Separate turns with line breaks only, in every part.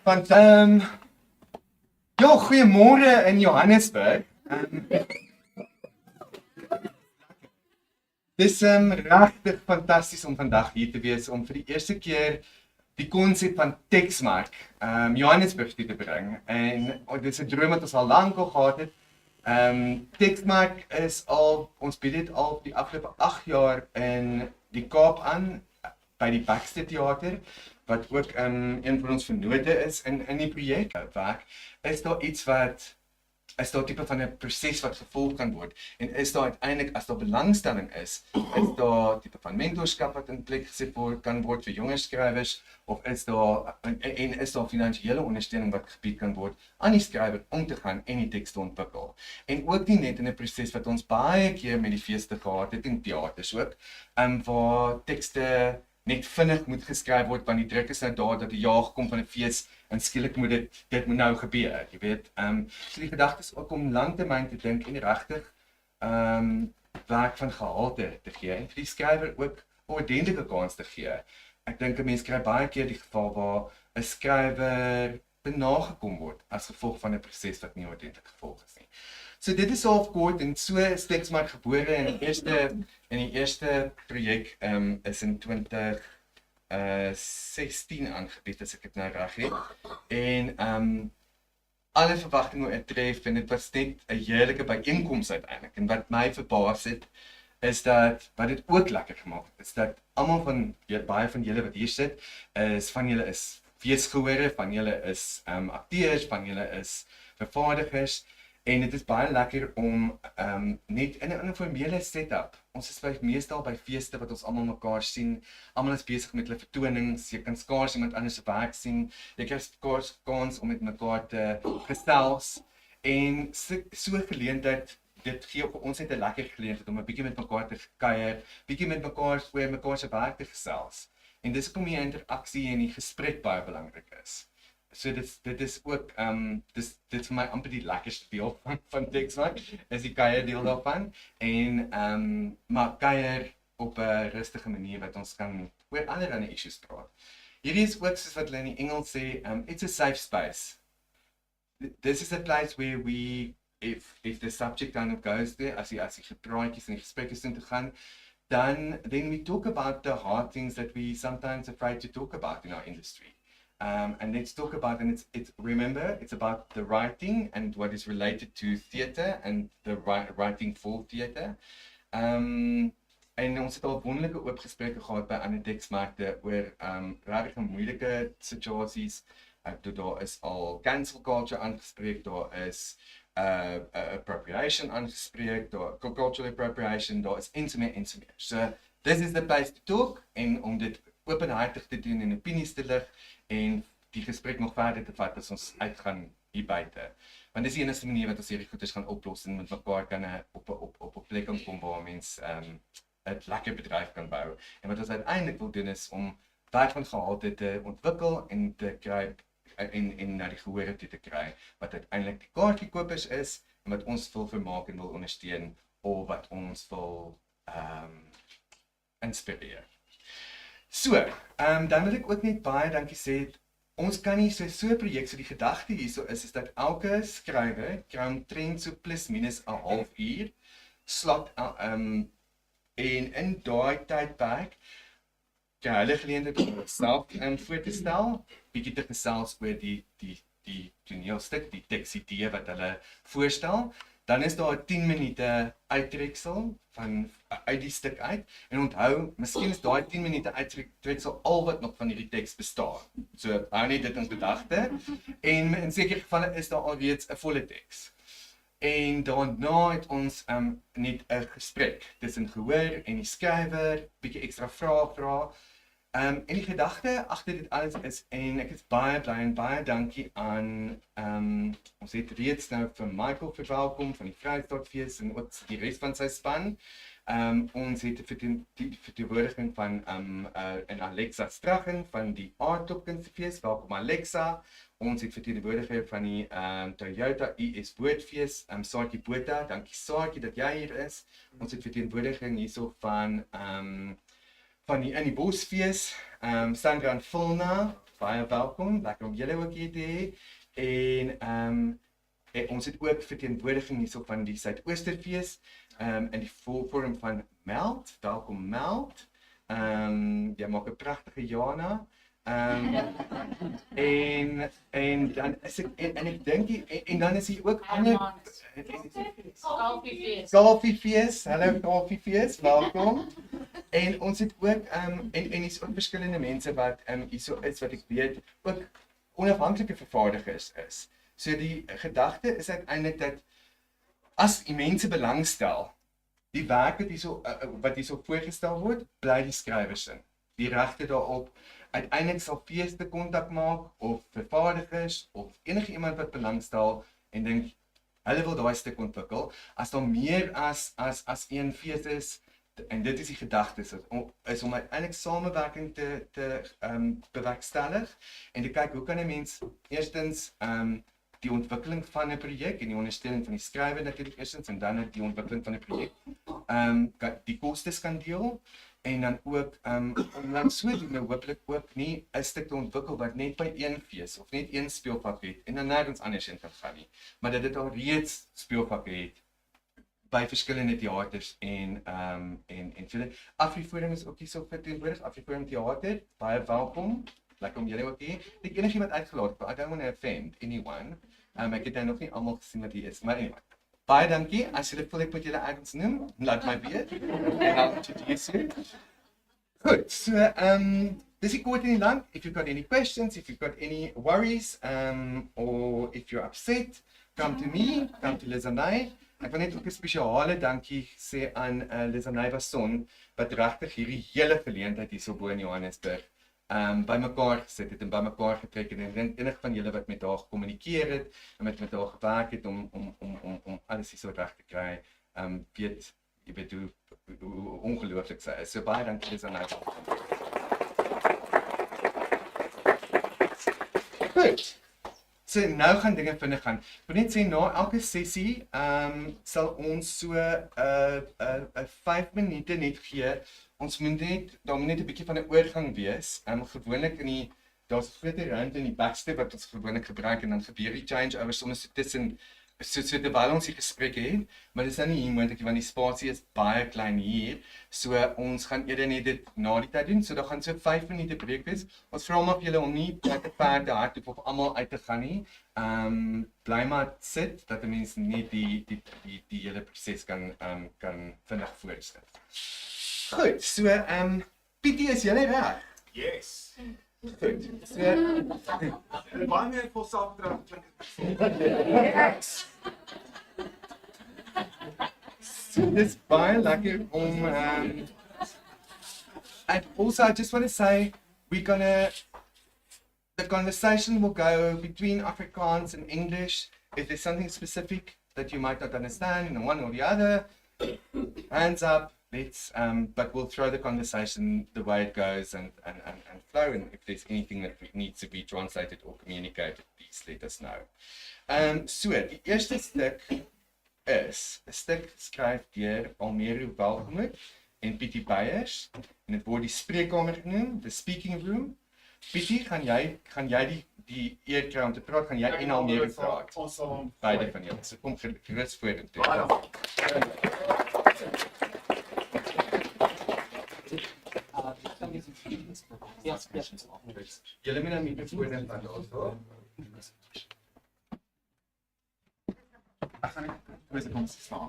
Want, ja, goeiemôre in Johannesburg. Dis regtig fantasties om vandag hier te wees om vir die eerste keer die konsep van Teksmark Johannesburg toe te bring. En dit is 'n droom wat ons al lank al gehad het. Teksmark is al, ons bied dit al die afgelope 8 jaar in die Kaap aan by die Theart, wat ook een van ons vennote is in die projek werk. Is daar iets wat is daar tipe van 'n proses wat gevolg kan word en is daar uiteindelik as daar belangstelling is daar tipe van mentorskap wat in plek gesit kan word vir jonger skrywers of is daar finansiële ondersteuning wat gebied kan word aan die skrywer om te gaan en die teks te ontwikkel. En ook nie net in 'n proses wat ons baie keer met die feeste gehad het en teaters ook, waar tekste net vinnig moet geskryf word want die druk is nou daar dat die jaar gekom van 'n fees en skielik moet dit moet nou gebeur, jy weet. So die gedagte is ook om langtermyn te dink en regtig werk van gehalte te gee en vir die skrywer ook 'n ordentlike kans te gee. Ek dink 'n mens kry baie keer die geval waar 'n skrywer benagekom word as gevolg van 'n proses wat nie ordentlik gevolg is nie. So dit is half kort en so is Teksmark gebore en die eerste projek is in 2016 aangebied as ek dit nou reg het. En alle verwagtinge oortref en dit was net 'n heerlike byeenkoms uiteindelik. En wat my verbaas het is dat wat dit ook lekker gemaak het, is dat almal baie van julle wat hier sit, van julle is feesgehore, van julle is akteurs, van julle is vervaardigers. En dit is baie lekker om net in 'n informele setup. Ons is meestal by feeste wat ons almal mekaar sien. Almal is besig met hulle vertonings. Jy kan skaars iemand anders se werk sien. Jy kry skaars kans om met mekaar te gesels. En so geleentheid, dit gee vir ons net 'n lekker geleentheid om 'n bietjie met mekaar te kuier, bietjie met mekaar oor mekaar se werk te gesels. En dis hoekom die interaksie en die gesprek baie belangrik is. So dit is ook dit vir my amper die lekkerste deel van Teksmark is die kuier deel daarvan en maar kuier op 'n rustige manier wat ons kan oor allerlei issues praat. Hierdie is ook soos wat hulle in die Engels sê, it's a safe space. This is a place where we if the subject kind of goes there as die gepraatjies en die gesprekke sin te gaan, then we talk about the hard things that we sometimes afraid to talk about in our industry. And let's talk about, and remember, it's about the writing and what is related to theatre and the writing for theatre. En ons het al wonderlike oop gesprekke gehad by ander teksmarkte oor regtig moeilike situasies. Daar is al cancel culture aangespreek, daar is appropriation aangespreek, daar cultural appropriation, daar is en so meer. So, this is the place to talk, en om dit openhartig te doen en opinies te lig, en die gesprek nog verder te vat as ons uitgaan hier buite. Want dis die enigste manier wat ons hierdie goeders gaan oplos en met mekaar kan op 'n plek kan kom waar mens 'n lekker bedryf kan bou. En wat ons uiteindelik wil doen is om werk van gehalte te ontwikkel en te kry en na die gehore toe te kry wat uiteindelik die kaartjiekopers is en wat ons wil vermaak en wil ondersteun of wat ons wil inspireer. So, dan wil ek ook net baie dankie sê. Ons kan nie so 'n projek, so die gedagte hierso is dat elke skrywer kry omtrent so plus minus 'n halfuur slot en in daai tydperk kry hulle geleentheid om self voor te stel, bietjie te gesels oor die toneelstuk, die teksidee wat hulle voorstel. Dan is daar 10 minute uittreksel uit die stuk uit. En onthou, miskien is daai 10 minute uittreksel al wat nog van hierdie teks bestaan. So hou net dit in gedagte. En in sekere gevalle is daar alreeds 'n volle teks. En daarna het ons net 'n gesprek tussen gehoor en die skrywer, bietjie ekstra vrae vra. En die gedagte agter dit alles is, en ek is baie bly en baie dankie aan, ons het reeds nou vir Michael verwelkom van die Vrystaatfees en ook die res van sy span. Ons het die verteenwoordiging van en Alexa Straggen van die Aardklopkunstefees, welkom Alexa. Ons het verteenwoordiger van die Toyota US Bootfees, Saartjie Botha, dankie Saartjie dat jy hier is. Ons het verteenwoordiging hierso van die In die Bosfees, Sandra en Fulna baie welkom, lekker om julle ook hier te hê. En ons het ook verteenwoordiging hierso van die Suidoosterfees in die vorm van Meld. Welkom Meld. Jy maak 'n pragtige Jana. En dan is ek dink en dan is hier ook ander Kalfiefees. Hallo Kalfiefees, welkom. En ons het ook en hier's ook verskillende mense wat hierso is wat ek weet ook onafhanklike vervaardigers is. So die gedagte is uiteindelik dat as die mense belangstel, die werk wat hierso voorgestel word, bly die skrywers in. Die regte daarop. Uiteindelik sal feeste kontak maak of vervaardigers of enige iemand wat belangstel en dink hulle wil daai stuk ontwikkel. As daar meer as een fees is, en dit is die gedagte, is om uiteindelik samewerking te bewerkstellig en te kyk hoe kan 'n mens eerstens die ontwikkeling van 'n projek en die ondersteuning van die skrywer natuurlik eerstens en dan die ontwikkeling van 'n projek die kostes kan deel en dan ook om dan sodoende hopelik ook nie 'n stuk te ontwikkel wat net by een fees of net een speelvak het en dan nêrens anders heen kan gaan nie, maar dat dit al reeds speelvakke het by verskillende teaters en so Uitvoerende is ook hierso verteenwoordig. Uitvoerende teater, baie welkom. Lekker om julle ook hier. Ek enigiemand uitgelaat, but I don't want to offend anyone. Ek het nou nog nie almal gesien wat hier is, maar anyway. Baie dankie. As julle voel ek moet julle ergens noem, laat my weet. En I'll introduce you. Goed, so dis die kort en die lang. If you've got any questions, if you've got any worries, or if you're upset, come to me, come to Lizz. Ek wil net ook 'n spesiale dankie sê aan Lizz wat regtig hierdie hele geleentheid hierso bo in Johannesburg bymekaar gesit het en bymekaar getrek het en enige van julle wat met haar gekommunikeer het en met haar gewerk het om alles hierso reg te kry, weet hoe ongelooflik sy is. So baie dankie Lizz. Goed. So nou gaan dinge vinnig gaan. Ek wil net sê na elke sessie sal ons so 5 minute net gee. Ons moet net 'n bietjie van 'n oorgang wees. Gewoonlik daar's 'n groot ruimte in die backstage wat ons gewoonlik gebruik en dan gebeur die change-over soms tussen so terwyl ons die gesprek het, maar dis nou nie hier moontlik want die spasie is baie klein hier. So ons gaan eerder net dit na die tyd doen. So dan gaan so 5 minute breek wees. Ons vra maar vir julle om nie te ver te hardloop of almal uit te gaan nie. Bly maar sit dat 'n mens net die hele proses kan vinnig voortsit. Goed, so Pietie, is julle reg?
Yes.
Goed. So
Baie meer vir Saterdag.
So dis baie lekker om and also I just want to say the conversation will go between Afrikaans and English. If there's something specific that you might not understand in one or the other, hands up. But we'll throw the conversation the way it goes and flow. And if there's anything that needs to be translated or communicated, please let us know. So die eerste stuk is 'n stuk geskryf deur Almero Welgemoed en Pietie Beyers en dit word die spreekkamer genoem, the speaking room. Pietie, gaan jy die eer kry om te praat? Gaan jy en Almero praat?
Awesome.
Beide van julle. So kom gerus vorentoe. Julle moet nou mikrofoon in van ons.
Ek gaan net wees kom staan.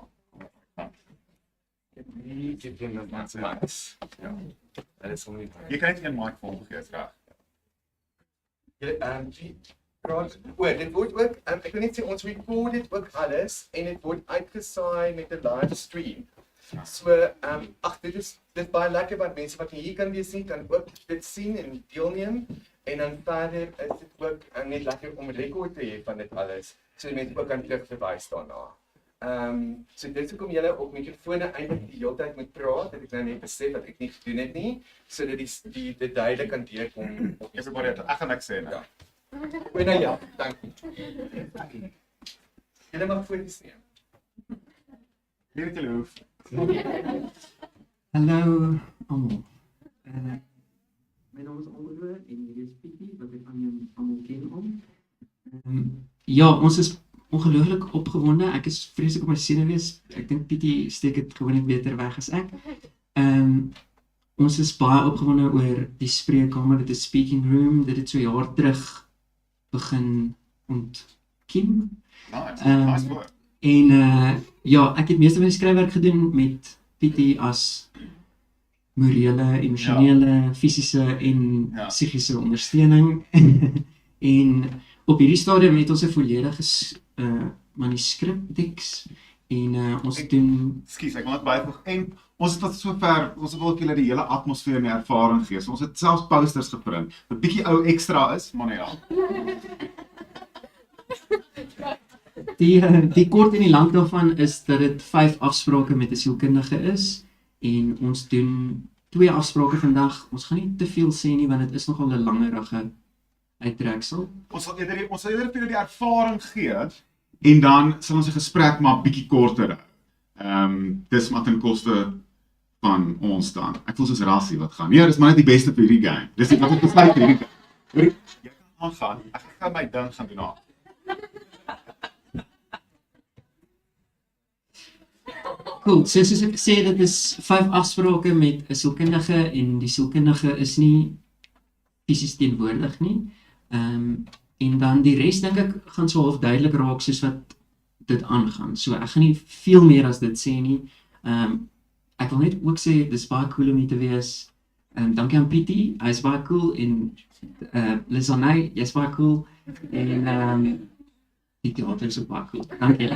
Nie dit doen met Max. Ja. Dit is hom nie.
Jy kan net een mic vol gegee reg.
Jy praat dit word ook ek wil net sê ons record dit ook alles en dit word uitgesaai met 'n live stream. So dit is baie lekker want mense wat hier kan wees nie kan ook dit sien en deelneem en dan verder is dit ook net lekker om 'n rekord te hê van dit alles so die mense ook kan terugverwys daarna. So dit is hoekom julle op mikrofone eintlik die hele tyd moet praat, dat ek nou net besef dat ek nie gedoen het nie, sodat die duidelik kan deurkom.
Everybody, ek gaan niks sê nou.
Ja. Nou ja, dankie. Julle mag foto's neem.
Hier het julle Hoof.
Hallo almal. My naam is Almero en hier is Pietie dat ek aan ken om. Ja, ons is ongelooflik opgewonde. Ek is vreeslik op my senuwees. Ek dink Pietie steek dit gewoonlik beter weg as ek. Ons is baie opgewonde oor die spreekkamer, dit is speaking room, dit het so jaar terug begin ontkiem.
Nice woord.
En ja, ek het meeste van die skryfwerk gedoen met Pietie as morele, emosionele, fisiese en psigiese ondersteuning. En op hierdie stadium het ons 'n volledige manuskrip en ons doen...
Ekskuus, ek wil net byvoeg. En ons het tot sover, ons het ook julle die hele atmosfeer en die ervaring gee. So ons het selfs posters geprint, wat bietjie ou ekstra is, maar ja.
Die kort en die lank daarvan is dat dit 5 afsprake met 'n sielkundige is en ons doen 2 afsprake vandag. Ons gaan nie te veel sê nie want dit is nogal 'n langerige uittreksel.
Ons sal eerder vir julle die ervaring gee en dan sal ons 'n gesprek maar bietjie korter hou. Dis maar ten koste van ons dan. Ek voel soos rassie wat gaan. Nee, dis maar net die beste vir hierdie game. Dis wat ek besluit vir hierdie game. Jy kan aangaan. Ek gaan my ding gaan doen nou.
Cool, soos ek sê, dit is 5 afsprake met 'n sielkundige en die sielkundige is nie fisies teenwoordig nie. En dan die res dink ek gaan so half duidelik raak soos wat dit aangaan. So ek gaan nie veel meer as dit sê nie. Ek wil net ook sê dis baie cool om hier te wees. Dankie aan Pietie, hy is baie cool en Lizz, jy's baie cool en die theater is ook baie cool. Dankie.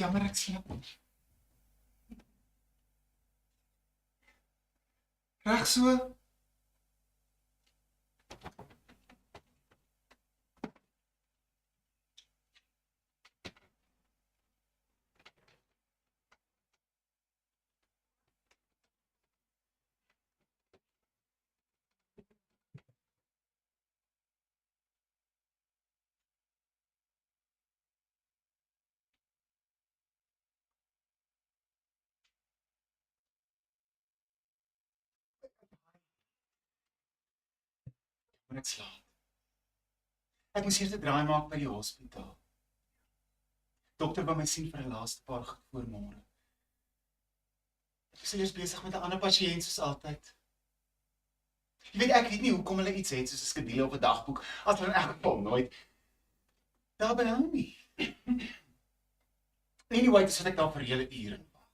Jammer, ek slaap. Reg so. Ek slaap. Ek moes eers 'n draai maak by die hospitaal. Dokter wou my sien vir 'n laaste paar goed voor môre.
Ek is eers besig met 'n ander pasiënt soos altyd. Jy weet, ek weet nie hoekom hulle iets het soos 'n skedule of 'n dagboek, as hulle in elk geval nooit daarby hou nie. Anyway, dis wat ek daar vir hele ure wag.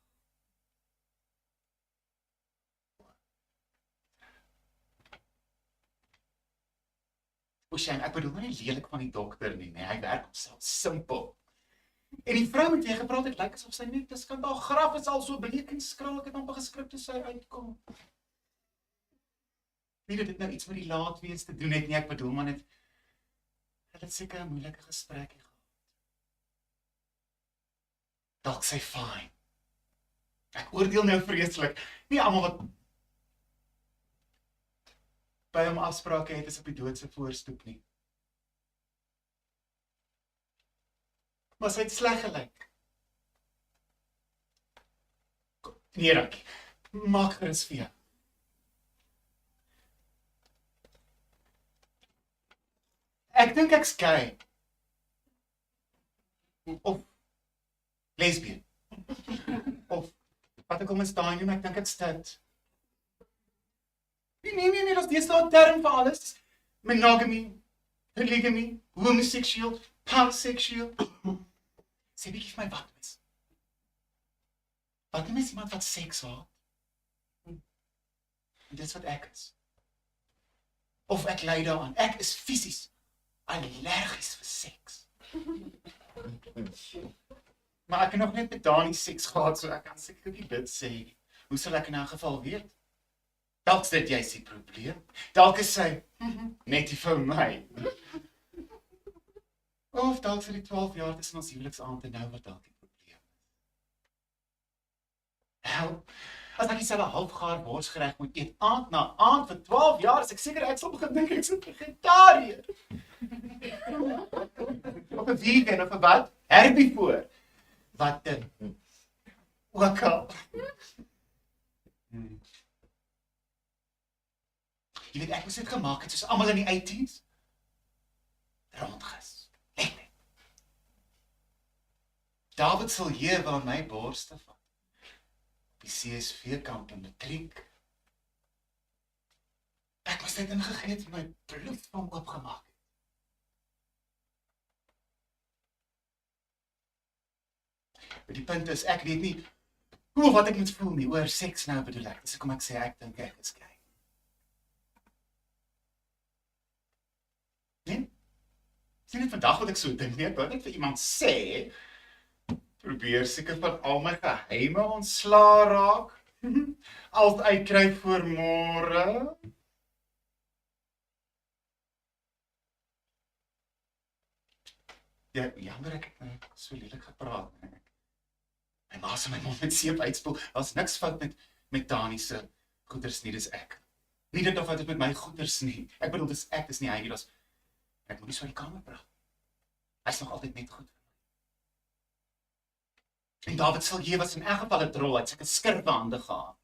O, Shane, ek bedoel nie lelik van die dokter nie, nee, hy werk homself simpel. En die vrou met wie jy gepraat het, lyk asof sy net 'n skandaal graf is al so bleek en skraal, ek het amper geskrik toe sy uitkom. Nie dat dit nou iets met die laat wees te doen het nie, ek bedoel maar net, hulle het seker 'n moeilike gesprekkie gehad. Dalk sy fyn. Ek oordeel nou vreeslik, nie almal wat by hom afsprake het is op die doodse voorstoep nie. Maar sy het sleg gelyk. Nee, dankie. Maak gerus vir jou. Ek dink ek's gay. Of lesbien. Of wat ek al misdaai noem, ek dink ek's stout. Nee, dat is deesdae 'n term vir alles. Monogamy, polygamy, homoseksueel, panseksueel. Sê bietjie vir my wat is. Wat is iemand wat seks haat? En dit is wat ek is. Of ek ly daaraan. Ek is fisies allergies vir seks. Maar ek het nog net met Dani seks gehad, so ek kan seker nie dit sê. Hoe sal ek in 'n geval weet? Dalk is dit juist die probleem. Dalk is sy net die vir my. Of dalk is die 12 jaar tussen ons huweliksaand en nou wat dalk die probleem. Hel, as ek dieselfde halfgaar borsgereg moet eet aand na aand vir 12 jaar, is ek seker ek sal begin dink ek's 'n vegetariër. Of 'n vegan of 'n wat? Herbivore. Wat dan? Ook al. Jy weet, ek moes dit gemaak het, soos almal in die 80s. Rondges. Lekker. David sal hier waar my borste van. Op die CSV-kamp in Matriek. Ek moes dit ingegeet en my bloed van oopgemaak het. Maar die punt is, ek weet nie hoe wat ek moet voel nie, oor seks nou bedoel ek. Dis hoekom ek sê, ek dink ek is gay. Nee? Sien net vandag wat ek so dink nie, ek wou net vir iemand sê, probeer seker van al my geheime ontslaa raak, als uitkry voor môre. Ja, jammer ek het nou so lelik gepraat. My ma se my mond met seep uitspoel, daar's niks fout met Dani se goeders nie, dis ek. Nie dit of wat het met my goeders nie, ek bedoel dis ek, dis nie hy nie, ek moet nie so in die kamer praat. Hy is nog altyd net goed. En David sal jy was in elk geval 'n drol, hy het seker skurwe hande gehad.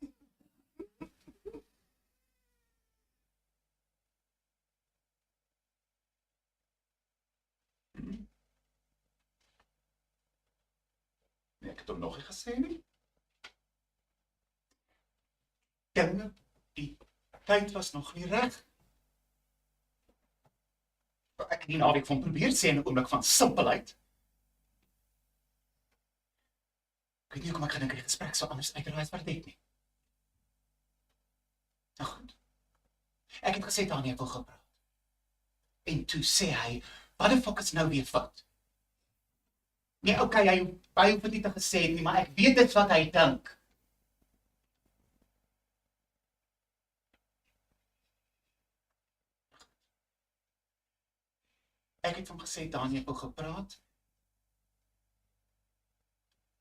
Nee, ek het hom nog nie gesê nie. Dinge, die tyd was nog nie reg. Ek het die naweek van probeer sê in 'n oomblik van simpelheid. Ek weet nie hoekom ek gedink die gesprek sou anders uitdraai as wat dit nie. Nou goed. Ek het gesê Dani, ek wil gepraat. En toe sê hy, wat die fuck is nou weer fout? Nee, okay, hy hoef dit nie te gesê het nie, maar ek weet dit wat hy dink. Ek het hom gesê, Dani, ek wil gepraat.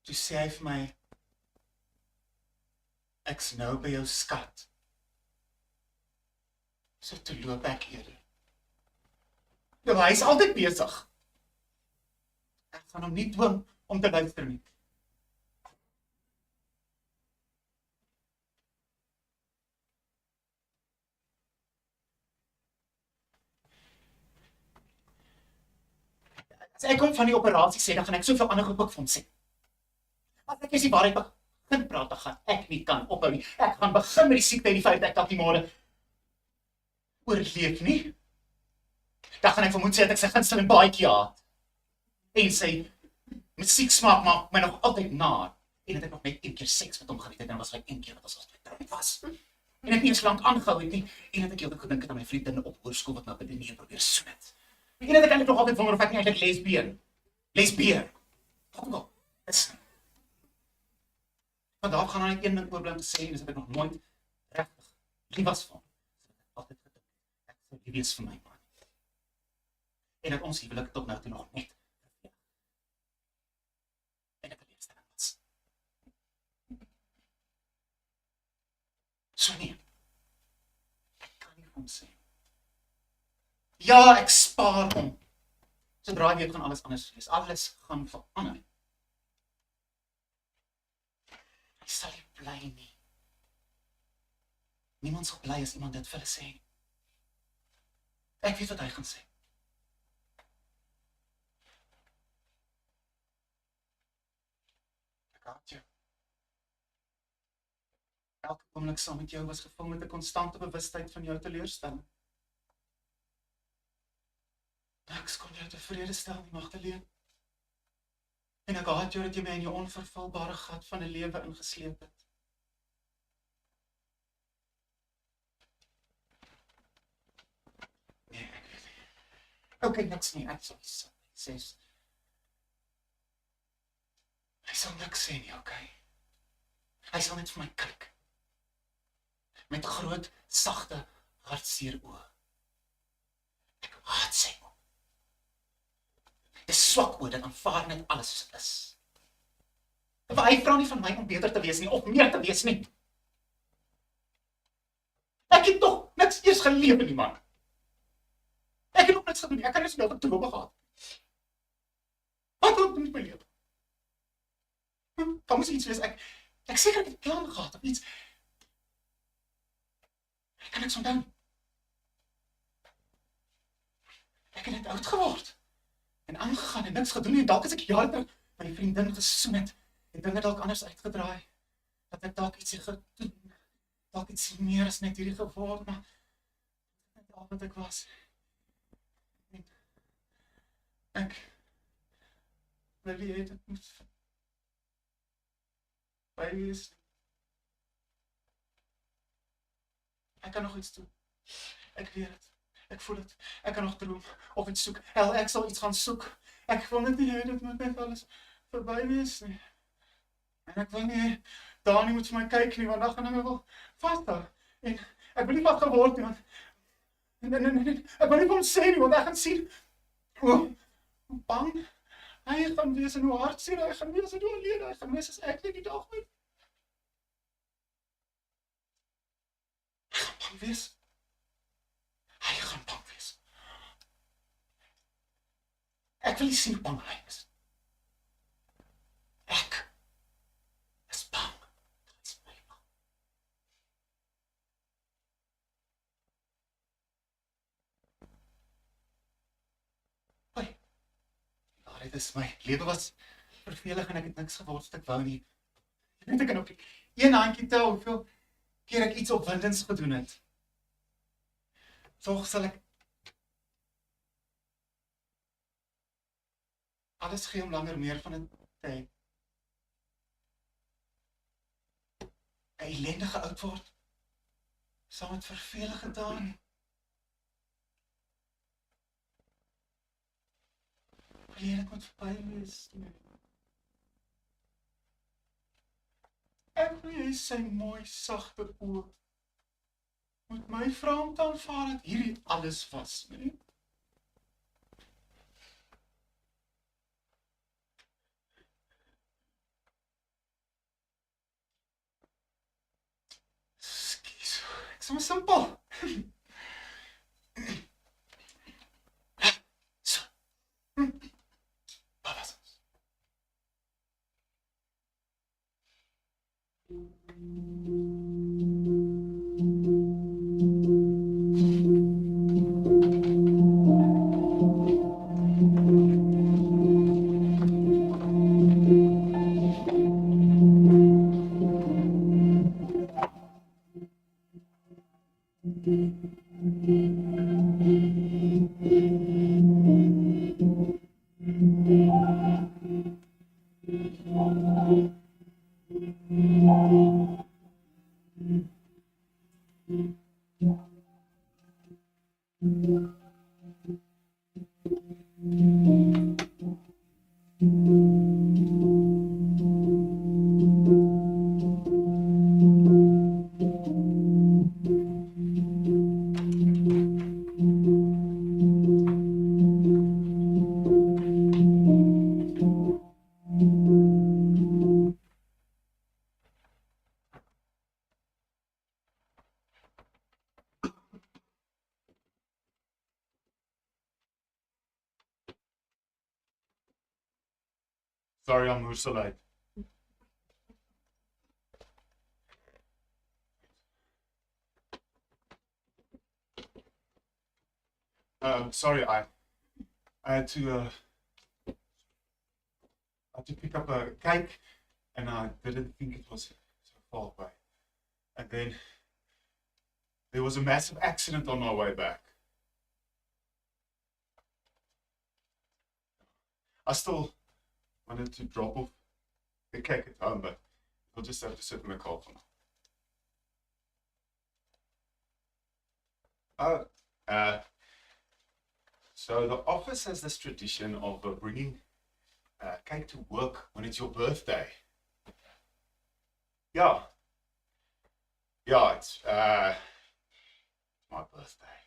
Toe sê hy vir my, ek's nou by jou skat. So toe loop ek eerder. Nou, hy is altyd besig. Ek gaan hom nie dwing om te luister nie. As ek hom van die operasie sê, dan gaan ek soveel ander goed ook vir hom sê. As ek is die waarheid begin praat, dan gaan ek nie kan ophou nie. Ek gaan begin met die siekte en die feit dat ek dalk nie môre oorleef nie. Dan gaan ek vermoed sê dat ek sy gunsteling baadjie haat. En sy musieksmaak maak my nog altyd naar. En dat ek nog net een keer seks met hom gehad het, en was hy een keer wat ons as getrouwd was. En ek nie eens lang aangehou het nie, en dat ek heel gedink het aan my vriendin op hoërskool wat my by die neer probeer soen het. En dat ek eintlik nog altyd wonder of ek nie eintlik lesbien. Wat ook al, is nie. Vandaag gaan hy net een ding oorblim te sê, en dis dat ek nog nooit regtig lief was van. Altyd gedink, ek sou lief wees vir my man. En dat ons huwelik tot nou toe nog net en ek teleurstelling was. So nee, ek kan nie vir hom sê. Ja, ek spaar hom. Sodra hy weet gaan alles anders wees. Alles gaan verander. Hy sal nie bly nie. Niemand sal bly as iemand dit vir hulle sê. Ek weet wat hy gaan sê. Ek haat jou. Elke oomblik saam met jou was gevul met 'n konstante bewustheid van jou teleurstelling. Niks kon jou tevrede stel nie, Magdalene. En ek haat jou dat jy my in jou onvervulbare gat van 'n lewe ingesleep het. Nee, ek weet nie. Okay, niks nie, ek sal sê. Hy sal niks sê nie, okay? Hy sal net vir my kyk. Met groot, sagte, hartseer oë. Ek haat sy oë. Dis swak oor, dit aanvaar net alles soos dit is. Maar hy vra nie van my om beter te wees nie, of meer te wees nie. Ek het toch niks eers gelewe nie, man. Ek het nog niks gedoen nie, ek kan net so drome gehad. Wat wil ek doen met my lewe? Kan moes iets wees, ek seker ek het plan gehad, of iets. Ek kan niks onthou. Ek het net oud geword. En aangegaan en niks gedoen en dalk as ek jare terug by die vriendin gesoen het en dinge dalk anders uitgedraai, dat ek dalk iets gedoen, dalk iets meer as net hierdie geword, maar net al wat ek was. En ek wil nie hê dit moet by wees. Ek kan nog iets doen. Ek weet het. Ek voel het, ek kan nog droom, of iets soek, ek sal iets gaan soek, ek wil net nie hê, dit moet net alles verby wees nie, en ek wil nie, Dani moet vir my kyk nie, want dan gaan hy my wel vasthou, en ek wil nie wat geword nie, want, nee, ek wil nie vir hom sê nie, want ek gaan sien, hoe bang hy gaan wees, en hoe hartseer hy gaan wees, en hoe alleen hy gaan wees, as ek nie die dag met, hy gaan bang wees, hy gaan bang wees. Ek wil nie sien hoe bang hy is. Ek is bang. Dit is my bang. Hoi. Ja, dit is my lewe was vervelig en ek het niks geword wat ek wou nie. Ek kan ook een handjie tel hoeveel keer ek iets opwindends gedoen het. Toch sal ek alles gee om langer meer van 'n tyd. 'n Ellendige oud word, saam met vervelige gedaan. Alleen ek moet verby wees. Ek wil jy sy mooi, sagte oë. Moet my vrou om te aanvaar dat hierdie alles was, nee? Skus, ek is maar simpel. So. Wat was ons? Sorry, I'm so late. Sorry, I had to pick up a cake, and I didn't think it was so far away. And then there was a massive accident on my way back. I still wanted to drop off the cake at home, but we'll just have to sit in the car for now. Oh, so the office has this tradition of bringing cake to work when it's your birthday. Yeah, it's my birthday.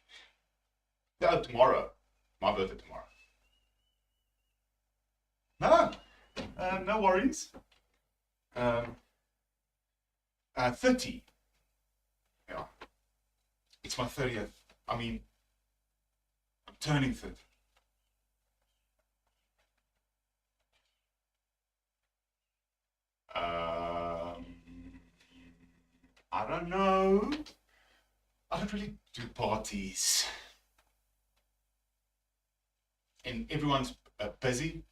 Yeah, tomorrow. My birthday tomorrow. No worries. 30. Yeah. It's my 30th. I mean, I'm turning 30. I don't know. I don't really do parties. And everyone's busy.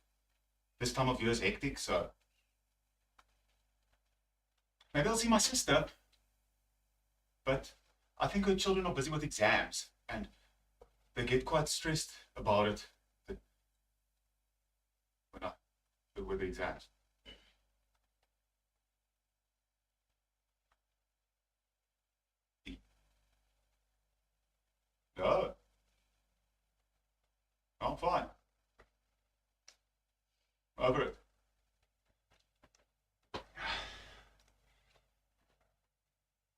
This time of year is hectic, so maybe I'll see my sister. But I think her children are busy with exams, and they get quite stressed about it with the exams. No, I'm fine. Over it.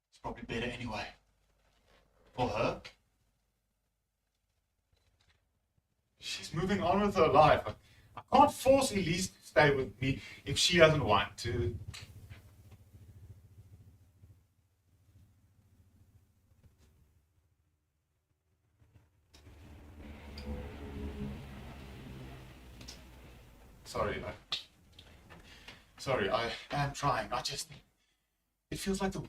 It's probably better anyway. For her. She's moving on with her life. I can't force Elise to stay with me if she doesn't want to. Sorry, I am trying. It feels like the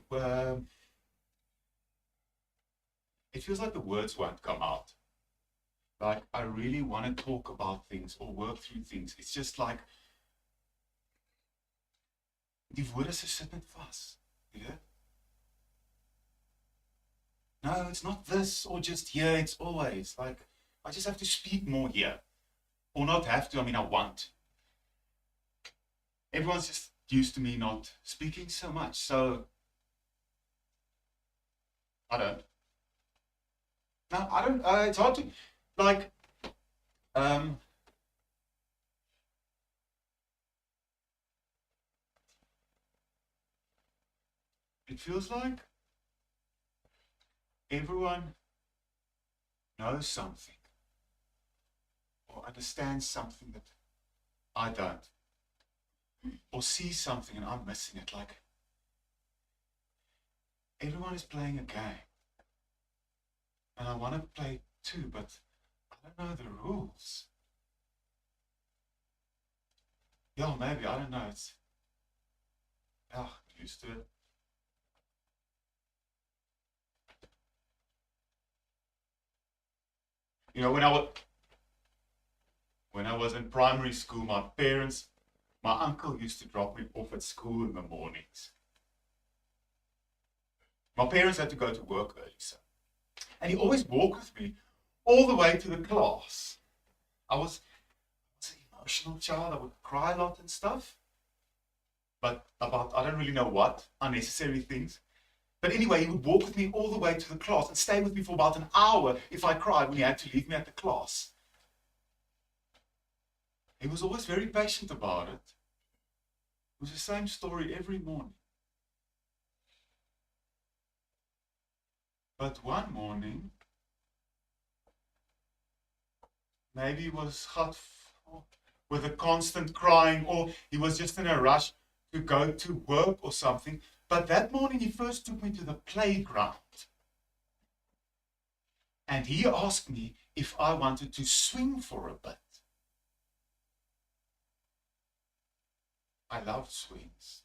words won't come out. Like, I really want to talk about things or work through things. It's just like, die woorde se sit net vas, yeah? No, it's not this or just here, it's always. Like, I just have to speak more here. Or not have to, I mean, I want. Everyone's just used to me not speaking so much, so I don't. No, I don't, it's hard to, like, it feels like everyone knows something or understands something that I don't, or sees something and I'm missing it. Like, everyone is playing a game and I want to play too, but I don't know the rules. Yeah, maybe, I don't know, it's, yeah, used to it. You know, when I was in primary school, my uncle used to drop me off at school in the mornings. My parents had to go to work early, so. And he always walked with me all the way to the class. I was an emotional child, I would cry a lot and stuff. But about, I don't really know what, unnecessary things. But anyway, he would walk with me all the way to the class and stay with me for about an hour if I cried when he had to leave me at the class. He was always very patient about it. It was the same story every morning. But one morning, maybe he was hot with a constant crying, or he was just in a rush to go to work or something. But that morning he first took me to the playground. And he asked me if I wanted to swing for a bit. I love swings.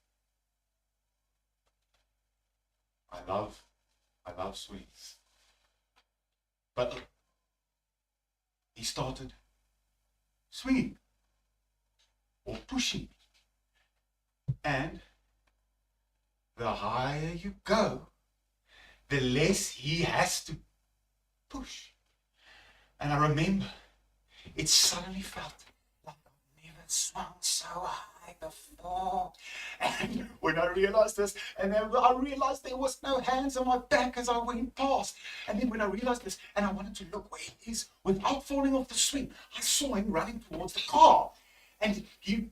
I love swings. But he started swinging or pushing. And the higher you go, the less he has to push. And I remember it suddenly felt like I've never swung so high before. And when I realized this, and then I realized there was no hands on my back as I went past. And then when I realized this, and I wanted to look where he is without falling off the swing, I saw him running towards the car. And he...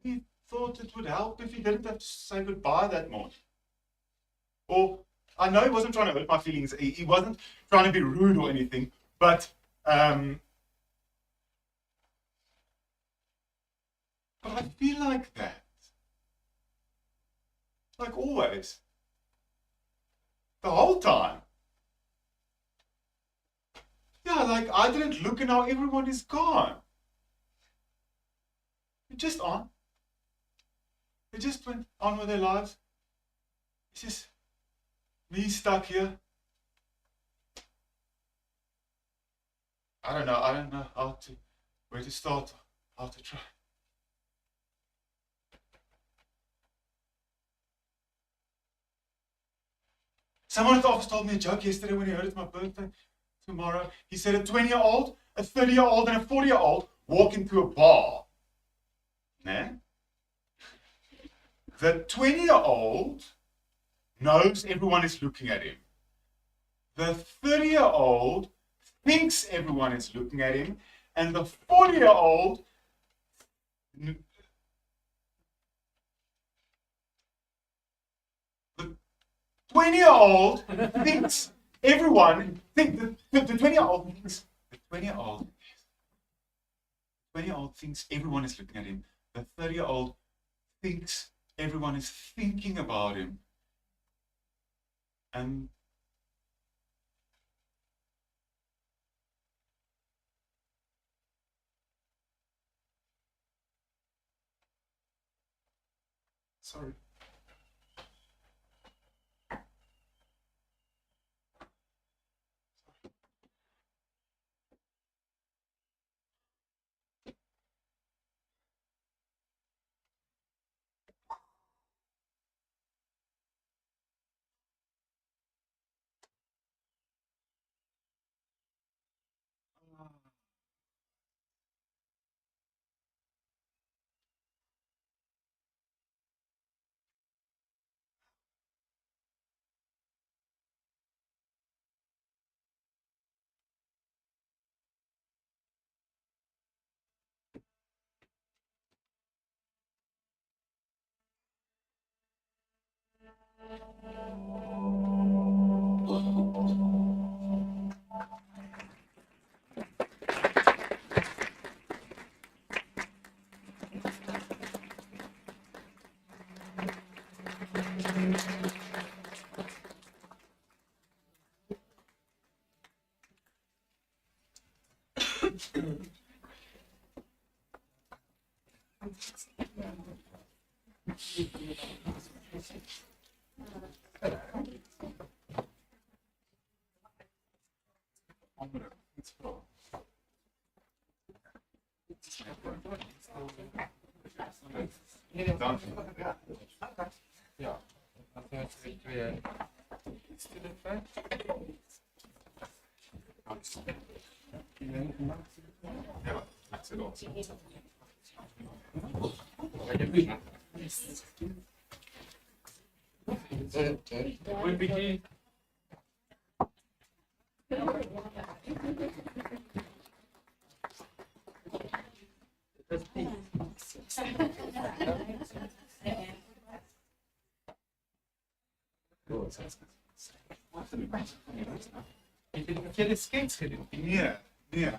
Maybe thought it would help if he didn't have to say goodbye that morning. Or, I know he wasn't trying to hurt my feelings, he wasn't trying to be rude or anything, but I feel like that. Like always. The whole time. Yeah, like I didn't look and now everyone is gone. They're just on. They just went on with their lives. It's just me stuck here. I don't know where to start, how to try. Someone at the office told me a joke yesterday when he heard it's my birthday tomorrow. He said a 20-year-old, a 30-year-old, and a 40-year-old walk into a bar. Nah? The 20-year-old knows everyone is looking at him. The 30-year-old thinks everyone is looking at him. And the 40-year-old... The 20-year-old thinks everyone... The 20-year-old thinks... The 20-year-old thinks everyone is looking at him. The 30-year-old thinks everyone is thinking about him. And sorry.
Ja, dan gaan we weer iets te doen.
Ja, dat zit op.
Goed, Pietie.
Heb jy die skates gedoen? Nee.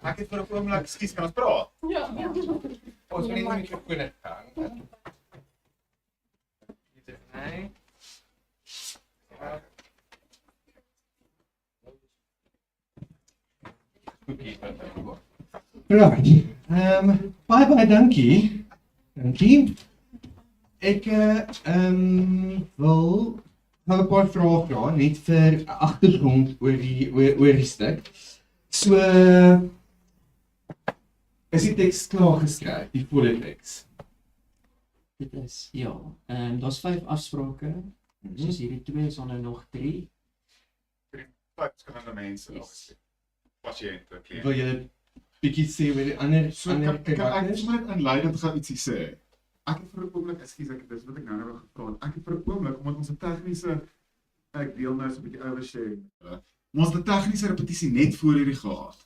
Ek het vir 'n oomblik, ekskuus, kan ons praat?
Ja. Ons moet nie die mikrofoon uitgaan. Dit is nee. Right. Baie dankie. Dankie. Ek wil nou 'n paar vrae vra net vir 'n agtergrond oor die stuk. So is die teks klaar geskryf, die volle teks.
Dit is, ja, daar's 5 afsprake, soos hierdie 2 is nou nog 3.
5 verskillende mense, obviously. Pasiënte, kliënte.
Wil jy bietjie sê oor die ander
So kan ek
karakters?
sommer net inleidend gaan ietsie sê. Ek het vir 'n oomblik, ekskuus, dis wat ek nou wou gevra het. Ek het vir 'n oomblik omdat ons 'n tegniese ek deel nou so 'n bietjie overshare. Maar ons het 'n tegniese repetisie net voor hierdie gehad.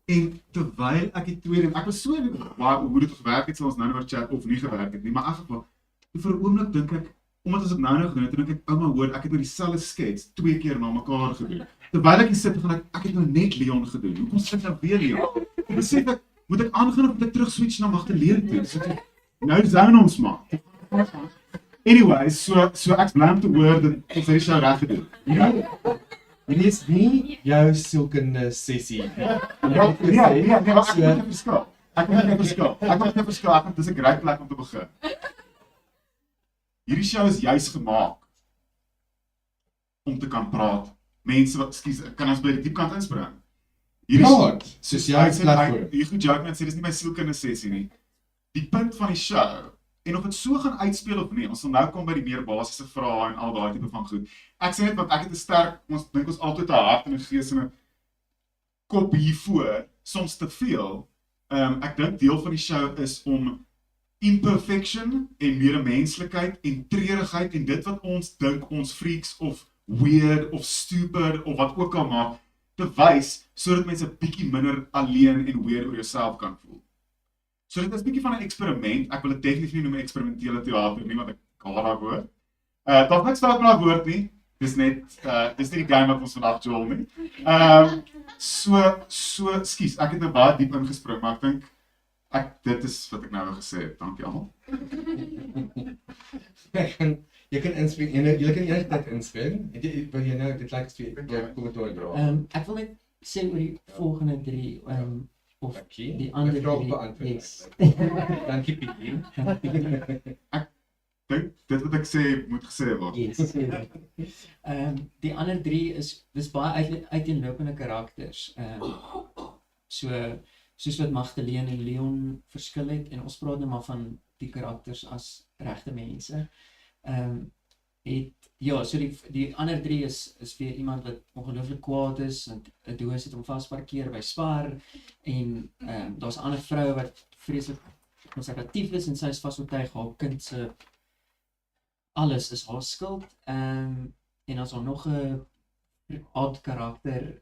En terwyl ek die tweede, ek was so hoe dit gewerk het, sal ons nou oor chat of nie gewerk het nie, maar in elk geval, vir 'n oomblik dink ek, omdat ons dit nou gedoen het, dink ek, ouma hoor, ek het nou dieselfde skets 2 keer na mekaar gedoen. Terwyl ek hier sit, gaan ek het nou net Leon gedoen. Hoekom sit ek nou weer Leon? Ek besef ek, moet ek aangaan of moet ek terug switch na Magdalene toe? So, nou zone ons maar. Anyway, so ek bly om te hoor dat ons hierdie show reg gedoen.
Hierdie is nie jou sielkundige sessie.
Ja, ek moet net verskil. Ek moet verskil. Dis 'n great plek om te begin. Hierdie show is juis gemaak om te kan praat. Mense wat, ekskuus, kan ons by die diepkant inspring?
Praat, soos jy platform.
Hugo joke met sê dis nie my sielkundige sessie nie. Die punt van die show, en of dit so gaan uitspeel of nie, ons sal nou kom by die meer basiese vrae en al daai tipe van goed. Ek sê net want ek het 'n sterk, ons dink ons altyd 'n hart en 'n gees en 'n kop hiervoor, soms te veel. Ek dink deel van die show is om imperfection en medemenslikheid en treurigheid en dit wat ons dink ons freaks of weird of stupid of wat ook al maak, te wys sodat mense 'n bietjie minder alleen en weird oor jouself kan voel. So dit is 'n bietjie van 'n eksperiment. Ek wil dit definitief nie noem 'n eksperimentele teater nie, want ek haat daai woord. Daar's niks fout met daai woord nie. Dis net dis nie die game wat ons vandag jol nie. So ekskuus, ek het nou baie diep ingespring, maar ek dink dit is wat ek nou wou gesê het. Dankie almal.
Jy kan inspring, jy kan enigstyd inspring. Wil jy nou, dit lyk asof jy kommentaar dra.
Ek wil net sê oor die volgende 3, of
Dankie.
die ander
Die vraag
3,
beantwoord.
yes.
Dankie Pietie.
Dink dit wat ek sê moet gesê word.
Yes. Die ander 3 dis baie uiteenlopende karakters. Soos wat Magdalene en Leon verskil het, en ons praat nou maar van die karakters as regte mense. So die ander 3 is vir iemand wat ongelooflik kwaad is, en 'n doos het hom vasparkeer by Spar, en daar's 'n ander vrou wat vreeslik konservatief is en sy is vasoortuig haar kind se alles is haar skuld. En as daar nog 'n odd karakter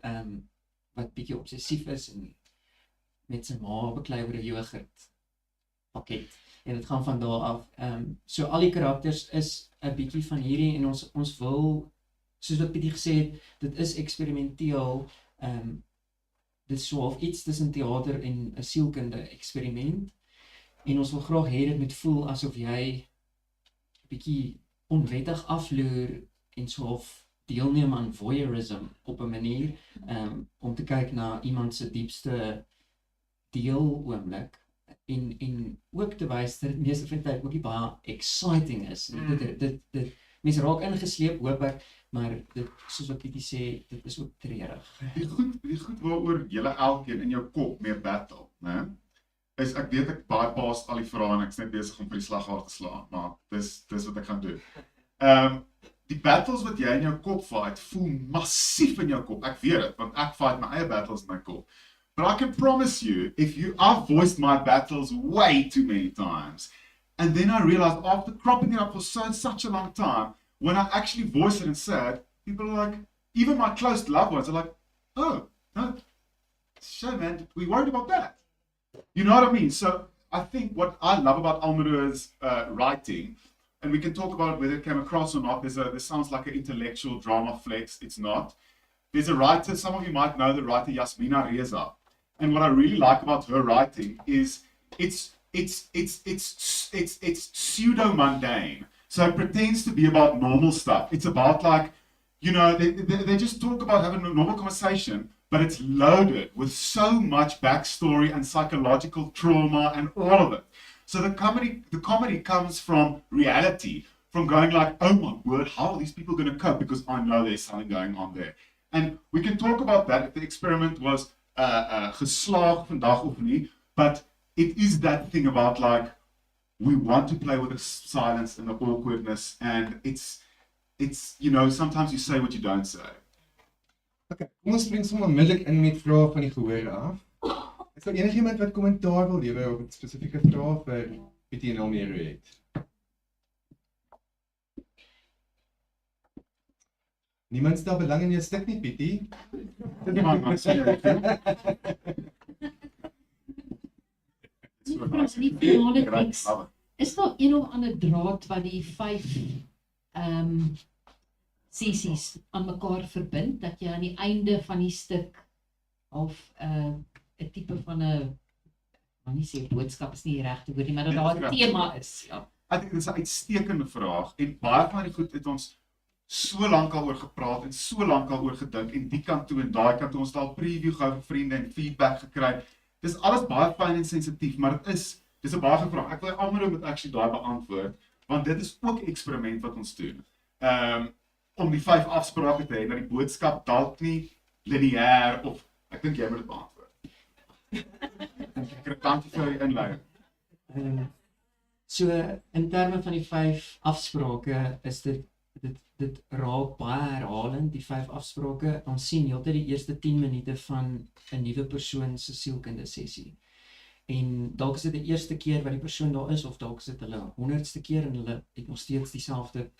wat bietjie obsessief is en met sy ma beklei oor 'n yoghurt pakket. En dit gaan van daar af. So al die karakters is 'n bietjie van hierdie, en ons wil, soos wat Pietie gesê het, dit is eksperimenteel. Dit is so of iets tussen teater en 'n sielkundige eksperiment. En ons wil graag hê dit moet voel asof jy bietjie onwettig afloer en so of deelneem aan voyeurism op 'n manier, om te kyk na iemand se diepste deel oomblik. En ook te wys dat dit meeste van die tyd ook nie baie exciting is. Dit mense raak ingesleep, hoop ek, maar dit, soos wat Pietie sê, dit is ook treurig.
Die goed waaroor julle elkeen in jou kop mee battle, né? Is ek weet ek bypass al die vrae en ek is net besig om vir die slaghaar te slaan, maar dis wat ek gaan doen. Die battles wat jy in jou kop fight, voel massief in jou kop. Ek weet dit, want ek fight my eie battles in my kop. But I can promise you, I've voiced my battles way too many times. And then I realized after cropping it up for such a long time, when I actually voice it and say it, people are like, even my close loved ones are like, oh, no, shame man, we worried about that. You know what I mean? So I think what I love about Almero's writing, and we can talk about whether it came across or not, this sounds like an intellectual drama flex, it's not. There's a writer, some of you might know the writer Yasmina Reza. And what I really like about her writing is it's pseudo mundane. So it pretends to be about normal stuff. It's about like, you know, they just talk about having a normal conversation, but it's loaded with so much backstory and psychological trauma and all of it. So the comedy comes from reality, from going like, oh my word, how are these people going to cope? Because I know there's something going on there. And we can talk about that if the experiment was geslaagd vandag of nie, but it is that thing about like, we want to play with the silence and the awkwardness, and it's sometimes you say what you don't say.
Okay, kom ons spring sommer onmiddellik in met vrae van die gehoor af. Is daar enigiemand wat kommentaar wil lewer op 'n spesifieke vraag vir Pietie en Almero het? Niemand stel belang in jou stuk nie, Pietie?
In die finale teks is daar een of ander draad wat die 5 sessies aan mekaar verbind, dat jy aan die einde van die stuk of 'n tipe van 'n, maar nie sê boodskap is nie die regte woord nie, maar dat daar 'n tema is. Ja.
Ek dink dit is 'n uitstekende vraag en baie van die goed het ons so lank al oor gepraat en so lank al oor gedink en die kant toe en daai kant toe ons al preview gehou vir vriende en feedback gekry. Dis alles baie fyn en sensitief, maar dis 'n baie goeie vraag. Ek wil Almero moet actually daai beantwoord, want dit is ook 'n eksperiment wat ons doen. Om die 5 afsprake te hê, dat die boodskap dalk nie lineêr of ek dink jy moet dit beantwoord. Ek kry dankie vir die inleiding.
So in terme van die 5 afsprake is dit raak baie herhalend, die 5 afsprake. Ons sien heeltyd die eerste 10 minute van 'n nuwe persoon se sielkundige sessie. En dalk is dit die eerste keer wat die persoon daar is, of dalk is dit hulle 100ste keer en hulle het nog steeds dieselfde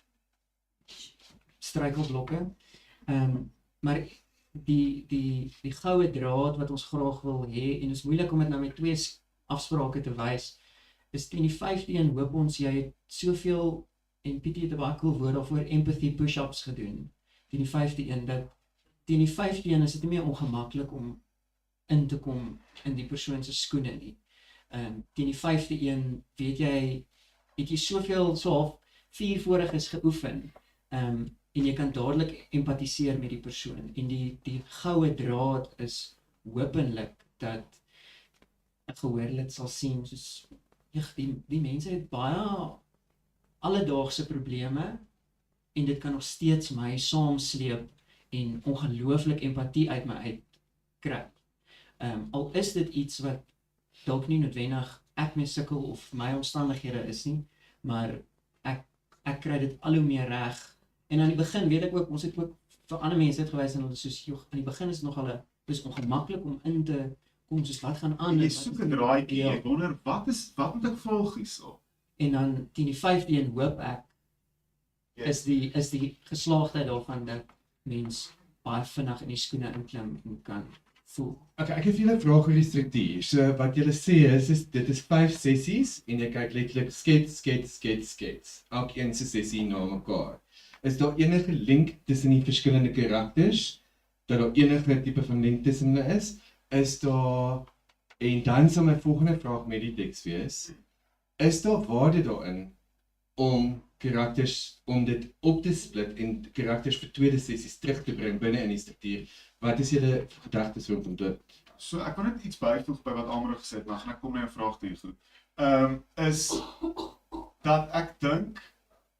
struikelblokke. Maar die goue draad wat ons graag wil hê, en is moeilik om dit nou met 2 afsprake te wys, is teen die 5de een hoop ons jy het soveel, en Pietie het 'n baie cool woord daarvoor, empathy push-ups gedoen, teen die 5de een, dat teen die 5de een is dit nie meer ongemaklik om in te kom in die persoon se skoene nie. Teen die 5de een, weet jy, het jy soveel so half viervoriges geoefen, en jy kan dadelik empatiseer met die persoon, en die goue draad is hopelik dat 'n gehoorlid sal sien, soos, die mense het baie alledaagse probleme, en dit kan nog steeds my saamsleep, en ongelooflik empatie uit my uitkry. Al is dit iets wat dalk nie noodwendig ek mee sukkel of my omstandighede is nie, maar ek kry dit al hoe meer reg. En aan die begin weet ek ook, ons het ook vir ander mense uitgewys en hulle soos, joh, aan die begin is het nogal dis ongemaklik om in te kom, soos wat gaan aan.
En jy soek 'n draadjie, ek wonder, wat moet ek volg hierso?
En dan teen die 5de een hoop ek, is die geslaagdheid daarvan dat mens baie vinnig in die skoene inklim en kan voel.
Okay, ek het vir julle 'n vraag oor die struktuur. So wat julle sê is dit is 5 sessies en jy kyk letterlik skets. Elkeen se sessie na mekaar. Is daar enige link tussen die verskillende karakters? Dat daar enige tipe van link tussen hulle is? Is daar, en dan sal my volgende vraag met die teks wees, is daar waarde daarin om karakters, om dit op te split en karakters vir tweede sessies terug te bring binne in die struktuur? Wat is julle gedagtes rondom dit?
So ek wil net iets byvoeg by wat Almero gesê het, maar ek kom net 'n vraag toe goed. Is dat ek dink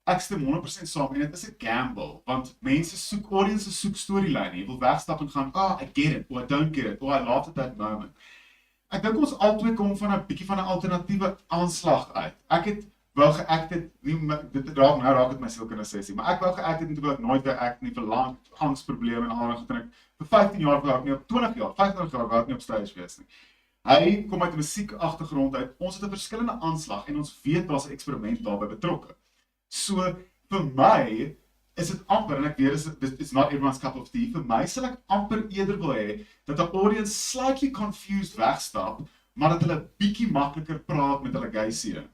ek stem 100% saam en dit is 'n gamble, want mense soek, audiences soek storyline. Jy wil wegstap en gaan, I get it, or I don't get it, or I laughed at that moment. Ek dink ons albei kom van 'n bietjie van 'n alternatiewe aanslag uit. Ek het wou geact het, dit raak dit my sielkundige sessie, maar ek wou geact het en toe wou ek nooit weer act nie, vir lang angsprobleme en al dat ek vir 15 jaar wou ek nie op 20 jaar, 25 jaar wou ek nie op stage wees nie. Hy kom uit 'n musiek agtergrond uit. Ons het 'n verskillende aanslag en ons weet daar's 'n eksperiment daarbey betrokke. So vir my is dit amper, en ek weet it's not everyone's cup of tea, vir my sal ek amper eerder wil hê dat 'n audience slightly confused wegstap, maar dat hulle bietjie makliker praat met hulle geyseer.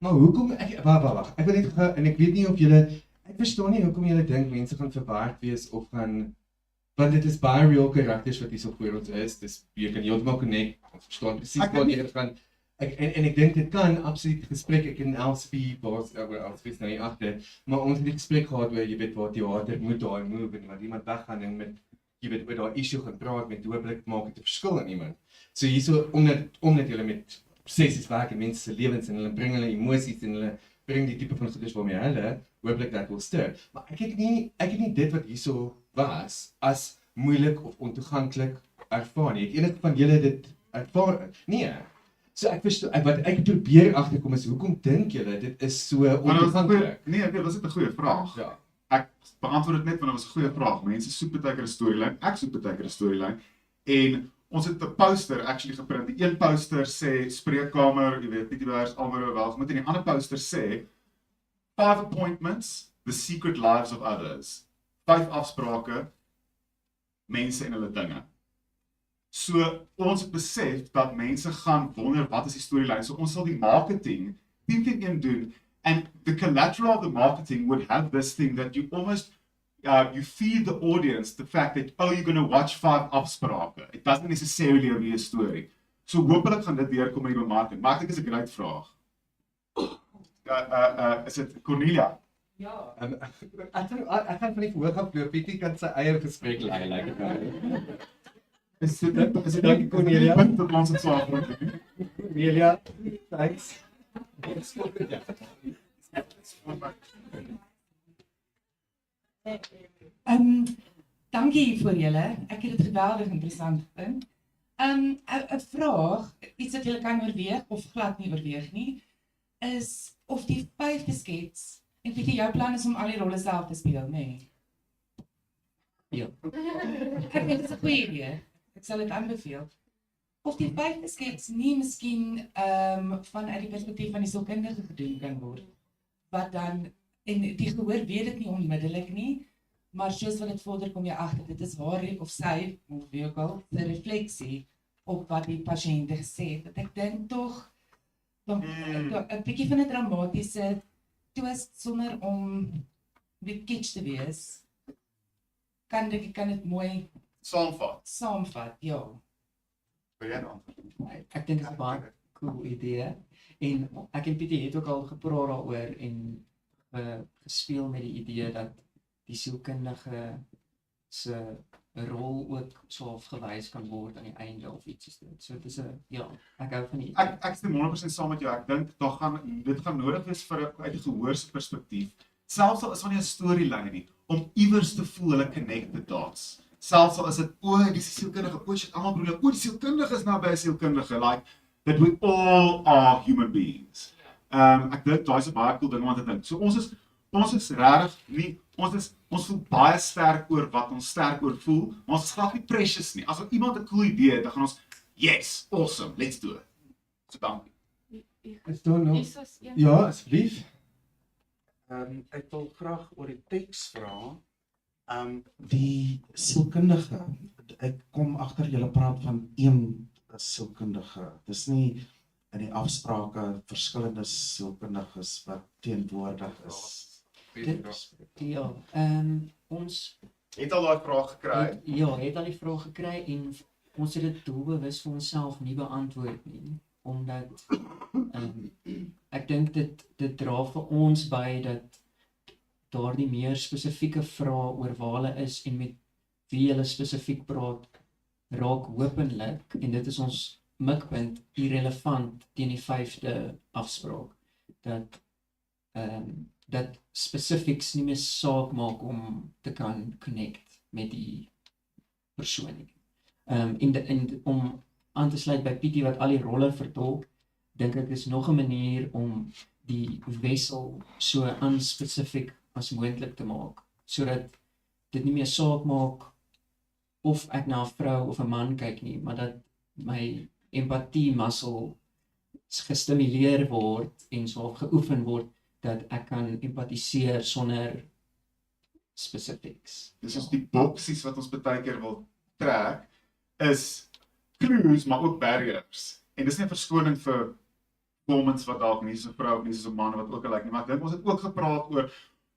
Maar hoekom, wag, ek wil net gou, en ek weet nie of julle, ek verstaan nie hoekom julle dink mense gaan verward wees of gaan, want dit is baie real karakters wat hier so voor ons is, dis, jy kan heeltemal connect, ons verstaan presies wat jy gaan, en ek dink dit kan absoluut gesprek, ek en Elzabé, Elzabé is nou nie agter, maar ons het die gesprek gehad oor, jy weet waar theater moet daai move, en wat iemand weggaan en met jy weet, oor daai issue gaan praat met hopelik maak dit 'n verskil in iemand. So hierso omdat jy met sessies werk in mense se lewens en hulle bring hulle emosies en hulle bring die tipe van goeders waarmee hulle hopelik dat wil stir. Maar ek het nie dit wat hierso was as moeilik of ontoeganklik ervaar nie. Het enige van julle dit ervaar? Nee. So ek verstaan, wat ek probeer agterkom is, hoekom dink julle dit is so ontoeganklik?
Nee, dit was net 'n goeie vraag.
Ja.
Ek beantwoord dit net want dit was 'n goeie vraag. Mense soek baie keer 'n storielyn, ek soek baie keer 'n storielyn en ons het 'n poster actually geprint. Die een poster sê spreekkamer, jy weet, Pietie Beyers, Almero Welgemoed en die ander poster sê 5 appointments, the secret lives of others. 5 afsprake, mense en hulle dinge. So ons besef dat mense gaan wonder wat is die storielyn. So ons sal die marketing 10-1 doen and the collateral of the marketing would have this thing that you almost you feed the audience the fact that you're going to watch 5 afsprake. It doesn't necessarily be a story. So hopelik gaan dit deurkom in die bemarking. Maar ek dink is 'n great vraag. Is dit Cornelia?
Ja. Ek gaan van die verhoog af loop, Pietie kan sy eie gesprek lei.
Is dit
Dankie, Cornelia.
punt dat ons het so afrond?
Cornelia, thanks.
Dankie vir julle. Ek het dit geweldig interessant gevind. 'n vraag, iets wat julle kan oorweeg of glad nie oorweeg nie, is of die 5 skets, en Pietie, jou plan is om al die rolle self te speel, nê?
Ja.
Ek dink dit is 'n goeie idee. Ek sal dit aanbeveel. Of die 5 skets nie miskien vanuit die perspektief van die sielkundige gedoen kan word, wat dan, en die gehoor weet dit nie onmiddellik nie, maar soos wat dit vorder kom jy agter, dit is waar of sy, of wie ook al, 'n refleksie op wat die pasiënte gesê het. Dat ek dink tog 'n bietjie van 'n dramatiese twist sonder om weet kitsch te wees, kan dit mooi saamvat, ja.
Wil jy nou antwoord?
Ek dink dit is 'n baie cool idee. En ek en Pietie het ook al gepraat daaroor en gespeel met die idee dat die sielkundige se rol ook so gewys kan word aan die einde of iets soos dit. So dit is 'n ek hou van die idee.
Ek stem 100% saam met jou. Ek dink dit gaan nodig wees vir uit 'n gehoorperspektief. Selfs al is van nie 'n storielyn nie, om iewers te voel hulle connect the dots. Selfs al is dit die sielkundige, shit, almal broer, die sielkundige is nou by 'n sielkundige, like that we all are human beings. Ek dink daai is 'n baie cool ding om aan te dink. So ons is regtig nie ons voel baie sterk oor wat ons sterk oor voel, maar ons is glad nie precious nie. As iemand 'n cool idee het, dan gaan ons yes, awesome, let's do it. So dankie.
Is daar nog? Ja, asseblief.
Ek wil graag oor die teks vra. Die sielkundige, ek kom agter julle praat van een sielkundige. Dis nie in die afsprake verskillende sielkundiges wat teenwoordig is.
Ja, ons
Het al daai vraag gekry?
het al die vraag gekry en ons het dit doelbewus vir onsself nie beantwoord nie, omdat ek dink dit dra vir ons by dat daardie meer spesifieke vrae oor waar hulle is en met wie hulle spesifiek praat, raak hopelik, en dit is ons mikpunt, irrelevant teen die 5de afspraak, dat spesifieks nie meer saak maak om te kan connect met die persoon nie. En om aan te sluit by Pietie wat al die rolle vertolk, dink ek is nog 'n manier om die wissel so unspecific as moontlik te maak, sodat dit nie meer saak maak of ek na 'n vrou of 'n man kyk nie, maar dat my empatie muscle gestimuleer word en so geoefen word dat ek kan empatiseer sonder specifics.
Dis ons die boksies wat ons baie keer wil trek, is clues, maar ook barriers. En dis nie 'n verskoning vir performance wat dalk nie so 'n vrou of nie so 'n man wat ook al lyk nie, maar ek dink ons het ook gepraat oor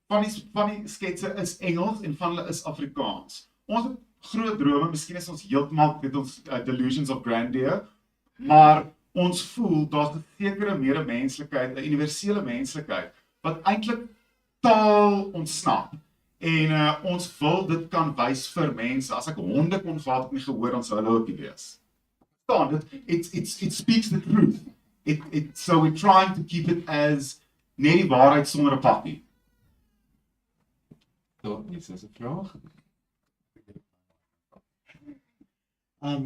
van die sketse is Engels en van hulle is Afrikaans. Ons het groot drome, miskien is ons heeltemal met ons delusions of grandeur, maar ons voel daar's 'n sekere medemenslikheid, 'n universele menslikheid wat eintlik taal ontsnap. En ons wil dit kan wys vir mense. As ek honde kon gehad het nie gehoor, dan sou hulle ook nie wees. It speaks the truth. So we're trying to keep it as net die waarheid sonder 'n pakkie.
Daar is 'n vraag.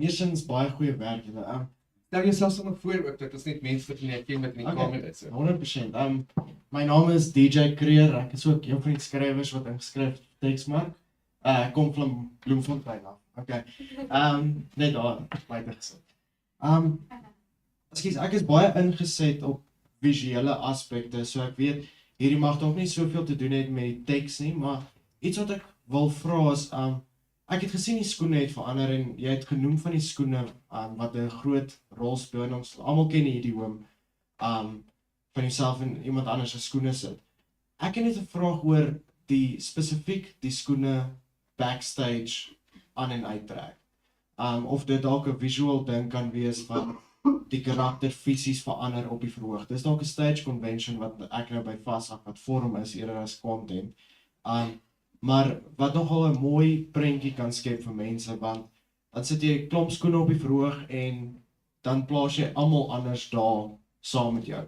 Eerstens baie goeie werk julle.
Stel jouself sommer voor ook dat ons net mense wat nie ken met in die kamer is.
100%. My naam is DJ Creer. Ek is ook een van die skrywers wat ingeskryf Teksmark. Ek kom van Bloemfontein af. Okay. Net daar buite gesit. Ekskuus, ek is baie ingeset op visuele aspekte, so ek weet hierdie mag dalk nie soveel te doen het met die teks nie, maar iets wat ek wil vra is ek het gesien die skoene het verander en jy het genoem van die skoene wat 'n groot rol speel en ons almal ken die idioom van jouself en iemand anders se skoene sit. Ek het net 'n vraag oor die spesifiek die skoene backstage aan en uittrek. Of dit dalk 'n visual ding kan wees van die karakter fisies verander op die verhoog. Dis dalk 'n stage convention wat ek nou by vashak wat vorm is eerder as content. Maar wat nogal 'n mooi prentjie kan skep vir mense, want dan sit jy 'n klomp skoene op die verhoog en dan plaas jy almal anders daar saam met jou.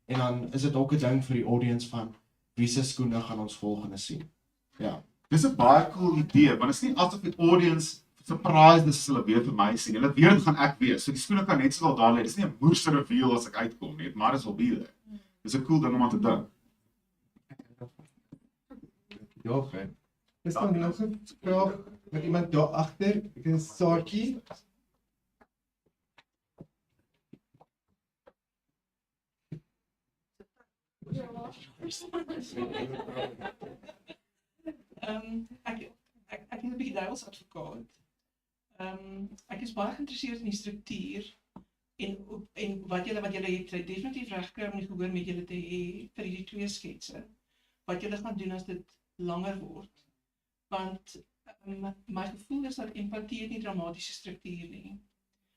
En dan is dit ook 'n ding vir die audience van wie se skoene gaan ons volgende sien. Ja.
Dis 'n baie cool idee, want dit is nie asof die audience surprised is as hulle weer vir my sien. Hulle weet dit gaan ek wees. So die skoene kan net sowel daar lê. Dis nie 'n moerse reveal as ek uitkom nie. Maar dit is wel bietjie. Dis 'n cool ding om aan te dink.
Ja, okay. Is daar nog 'n vraag met iemand daar agter? Ek is Saartjie.
Ek is 'n bietjie duivels advokaat. Ek is baie geïnteresseerd in die struktuur en wat julle het definitief reg gekry om die gehoor met julle te hê vir hierdie twee sketse. Wat julle gaan doen as dit langer word. Want my gevoel is dat empatie het nie dramatiese struktuur nie.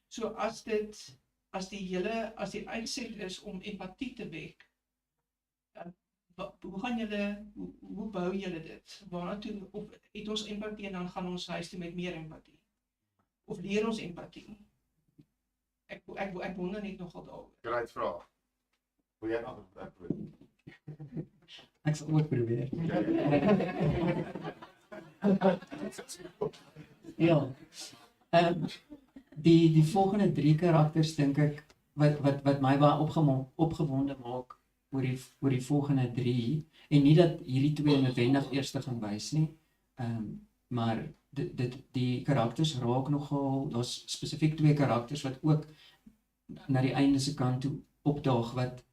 So as die uitset is om empatie te wek, hoe bou julle dit? Waartoe of het ons empatie en dan gaan ons huis toe met meer empatie? Of leer ons empatie? Ek wonder net nogal daaroor.
Great vraag. Wil jy antwoord?
Ek sal ook probeer. Ja. Die volgende 3 karakters dink ek wat my baie opgewonde maak oor die volgende 3 en nie dat hierdie 2 noodwendig eers gaan wys nie. Maar die karakters raak nogal, daar's spesifiek 2 karakters wat ook na die einde se kant toe opdaag wat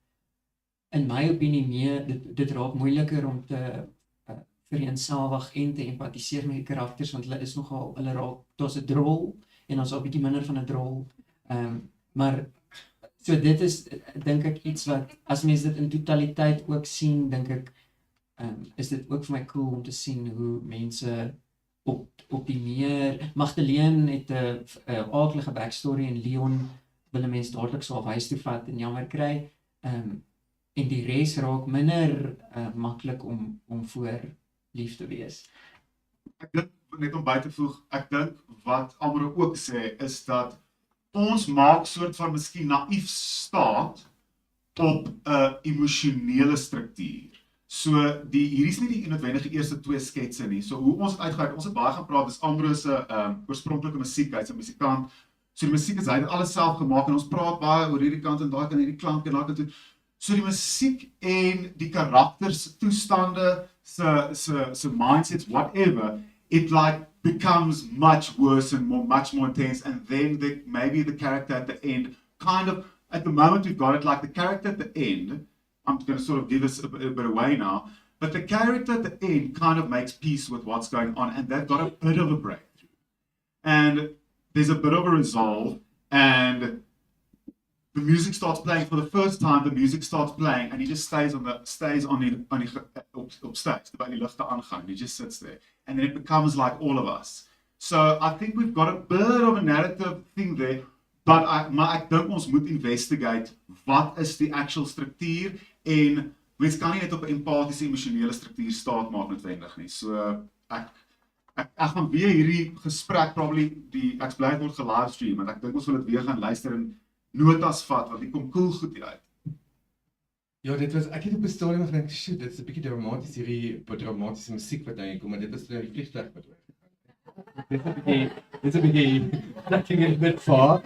in my opinie meer dit raak moeiliker om te vereensalwig en te empatiseer met die karakters want hulle is nogal daar's 'n drol en ons al bietjie minder van 'n drol. Maar so dit is dink ek iets wat as mense dit in totaliteit ook sien, dink ek is dit ook vir my cool om te sien hoe mense op die meer Magdalene het 'n aaklige backstory en Leon wil 'n mens dadelik so huis toe vat en jammer kry. En die res raak minder maklik om voor lief te wees.
Ek dink net om by te voeg, ek dink wat Almero ook sê is dat ons maak soort van miskien naïef staat op 'n emosionele struktuur. So hierdie is nie die noodwendige eerste 2 sketse nie. So hoe ons het uitgewerk, ons het baie gepraat, dis Almero se oorspronklike musiek, hy's 'n musikant. So die musiek is hy het alles self gemaak en ons praat baie oor hierdie kant en daai kant hierdie klank en daai kant toe. So die musiek en die karakters toestande se mindsets whatever it like becomes much worse and much more intense and then maybe the character at the end kind of at the moment we've got it like the character at the end I'm going to sort of give this a bit away now but the character at the end kind of makes peace with what's going on and they've got a bit of a breakthrough and there's a bit of a resolve and the music starts playing for the first time. The music starts playing, and he just stays on the stage terwyl die ligte aangaan. He just sits there, and then it becomes like all of us. So I think we've got a bit of a narrative thing there, maar ek dink ons moet investigate wat is die actual struktuur en mens kan nie net op 'n empatiese emosionele struktuur staat maak noodwendig nie. So ek gaan weer hierdie gesprek probably ek bly dit word gelivestream en ek dink ons wil dit weer gaan luister en notas vat want dit kom cool goed hier uit.
Ja, dit was, ek het op 'n stadium gedink, shit, dit is 'n bietjie dramaties hierdie dramatiese musiek wat nou kom, maar dit was nou die vliegtuig wat Dit is 'n bietjie, dat ging 'n bit far.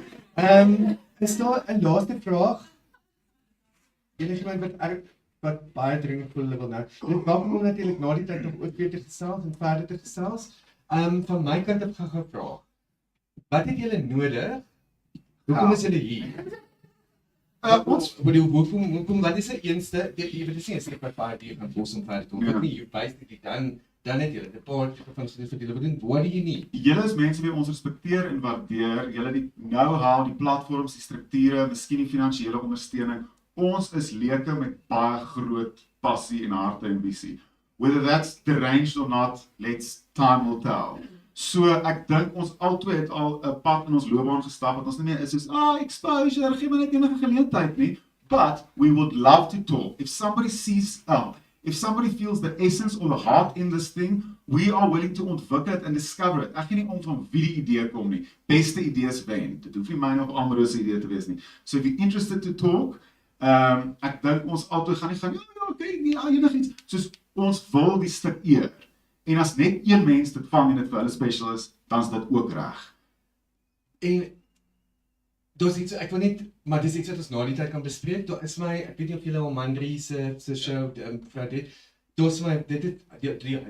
Is daar 'n laaste vraag? Enigiemand wat baie dringend voel hulle wil nou. Dit maak my natuurlik na die tyd om ook weer te gesels en verder te gesels. Van my kant af gaan gevra. Wat het julle nodig? Hoekom is julle hier? Ons bedoel, hoekom wat is die eerste, jy weet nie, ek het baie hier gaan pos om verder te kom. Wat nie, jy wys dit dan het julle 'n paar tipe van studies wat julle doen. Wat doen jy nie?
Julle is mense wie ons respekteer en waardeer. Julle die know-how, die platforms, die strukture, miskien die finansiële ondersteuning. Ons is leuke met baie groot passie en harte en visie. Whether that's deranged or not, time will tell. So ek dink ons albei het al 'n pad in ons loopbaan gestap wat ons nie meer is soos exposure, gee my net enige geleentheid nie. But we would love to talk. If somebody feels the essence or the heart in this thing, we are willing to ontwikkel it and discover it. Ek gee nie om van wie die idee kom nie. Beste idees wen. Dit hoef nie myne of Almero se idee te wees nie. So if you're interested to talk, ek dink ons altyd gaan enigiets. Soos ons wil die stuk eer. En as net een mens dit vang en dit vir hulle special is, dan is dit ook reg.
En dis iets, ek wil net, maar dis iets wat ons na die tyd kan bespreek. Daar is my, ek weet nie of julle al Mandri se show gevra dit. Dis my die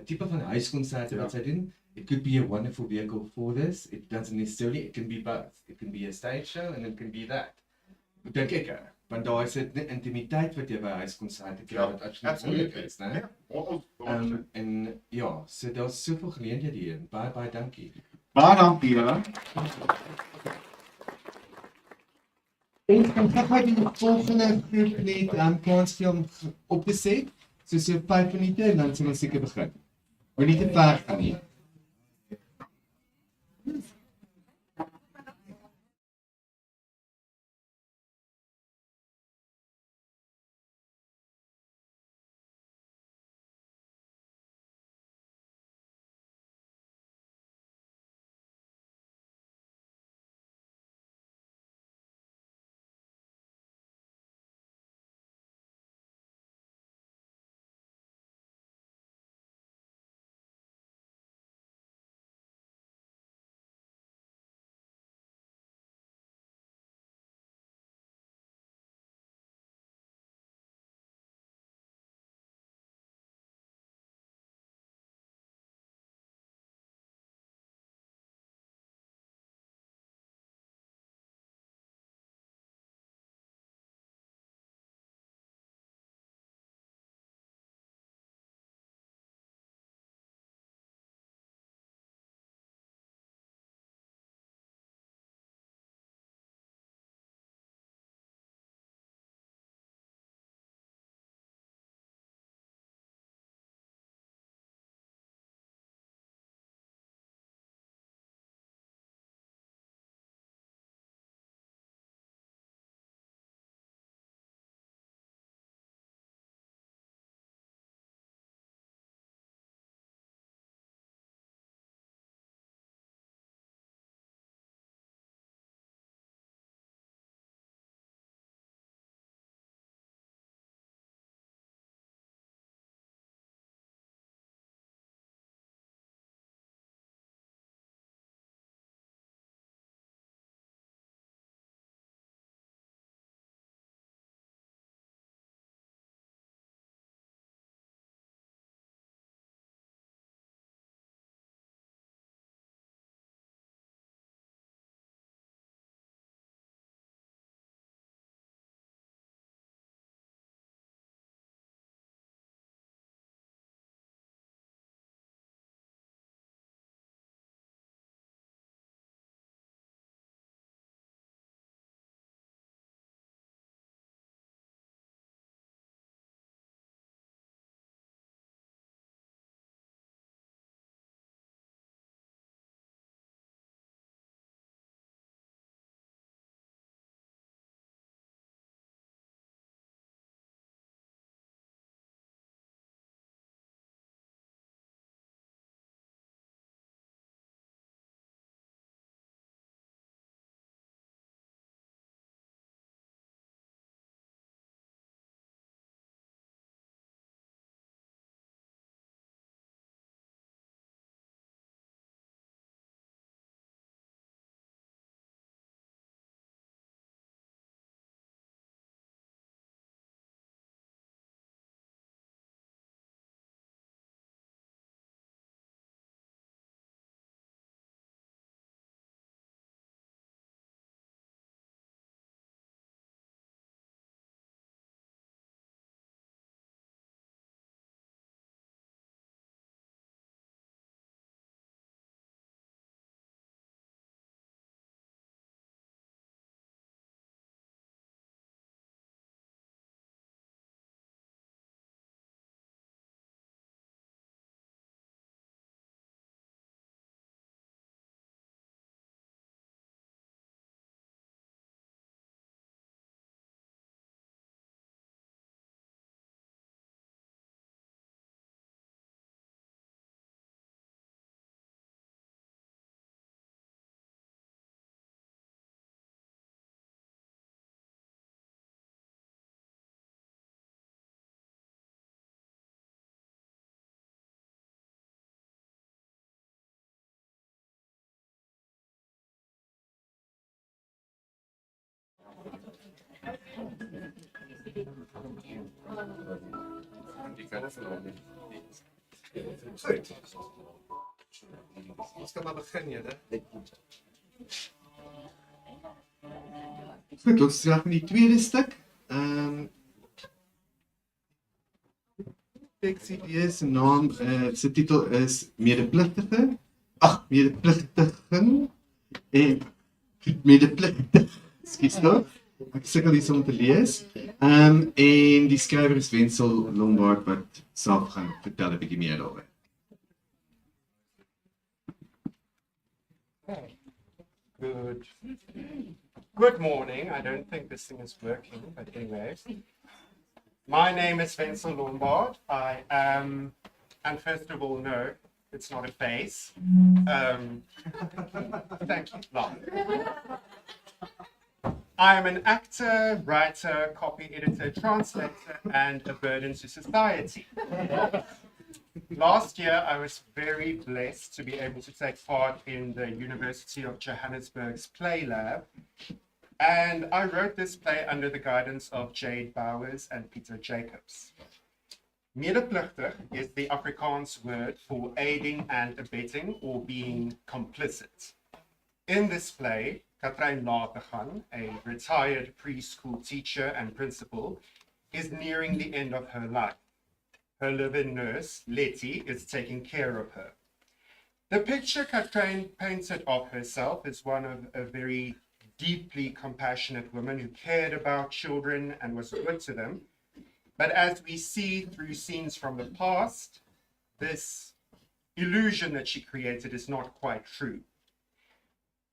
tipe van huiskonserte wat sy doen. It could be a wonderful vehicle for this. It doesn't necessarily, it can be both. It can be a stage show and it can be that. Dink ek, want daar is 'n intimiteit wat jy by huiskonserte kry wat absoluut is, né? En ja, so daar's soveel geleenthede hier. Baie dankie.
Baie dankie julle.
Ons kan gou die volgende groep net kans gee om op te set. So 5 minute en dan sal ons seker begin. Moenie te ver gaan nie. Goed. Ons kan maar begin, julle. Goed, ons start met die tweede stuk. Pietie Beyers se naam, sy titel is Medepligtige. Medepligtiging en Medepligtig. Ekskuus nou. Ek sukkel hier om te lees. En die skrywer is Wentzel Lombard wat self gaan vertel 'n bietjie meer daaroor.
Good morning. I don't think this thing is working, but anyway. My name is Wentzel Lombard. I am, and first of all, no, it's not a face. Thank you, Lon. I am an actor, writer, copy editor, translator, and a burden to society. Last year, I was very blessed to be able to take part in the University of Johannesburg's Play Lab. And I wrote this play under the guidance of Jade Bowers and Peter Jacobs. Medepligtig is the Afrikaans word for aiding and abetting or being complicit. In this play, Katrein Laaitie, a retired preschool teacher and principal, is nearing the end of her life. Her live-in nurse, Laaitie, is taking care of her. The picture Katrein painted of herself is one of a very deeply compassionate woman who cared about children and was good to them. But as we see through scenes from the past, this illusion that she created is not quite true.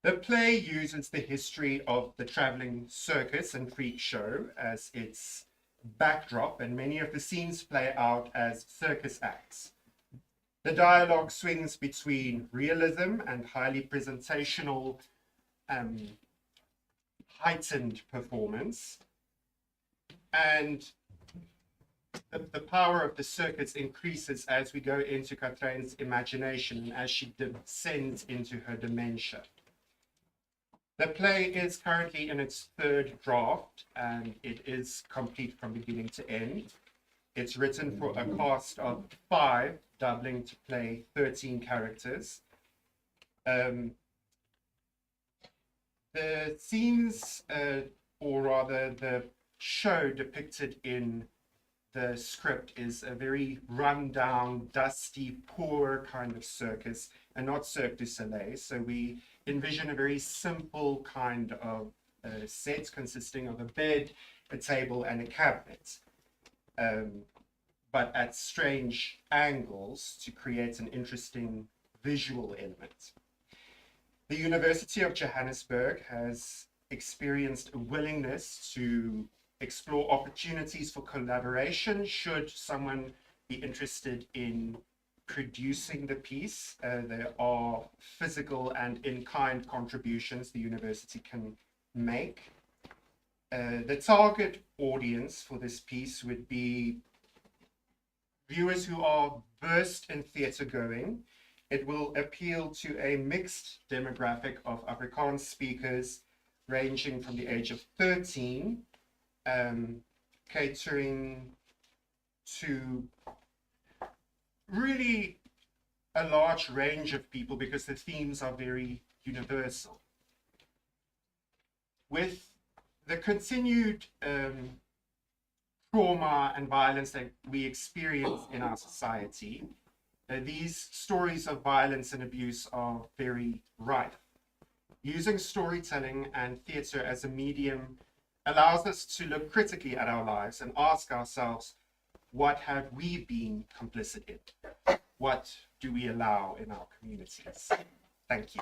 The play uses the history of the traveling circus and freak show as its backdrop, and many of the scenes play out as circus acts. The dialogue swings between realism and highly presentational, heightened performance, and the power of the circuits increases as we go into Katrein's imagination and as she descends into her dementia. The play is currently in its third draft and it is complete from beginning to end. It's written for a cast of 5, doubling to play 13 characters. The scenes, or rather the show depicted in the script is a very run-down, dusty, poor kind of circus, and not Cirque du Soleil. So we envision a very simple kind of set consisting of a bed, a table, and a cabinet, but at strange angles to create an interesting visual element. The University of Johannesburg has experienced a willingness to explore opportunities for collaboration should someone be interested in producing the piece. There are physical and in-kind contributions the university can make. The target audience for this piece would be viewers who are versed in theatre going. It will appeal to a mixed demographic of Afrikaans speakers ranging from the age of 13, catering to really a large range of people because the themes are very universal. With the continued trauma and violence that we experience in our society, these stories of violence and abuse are very rife. Using storytelling and theatre as a medium allows us to look critically at our lives and ask ourselves, what have we been complicit in? What do we allow in our communities? Thank you.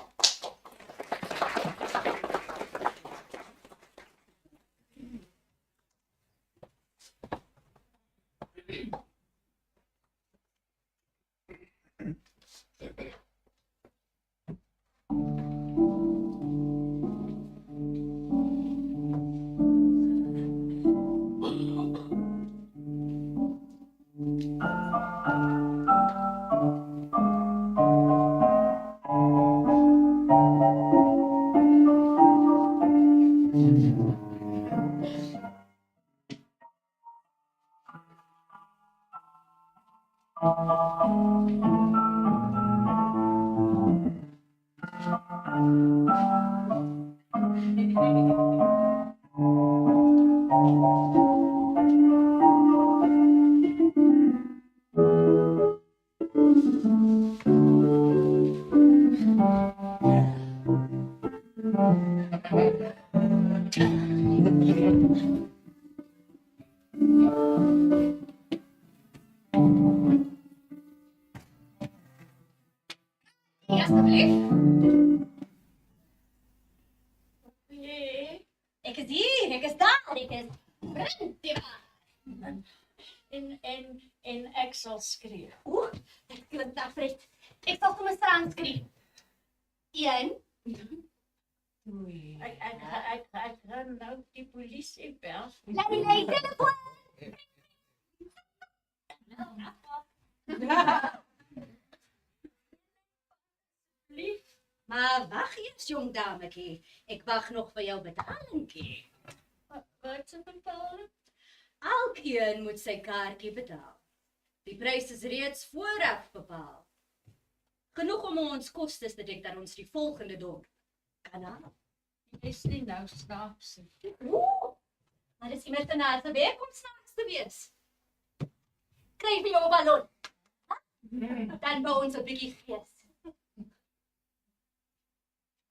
Ja, alsjeblieft. Nee. Ik is hier, ik is daar, ik is brandbaar. En ek sal skree. Oeh, dit klink nou vreed. Ek sal sommer strand skree. 1.
Oei.
Ek gaan nou die polisie bel. Laat die lei telefoon. Lief. Maar wag eers, jong dametjie. Ek wag nog vir jou betalingkie. Wat se betaling? Elkeen moet sy kaartjie betaal. Die prys is reeds vooraf bepaal. Genoeg om ons kostes te dek dat ons die volgende dorp kan haal.
Is nie nou snaaks nie.
Oeh, maar dis immers 'n Elzabé kom snaaks te wees. Kry vir jou 'n ballon. Dan bou ons 'n bietjie gees.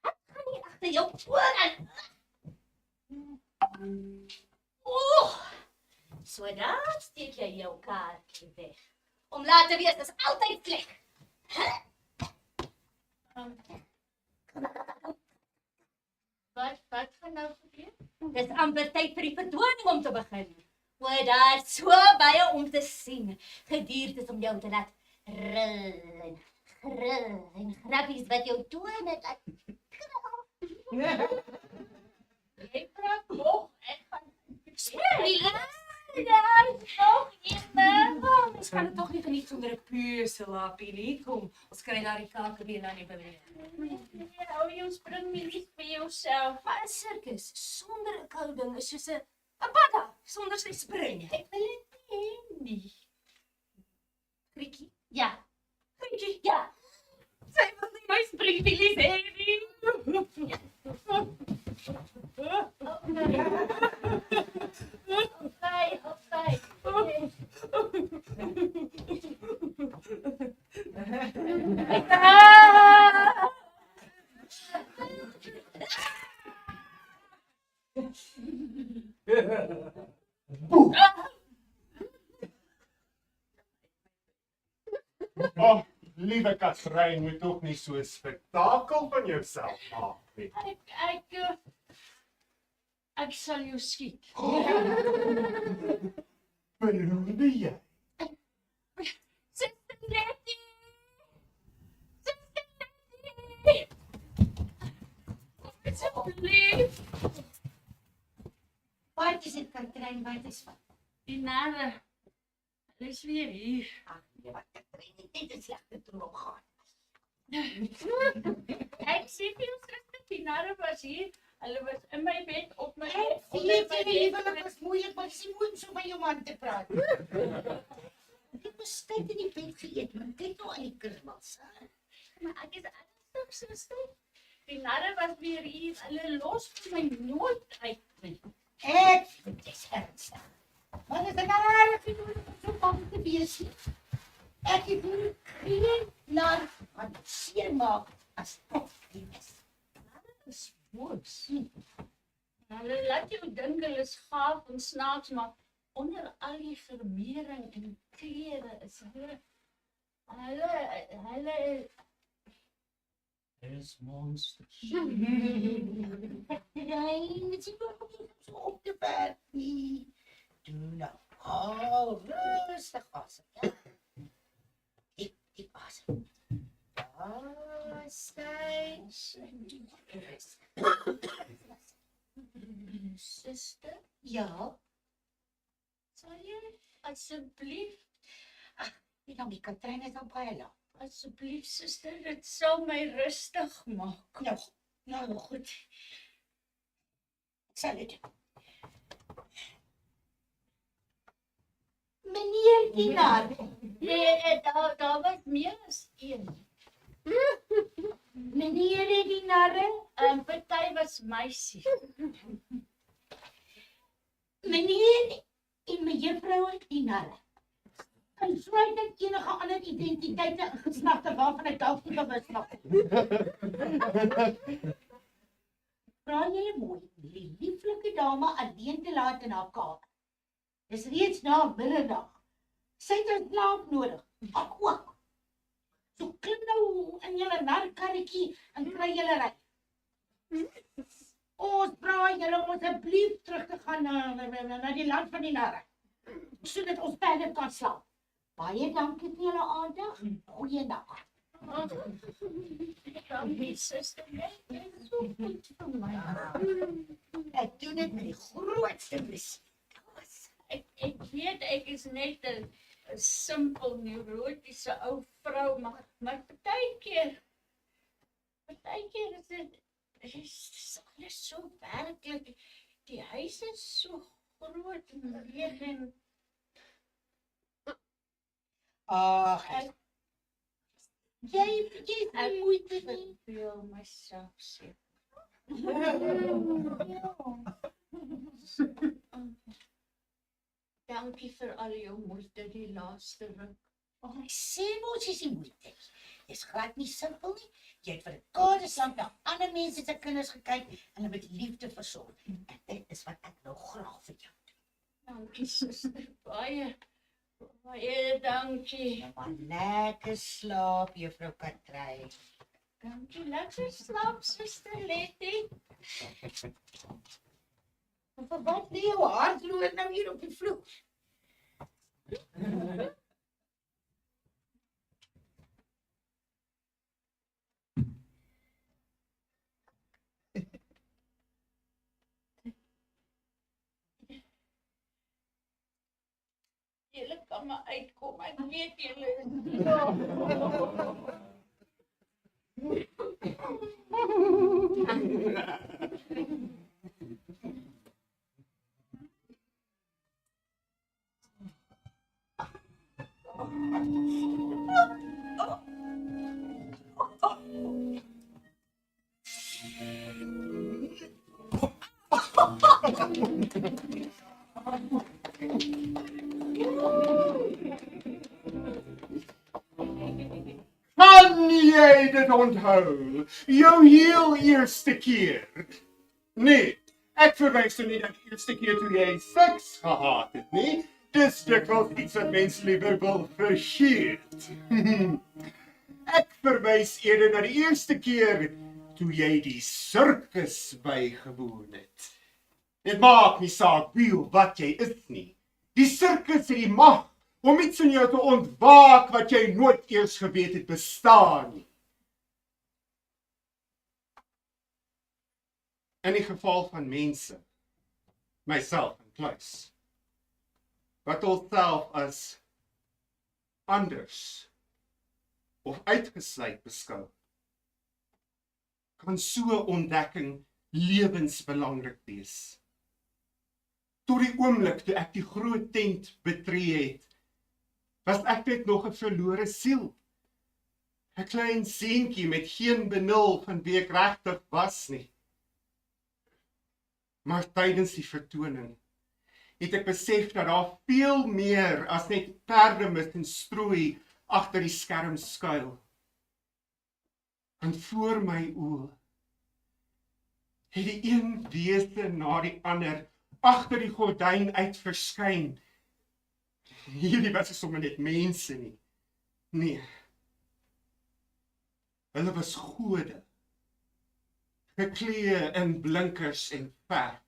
Wat gaan hier agter jou oor aan? Oeh, so daar steek jy jou kaartjie weg. Om laat te wees is altyd sleg. Wat gaan nou gebeur? Dis amper tyd vir die vertoning om te begin. O, daar is so baie om te sien. Gediertes om jou te laat ril en gril en grappies wat jou tone laat krap. Jy praat nog, ek gaan... Daar is nog iemand.
Ons kan dit tog nie geniet sonder 'n puse lapie nie. Kom, ons kry daar die KKNK nou nie beweeg.
Hou jou springmilies vir jouself. Maar 'n sirkus sonder 'n kouding is soos 'n padda sonder sy spring. Ek wil dit nie. Kriekie? Ja. Kriekie? Ja. Sy wil nie my springmilies hê nie. Opvy.
Oh, liewe Katrein, moet toch niet so 'n spektakel van jouself maak nie.
Ek sal jou skiet.
Beloonde jy?
Sister Nettie! Asseblief! Wat is dit, Katrein? Wat is wat? Die narre. Hulle is weer hier. Ag, nee, wat Katrein het net 'n slegte droom gehad. Ek sê vir jou, sister, die narre was hier. Hulle was in my bed op my bed.
Dit was moeilik, maar dis nie moeilik om so met jou man te praat. Ek was tyd in die bed geëet, maar kyk nou aan die kersbas.
Maar ek is ernstig, suster. Die narre was weer hier. Hulle los vir my nooit uit nie.
Ek vind dit ernstig. Maar dit is 'n rare figuur om so bang te wees. Ek het geen nar wat seer maak as dit is.
Dis moes. Hulle laat jou dink hulle is gaaf en snaaks, maar onder al die vermering en klere is hulle is monsters.
Nee, dit is nie so op te werk nie. Doe nou rustig asem, ja? Diep asem.
Suster,
Ja,
sal jy asseblief,
die Katrein is al baie lank.
asseblief suster, dit sal my rustig maak.
Nou goed. Ek sal dit doen. Meneer Dienaar.
Nee, daar was meer as een.
Meneer Dienaar. narre, party was meisie. Meneer en mejuffrou die narre. Insluitend enige ander identiteite en geslagte waarvan ek dalk nie bewus was nie. Vra julle mooi, die lieflike dame alleen te laat in haar kamer. Dis reeds na middag. Sy het 'n slaap nodig, ek ook. So klim nou in julle narkarretjie en kry julle ry. Ons vra julle om asseblief terug te gaan na die land van die narre, sodat ons perde kan slaap. Baie dankie vir julle aandag. Goeiedag. Dankie, suster. Jy is so goed vir my. Ek doen dit met die grootste plesier.
Ek weet ek is net 'n simpel neurotiese ou vrou, maar partykeer is alles so werklik. Die huis is so groot en leeg en
Ag, jy moeite nie.
Feel myself sick. Dankie vir al jou moeite die laaste ruk.
Ek sê mos is die moeite. Dis glad nie simpel nie. Jy het vir 'n kadeslank na ander mense se kinders gekyk en hulle met liefde versorg. En dit is wat ek nou graag vir jou doen.
Dankie suster, baie dankie.
Maar lekker slaap, juffrou Katry.
Dankie, lekker slaap suster Letty.
Vir wat lê jou hardloer nou hier op die vloer?
Julle kan maar uitkom, ek weet julle
Kan jy dit onthou? Jou heel eerste keer? Nee, ek verwys nou nie dat die eerste keer toe jy seks gehad het nie. Dis dikwels iets wat mens liewer wil vergeet. Ek verwys eerder na die eerste keer toe jy die sirkus bygewoon het. Dit maak nie saak wie of wat jy is nie. Die sirkus het die mag om iets in jou te ontwaak wat jy nooit eers geweet het bestaan nie. In die geval van mense, myself inkluis, wat onsself as anders of uitgesluit beskou, kan so ontdekking lewensbelangrik wees. Tot die oomblik toe ek die groot tent betree het, was ek net nog 'n verlore siel. 'n Klein seentjie met geen benul van wie ek regtig was nie. Maar tydens die vertoning het ek besef dat daar veel meer as net perdemist en strooi agter die skerm skuil. En voor my oë het die een wese na die ander agter die gordyn uit verskyn. Hierdie was sommer net mense nie. Nee. Hulle was gode. Geklee in blinkers en verf.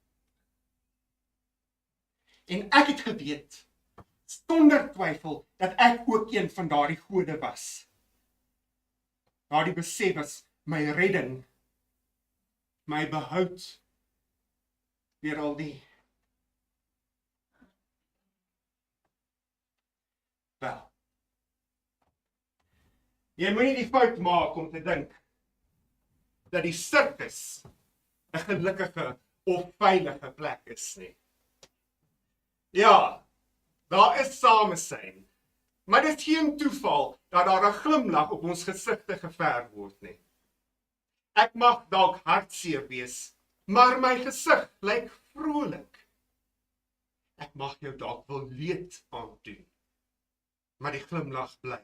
En ek het geweet, sonder twyfel, dat ek ook een van daardie gode was. Daardie besef was my redding, my behoud deur al die. Wel, jy moet nie die fout maak om te dink dat die sirkus 'n gelukkige of veilige plek is nie. Ja, daar is samesyn, maar dit is geen toeval dat daar 'n glimlag op ons gesigte geverf word nie. Ek mag dalk hartseer wees, maar my gesig lyk vrolik. Ek mag jou dalk wil leed aandoen, maar die glimlag bly.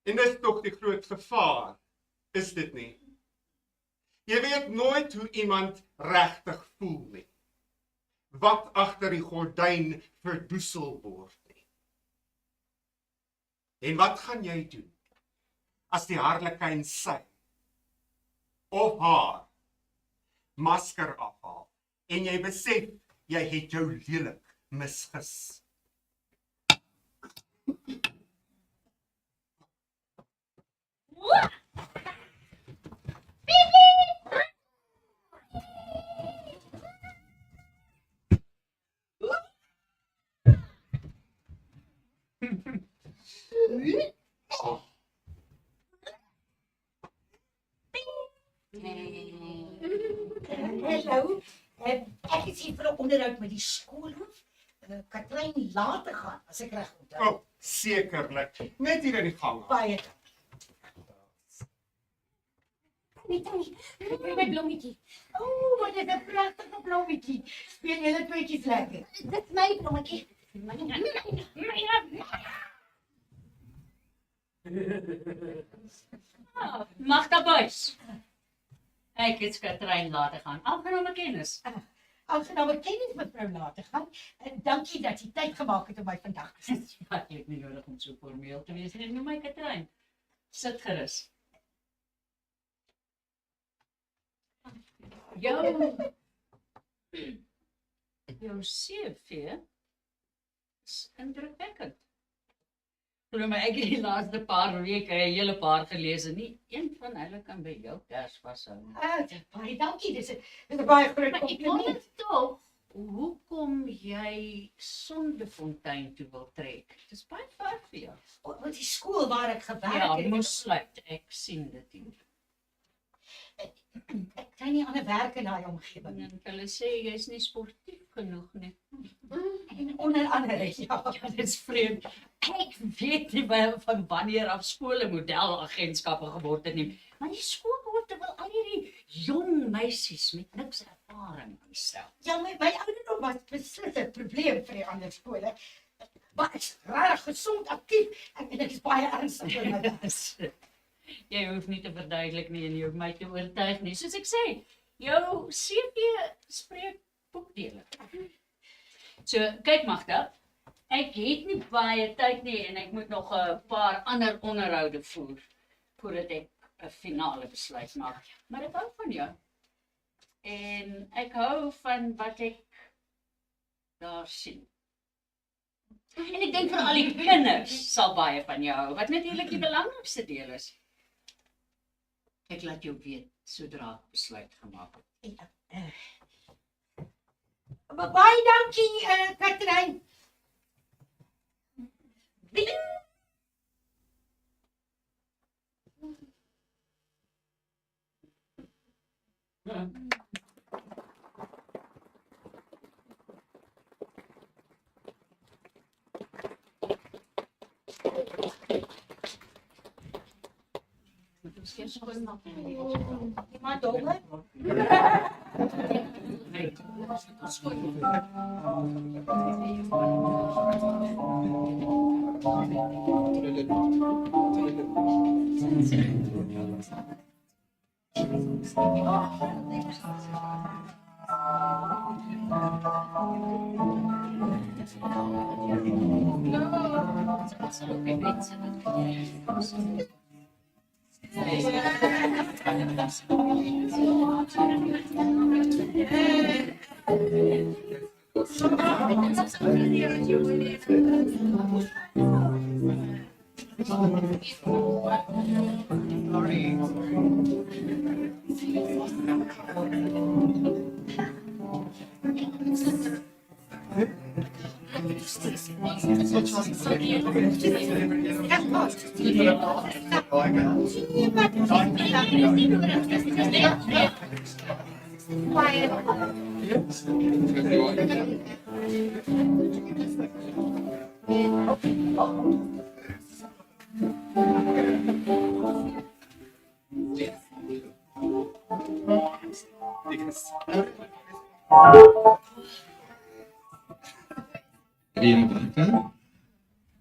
En dis tog die groot gevaar, is dit nie? Jy weet nooit hoe iemand regtig voel nie. Wat agter die gordyn verdoesel word nie. En wat gaan jy doen as die harlekyn sy of haar masker afhaal en jy besef jy het jou lelik misgis?
Hallo, ek is hier vir 'n onderhoud met die skoolhoof. Katrein later gaan, as ek reg onthou.
Oh, sekerlik. Net hier in die gang.
Baie.
Tannie, kry my blommetjie.
O, wat is 'n pragtige blommetjie. Speel julle tweetjies lekker.
Dit is my blommetjie.
Magda Buys. Ek het Katrein later gaan. Aangename kennis.
Aangename kennis mevrou later gaan. En dankie dat jy tyd gemaak het om my vandag te sien.
Ja, jy het nie nodig om so formeel te wees nie. Noem my Katrein. Sit gerus. Jou CV is indrukwekkend. Glo my, ek het die laaste paar weke 'n hele paar gelees en nie een van hulle kan by jou kers vashou.
Baie dankie, dis 'n baie groot
Maar ek wonder tog, hoekom jy Sondefontein toe wil trek? Dit is baie ver vir jou.
Want die skool waar ek gewerk
Ja,
het.
moes sluit. Ek sien dit hier.
Ek kry nie ander werk in daai omgewing nie.
En hulle sê jy's nie sportief genoeg nie.
En onder andere, ja.
Ja, dit is vreemd. Ek weet nie van wanneer af skole modelagentskappe geword het nie. Maar die skoolhoofde wil al hierdie jong meisies met niks ervaring aanstel.
Ja, my ouderdom was beslis 'n probleem vir die ander skole. Maar ek is regtig gesond, aktief en ek is baie ernstig oor my werk.
Jy hoef nie te verduidelik nie en jy hoef my te oortuig nie. Soos ek sê, jou CV spreek boekdele. So, kyk Magda, ek het nie baie tyd nie en ek moet nog 'n paar ander onderhoude voer voordat ek 'n finale besluit maak. Maar ek hou van jou. En ek hou van wat ek daar sien. En ek dink vir al die kinders sal baie van jou hou, wat natuurlik die belangrikste deel is. Ek laat jou weet sodra ek besluit gemaak het.
Baie dankie, Katrein. Iemand domme?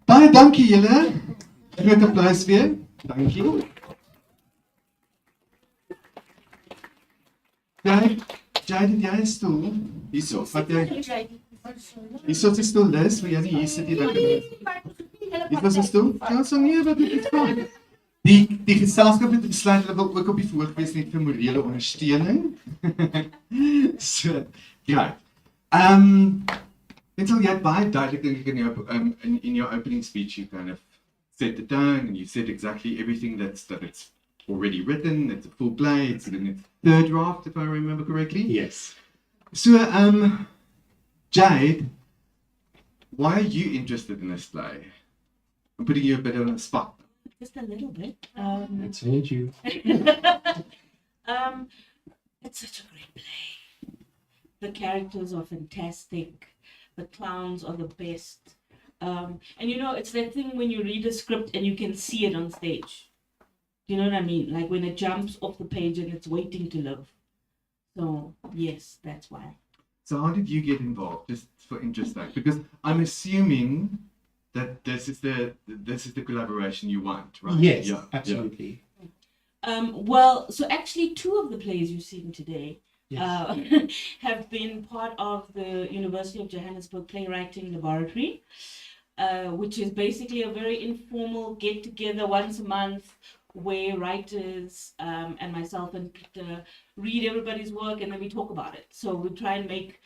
Baie dankie julle. Groot applaus weer. Dankie. Jade, het jy 'n stoel? Hierso, vat jy. Hierso is die stoel, Lizz, wil jy nie hier sit nie lekker. Dit was 'n stoel. Ja, so nee, wat dit is van. Die geselskap het besluit hulle wil ook op die verhoog wees net vir morele ondersteuning. So, ja. Wentzel, jy het baie duidelik dink ek in your opening speech you kind of set the tone and you said exactly everything that it's already written, it's a full play, it's in its third draft if I remember correctly.
Yes.
So, Jade, why are you interested in this play? I'm putting you a bit on the spot.
Just a little bit.
I told you.
It's such a great play. The characters are fantastic. The clowns are the best. And you know, it's that thing when you read a script and you can see it on stage. You know what I mean? Like when it jumps off the page and it's waiting to live. So, yes, that's why.
So how did you get involved, just for interest sake? Because I'm assuming that this is the collaboration you want, right?
Yes,
Yeah,
absolutely.
Well, so actually 2 of the plays you've seen today
Yes.
have been part of the University of Johannesburg Playwriting Laboratory, which is basically a very informal get-together once a month where writers and myself and Peter read everybody's work and then we talk about it. So we try and make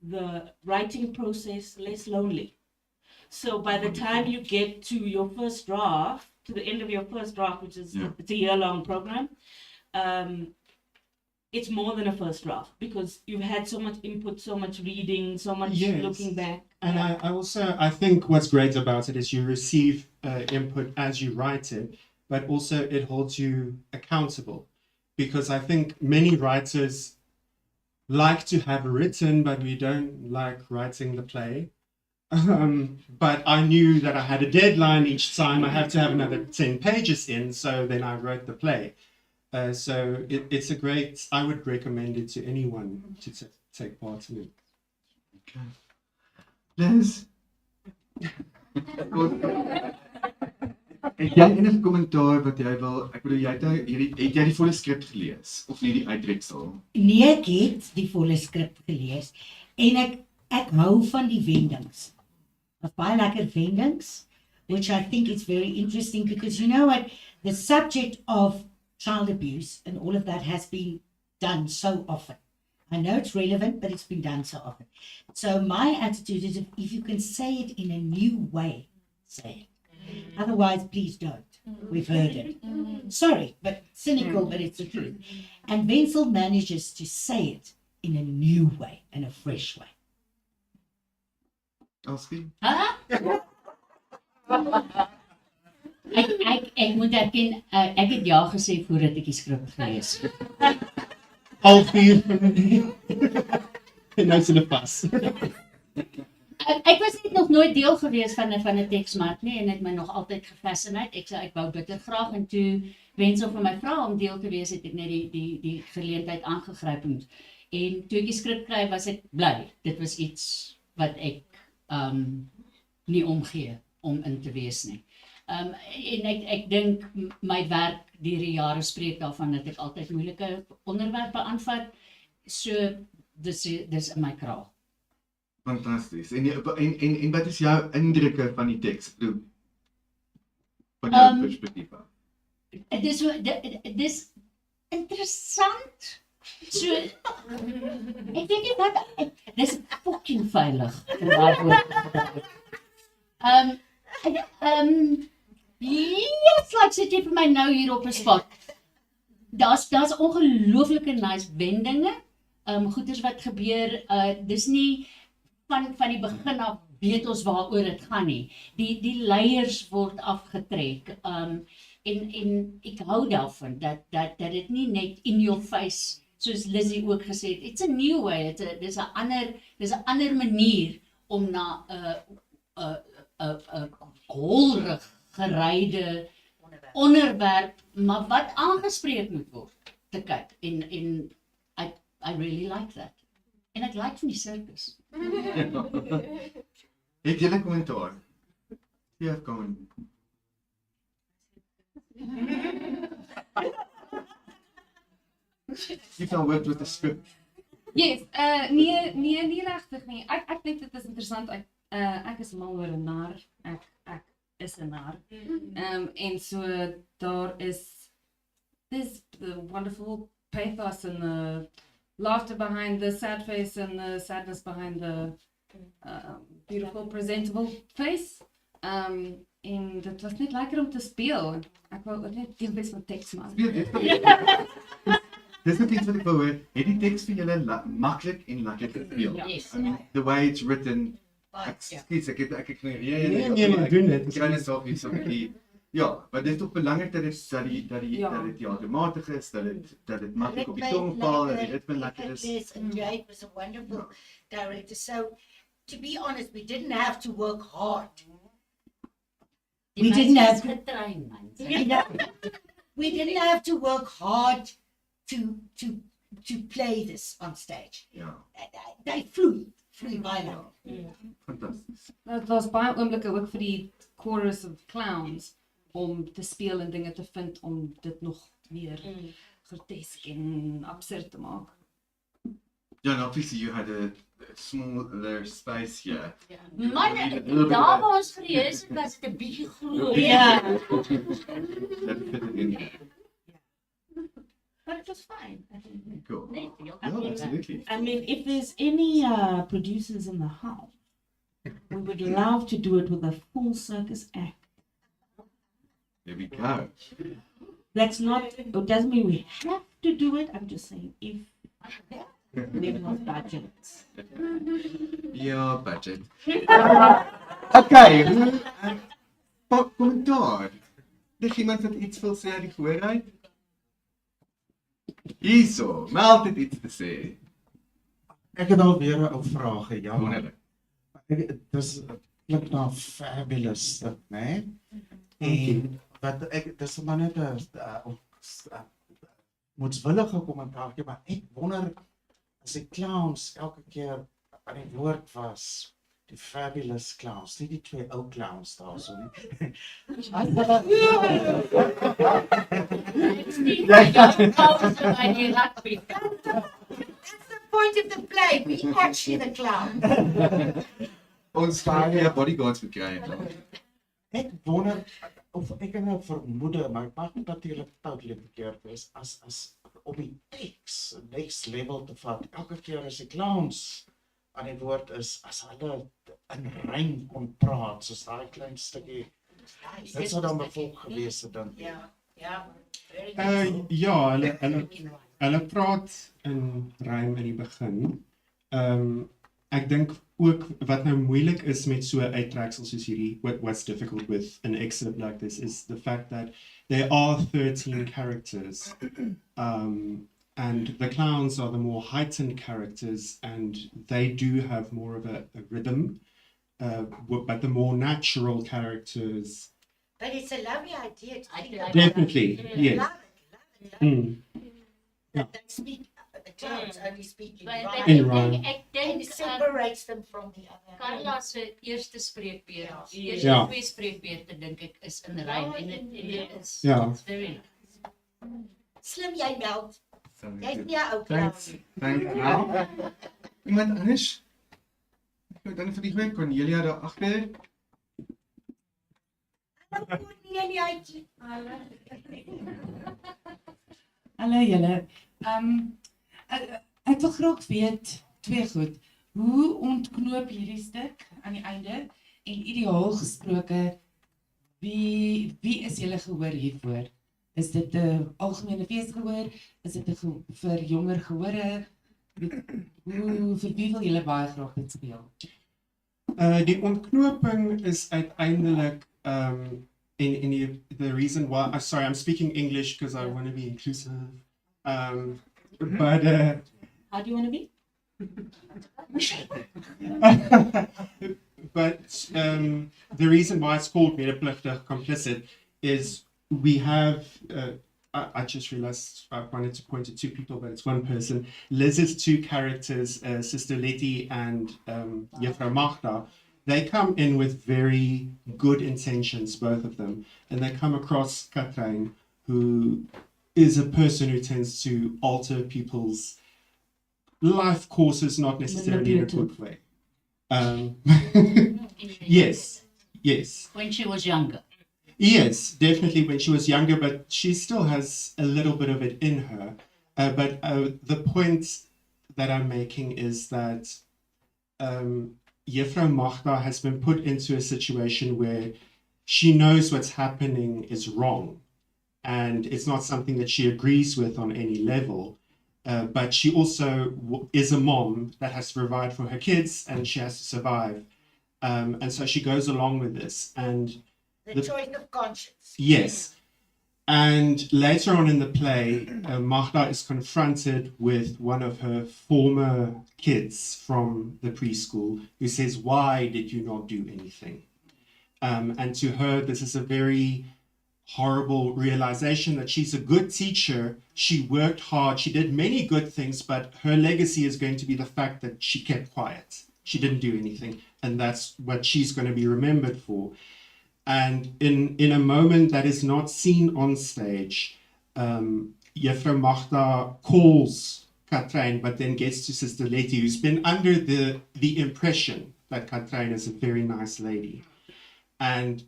the writing process less lonely. So by the time you get to your first draft, to the end of your first draft, which is it's a year-long program, it's more than a first draft because you've had so much input, so much reading, so much looking back.
And I think what's great about it is you receive input as you write it, but also it holds you accountable. Because I think many writers like to have written, but we don't like writing the play. But I knew that I had a deadline each time. I had to have another 10 pages in, so then I wrote the play. So it's a great, I would recommend it to anyone to take part in it.
Okay. Lizz? Het jy enige kommentaar wat jy wil, ek bedoel jy het jy die volle skrip gelees of nie die Uittreksel?
Nee, ek het die volle skrip gelees en ek hou van die wendings. Daar's baie lekker wendings, which I think is very interesting because you know what, the subject of child abuse and all of that has been done so often. I know it's relevant, but it's been done so often. So my attitude is if you can say it in a new way, say it. Otherwise, please don't. We've heard it. Sorry, but cynical, but it's the truth. And Wentzel manages to say it in a new way and a fresh way.
Elzabé?
Ek moet erken, ek het ja gesê voordat ek die skrip gelees het.
4:30. En nou is hulle pas.
Ek was net nog nooit deel gewees van 'n Teksmark nie en het my nog altyd gefascineerd. Ek wou bitter graag en toe Wentzel vir my vra om deel te wees, het ek net die geleentheid aangegryp en toe ek die skrip kry was ek bly. Dit was iets wat ek nie omgee om in te wees nie. En ek dink my werk deur die jare spreek daarvan dat ek altyd moeilike onderwerpe aanvat. So dis in my kraal.
Fantasties. En wat is jou indrukke van die teks? Van jou perspektief af?
Dis interessant. So ek weet nie wat dis fucking veilig om daaroor te praat. Yes, like sit jy vir my nou hier op 'n spot. Daar's ongelooflike nice wendinge. Goeders wat gebeur, dis nie van die begin af weet ons waaroor dit gaan nie. Die leiers word afgetrek. En ek hou daarvan dat dit nie net in your face, soos Lizzie ook gesê het, it's a new way, dis 'n ander manier om na 'n holrig geryde onderwerp, maar wat aangespreek moet word, te kyk. En I really like that. En ek like van die sirkus.
Het julle kommentaar? Ja, kom. Jy kan work with the script.
Yes, nie regtig nie. Ek dink dit is interessant. Ek is mal oor 'n nar. Ek is 'n nar. En so there's the wonderful pathos and the laughter behind the sad face and the sadness behind the beautiful presentable face. En dit was net lekker om te speel. Ek wou ook net deel wees van Teksmark.
Dis net iets wat ek wou hoor. Het die teks vir julle maklik en lekker gespeel?
Yes.
I mean, the way it's written. Excuse, ek ignoreer jy.
Nee, doen dit.
Ek kry net so iets op die. Ja, maar dit is toch belangrijk dat het theatermatig is, dat het makkelijk op die tong valt, dat het ritme lekker is.
Yes, and Jade was a wonderful director. So, to be honest, we didn't have to work hard. We didn't have to work hard to play this on stage.
Ja.
They flew bijna.
Fantastisch.
Dit was baie oomblikke ook vir die chorus of clowns om te speel en dinge te vind om dit nog meer grotesk en absurd te maak.
Yeah, and obviously you had a smaller space here.
Man, daar waar ons gereis het, was dit 'n bietjie groot.
Yeah.
That fit it in.
But it was fine. I think.
Cool.
Nee,
Yeah, absolutely.
I mean, if there's any producers in the house, we would love to do it with a full circus act.
There we go.
That's not, it doesn't mean we have to do it. I'm just saying if we have budgets.
Ja, budget. Okay, kommentaar. Is iemand wat iets wil sê uit die vooruit? Hierso, meld dit iets te sê.
Ek het alweer 'n ou vraag, ja.
Wonderlik.
Dis klink na fabulous, né? En wat dis maar net 'n moetswillige kommentaartjie, maar ek wonder as die clowns elke keer aan die woord was, die fabulous clowns, nie die twee ou clowns daar so nie.
That's the point of the play. We actually the clown.
Ons gaan bodyguards moet kry.
Ek wonder of ek kan vermoed, maar ek mag natuurlik totally verkeerd wees as op die teks next level te vat. Elke keer as die clowns aan die woord is, as hulle in rym kon praat, soos daai klein stukkie. Dit sou dan bevolk gewees het dan.
Ja.
Ja, hulle praat in rym in die begin. Ek dink ook wat nou moeilik is met so 'n uittreksel soos hierdie, what's difficult with an excerpt like this is the fact that there are 13 characters. And the clowns are the more heightened characters and they do have more of a rhythm, but the more natural characters.
But it's a lovely idea to think about.
Definitely, yes.
Love it.
Yeah.
They speak, the clowns only speak in
Maar
rhyme.
In rhyme.
Ek
And
dink
it separates them from the other.
Carla se eerste spreekbeurt, eerste
Ja.
twee spreekbeurte dink ek is in rym en dit is
Ja.
it's very nice.
Slim jy meld. Jy's nie 'n ou clown
Thanks.
nie.
Thanks. Nou, iemand anders? Ek moet dan vir die goeie Cornelia daar agter.
Hallo Cornelia.
Hallo julle. Ek wil graag weet twee goed. Hoe ontknoop hierdie stuk aan die einde en ideaal gesproke wie is julle gehoor hiervoor? Is dit 'n algemene feesgehoor? Is dit vir jonger gehore? Vir wie wil julle baie graag dit speel?
Die ontknoping is uiteindelik in the reason why sorry, I'm speaking English because I want to be inclusive. But
How do you want to be?
but the reason why it's called Medepligtig complicit is we have I just realized I wanted to point to two people, but it's one person. Lizz's two characters, Sister Letty and Juffrouw Magda, they come in with very good intentions, both of them. And they come across Katrein, who is a person who tends to alter people's life courses, not necessarily in a good way. Yes.
When she was younger.
Yes, definitely when she was younger, but she still has a little bit of it in her. But the point that I'm making is that Juffrouw Magda has been put into a situation where she knows what's happening is wrong, and it's not something that she agrees with on any level. But she also is a mom that has to provide for her kids, and she has to survive. And so she goes along with this. And
The choice of conscience.
yes. And later on in the play, Magda is confronted with one of her former kids from the preschool who says, "Why did you not do anything?" And to her, this is a very horrible realization that she's a good teacher. She worked hard. She did many good things, but her legacy is going to be the fact that she kept quiet. She didn't do anything. And that's what she's going to be remembered for. And in a moment that is not seen on stage, Juffrouw Magda calls Katrein, but then gets to Sister Letty, who's been under the impression that Katrein is a very nice lady. And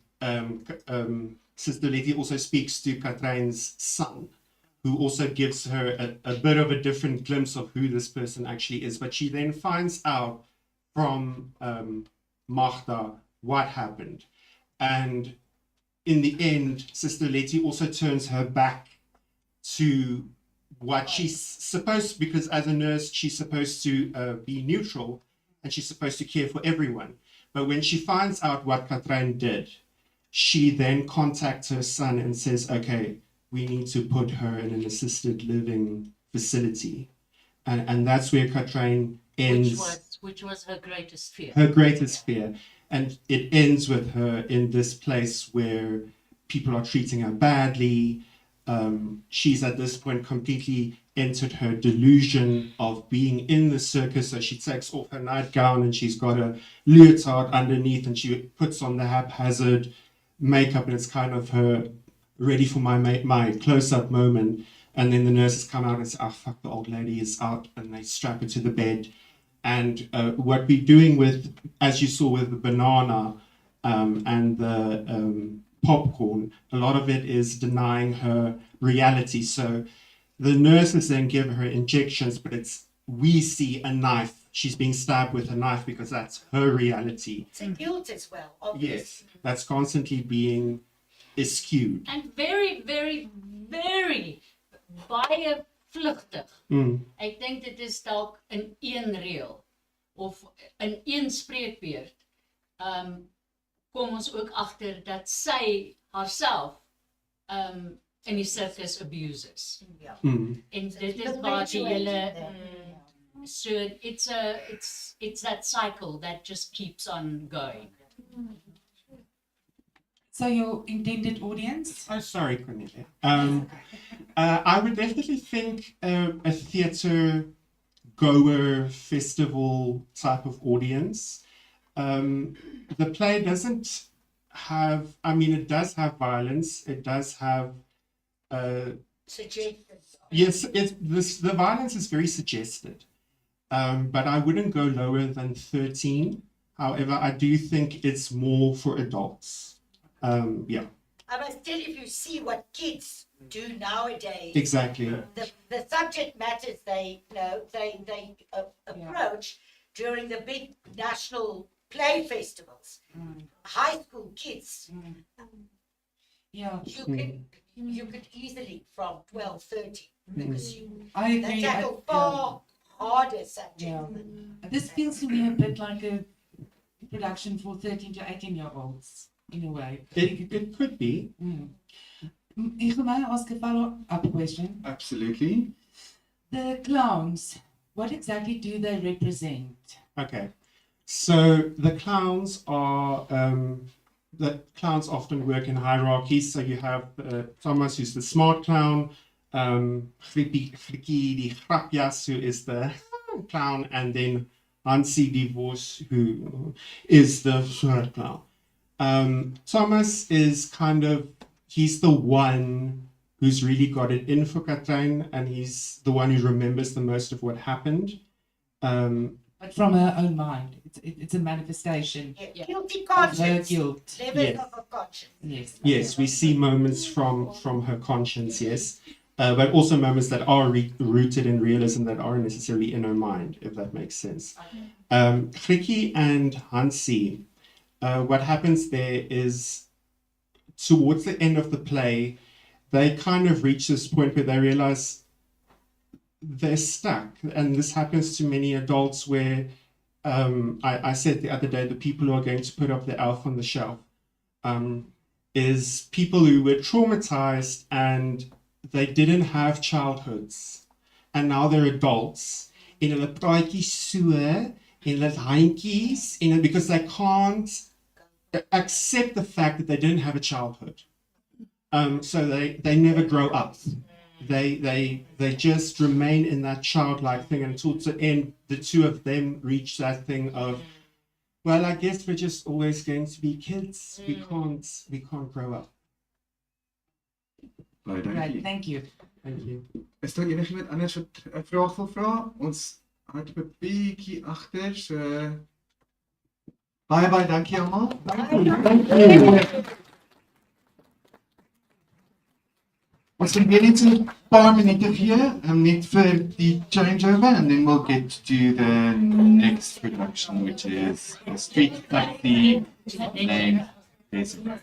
Sister Letty also speaks to Katrein's son, who also gives her a bit of a different glimpse of who this person actually is. But she then finds out from Magda what happened. And in the end, Sister Letty also turns her back to what she's supposed, because as a nurse, she's supposed to be neutral and she's supposed to care for everyone. But when she finds out what Katrein did, she then contacts her son and says, okay, we need to put her in an assisted living facility. And that's where Katrein ends.
Which was her greatest fear.
Her greatest fear. And it ends with her in this place where people are treating her badly. She's at this point completely entered her delusion of being in the circus. So she takes off her nightgown and she's got a leotard underneath and she puts on the haphazard makeup, and it's kind of her ready for my close-up moment. And then the nurses come out and say, oh, fuck, the old lady is out, and they strap her to the bed. And what we're doing with, as you saw with the banana and the popcorn, a lot of it is denying her reality. So the nurses then give her injections, but we see a knife. She's being stabbed with a knife because that's her reality.
It's a guilt as well, obviously.
Yes, that's constantly being eschewed.
And very, very, very baie vlugtig. Ek dink dit is dalk in een reël of in een spreekbeurt. Kom ons ook agter dat sy haarself in die circus abuses.
Ja.
En dit is waar die hele so it's that cycle that just keeps on going.
So your intended audience?
Oh, sorry, Cornelia. I would definitely think a theatre goer festival type of audience. The play doesn't have, I mean, it does have violence. It does have
Suggested.
yes, the violence is very suggested. But I wouldn't go lower than 13. However, I do think it's more for adults. Yeah.
I must tell you, if you see what kids do nowadays,
Exactly.
the subject matters they approach during the big national play festivals. High school kids,
Yeah.
you could easily from 12, 13, because
I agree.
they tackle far harder subjects.
This feels to me a bit like a production for 13 to 18-year-olds, in a way.
It could be.
Hugo, may I ask a follow-up question?
Absolutely.
The clowns, what exactly do they represent?
Okay. So the clowns are that clowns often work in hierarchies. So you have Thomas, who's the smart clown, Frikkie die grapjas, who is the clown, and then Hansie die Vos, who is the short clown. Thomas is he's the one who's really got it in for Katrin, and he's the one who remembers the most of what happened.
But from her own mind, it's a manifestation
Guilty
of her
conscience.
guilt.
Levels of a conscience.
Yes.
Yes, we see moments from her conscience, yes, but also moments that are rooted in realism that aren't necessarily in her mind, if that makes sense. Frikkie and Hansie, what happens there is towards the end of the play, they kind of reach this point where they realize they're stuck, and this happens to many adults where I said the other day the people who are going to put up the elf on the shelf is people who were traumatized and they didn't have childhoods, and now they're adults in hulle praatjies so in hulle handjies because they can't accept the fact that they didn't have a childhood. So they never grow up. They just remain in that childlike thing until to end the two of them reach that thing of, well, I guess we're just always going to be kids. We can't grow up.
Baie dankie.
Right, thank you.
Thank you.
Is daar enigiemand anders wat 'n vraag wil vra? Ons het 'n bietjie agter, so baie dankie almal. Ons gaan weer net 'n paar minute gee, net vir die changeover, and then we'll get to the next production, which is a street taxi named Desiree.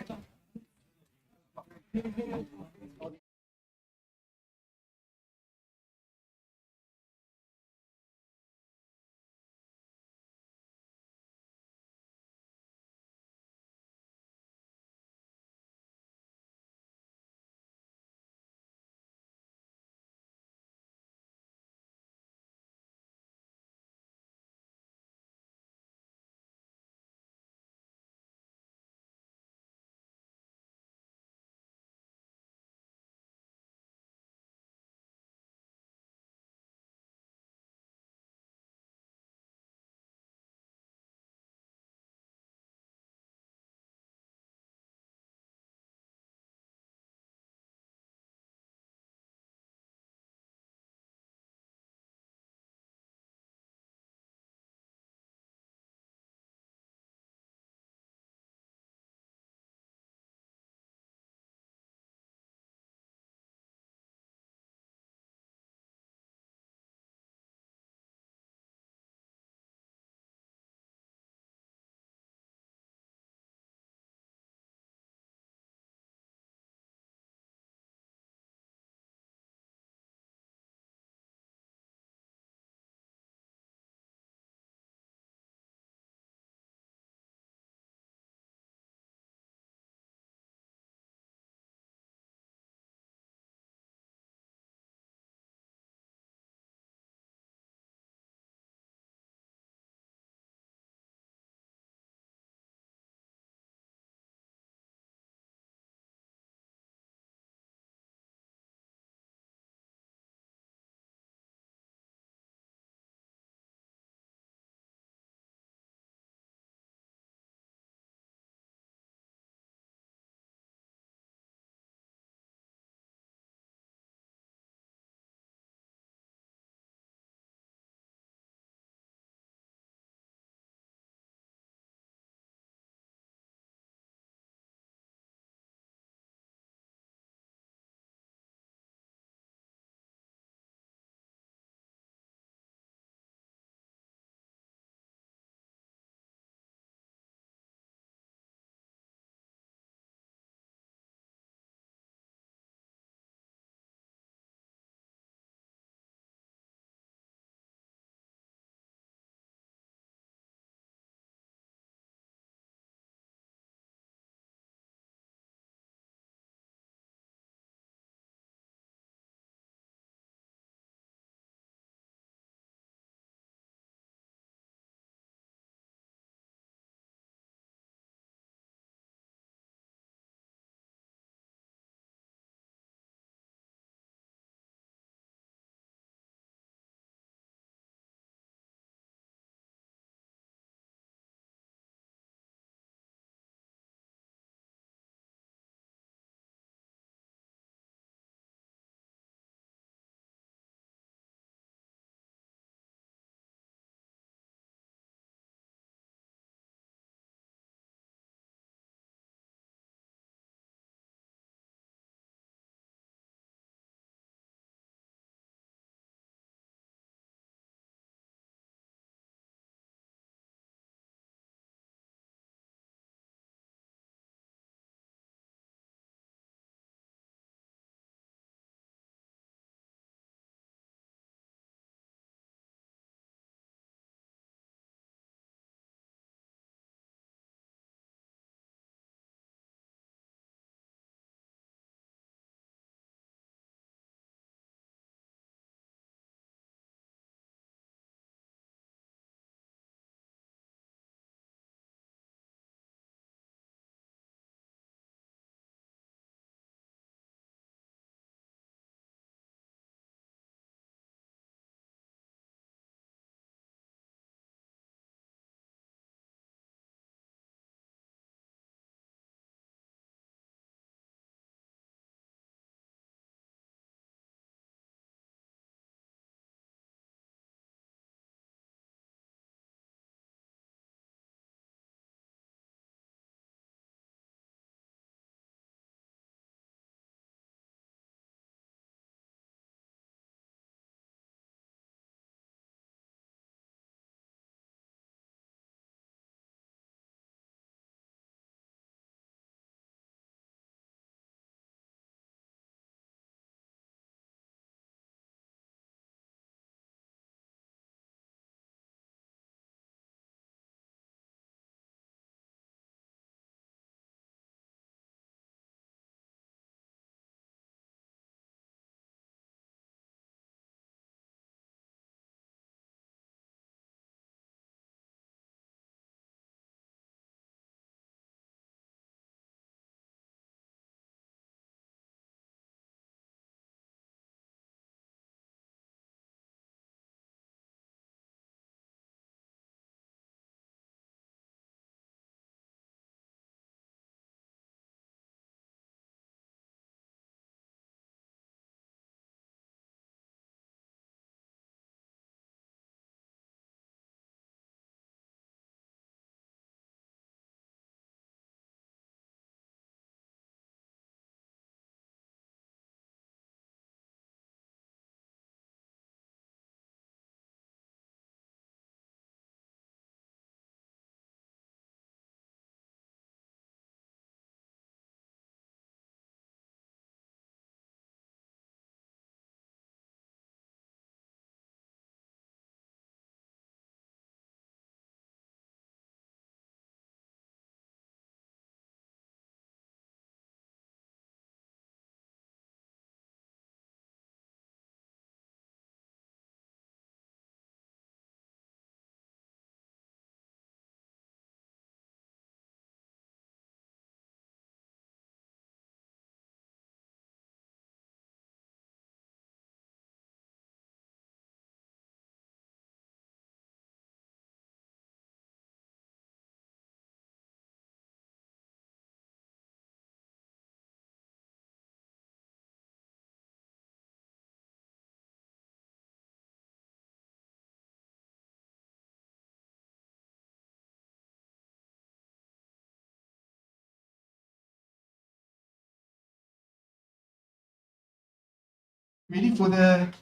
Ready for the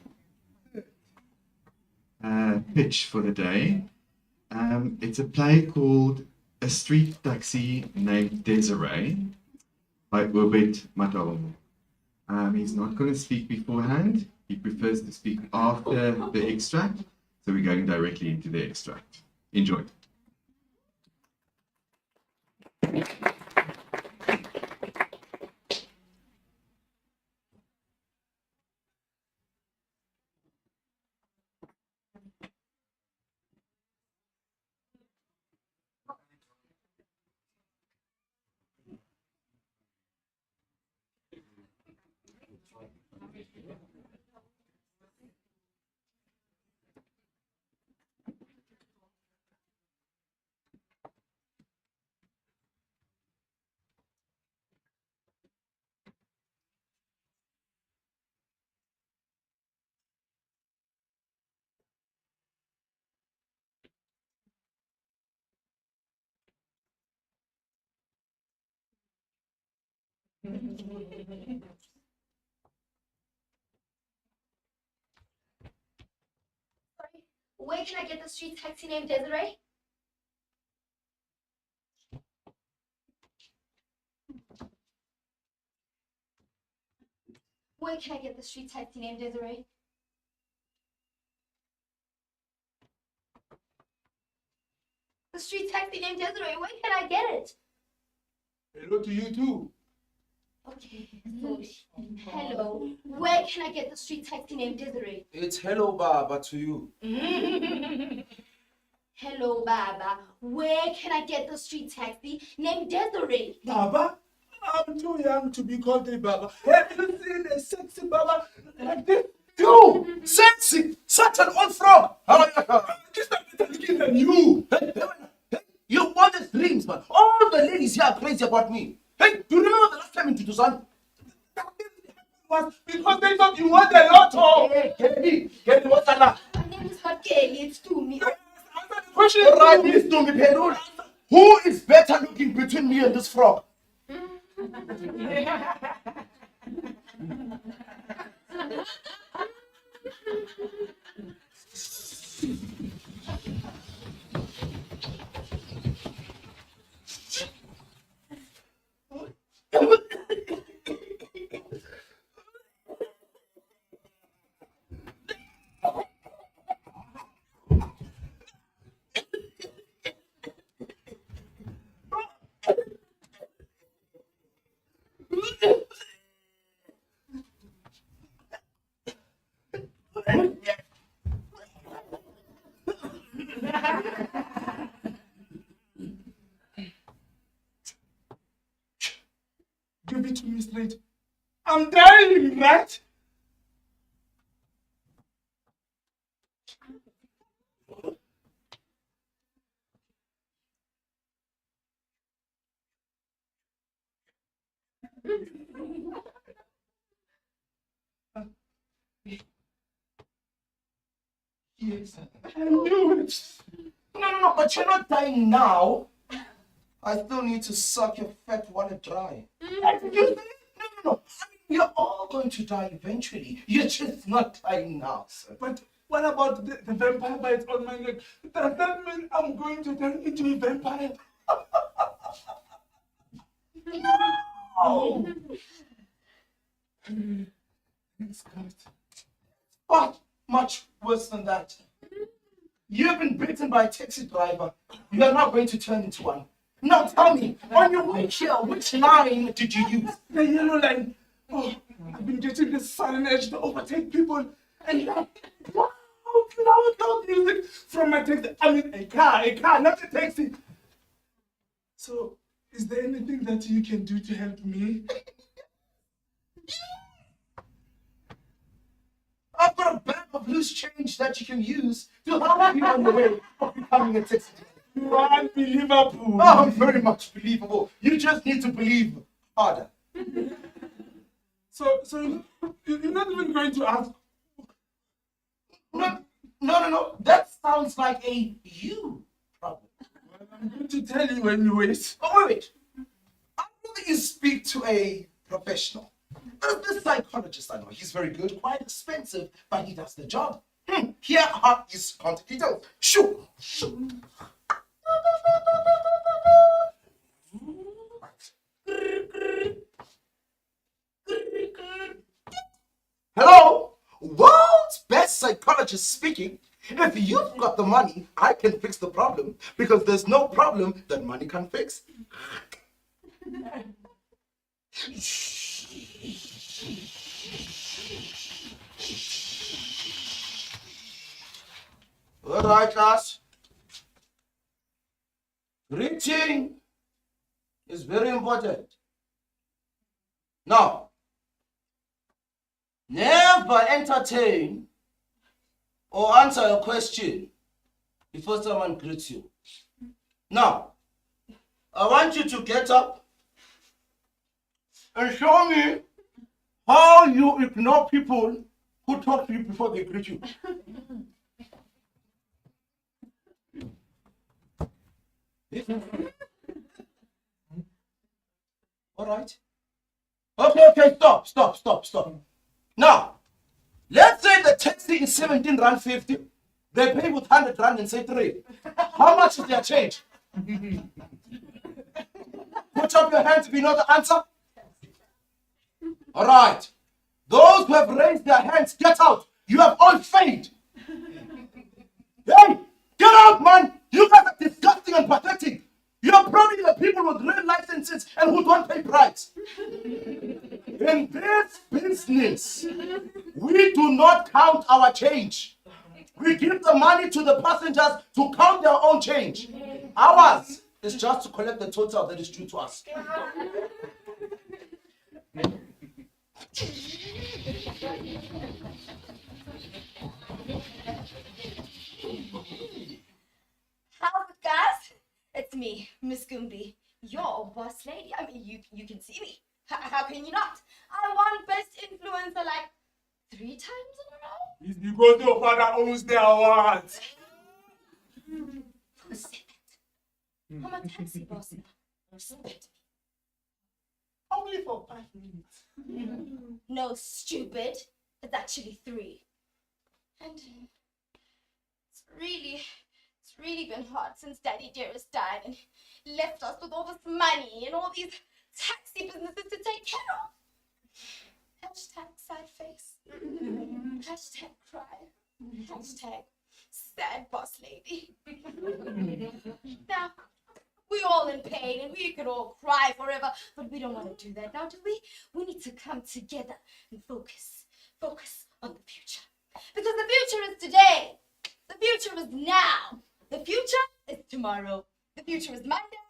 pitch for the day. It's a play called A Street Taxi Named Desiree by Obett Motaung. He's not going to speak beforehand. He prefers to speak after the extract. So we're going directly into the extract. Enjoy.
Where can I get the street taxi named Desiree? Where can I get the street taxi named Desiree? The street taxi named Desiree, where can I get it?
Hello to you too.
Okay, so, hello. Where can I get the street taxi named Desiree?
It's hello, Baba, to you.
Hello, Baba. Where can I get the street taxi named Desiree?
Baba? I'm too young to be called a Baba. Have you seen a sexy Baba like this? You! Sexy! Such an old frog! Just a better skin than you! You modest dreams, man. All the ladies here are crazy about me. Hey, do you remember the last time in Tutusan? Was because they thought you won the lotto! Hey, Kelly, what's that now?
My name is not Kelly, it's Tumi.
Answer the question right, Miss Tumi Pedro. Who is better looking between me and this frog? Give it to me straight. I'm dying, right? Yes, I knew it. No, but you're not dying now. I still need to suck your fat water dry. Excuse me? No. I mean, you're all going to die eventually. You're just not dying now, sir. But what about the vampire bites on my neck? Does that mean I'm going to turn into a vampire? No! Thanks, God. But much worse than that. You've been bitten by a taxi driver. You are not going to turn into one. Now tell me, on your way here, which line did you use? The yellow line. Oh, I've been getting this sudden edge to overtake people. And loud music from my taxi. I mean, a car, not a taxi. So, is there anything that you can do to help me? I've got a bag of loose change that you can use to help you on the way of becoming a taxi driver. You are unbelievable. Oh, very much believable. You just need to believe harder. So you're not even going to ask? No. That sounds like a you problem. Well, I'm going to tell you anyways. Oh, wait. I'd rather you speak to a professional. The psychologist I know, he's very good, quite expensive, but he does the job. Here are his contact details. Shoo! Shoo! Hello? World's best psychologist speaking. If you've got the money, I can fix the problem because there's no problem that money can fix. All right, class. Reading is very important. Now, never entertain or answer a question before someone greets you. Now, I want you to get up and show me how you ignore people who talk to you before they greet you. All right. Okay, stop. Now, let's say the taxi is 17 rand 50. They pay with 100 rand and say 3. How much is their change? Put up your hands if you know the answer. All right. Those who have raised their hands, get out. You have all failed. Hey, get out, man. You guys are disgusting and pathetic. You're probably the people with real licenses and who don't pay bribes. In this business, we do not count our change. We give the money to the passengers to count their own change. Ours is just to collect the total that is due to us.
How's it, guys? It's me, Miss Goombi, your boss lady. I mean, you can see me. How can you not? I won Best Influencer like 3 times in a row.
It's because your father owns their awards.
Who said that? I'm a taxi boss now. Respect me.
Only for 5 minutes.
No, stupid. It's actually 3. And it's really been hard since Daddy Dearest died and left us with all this money and all these taxi businesses to take care of. Hashtag sad face. Hashtag cry. Hashtag sad boss lady. Now, we're all in pain and we could all cry forever, but we don't want to do that now, do we? We need to come together and focus on the future. Because the future is today. The future is now. The future is tomorrow. The future is Monday.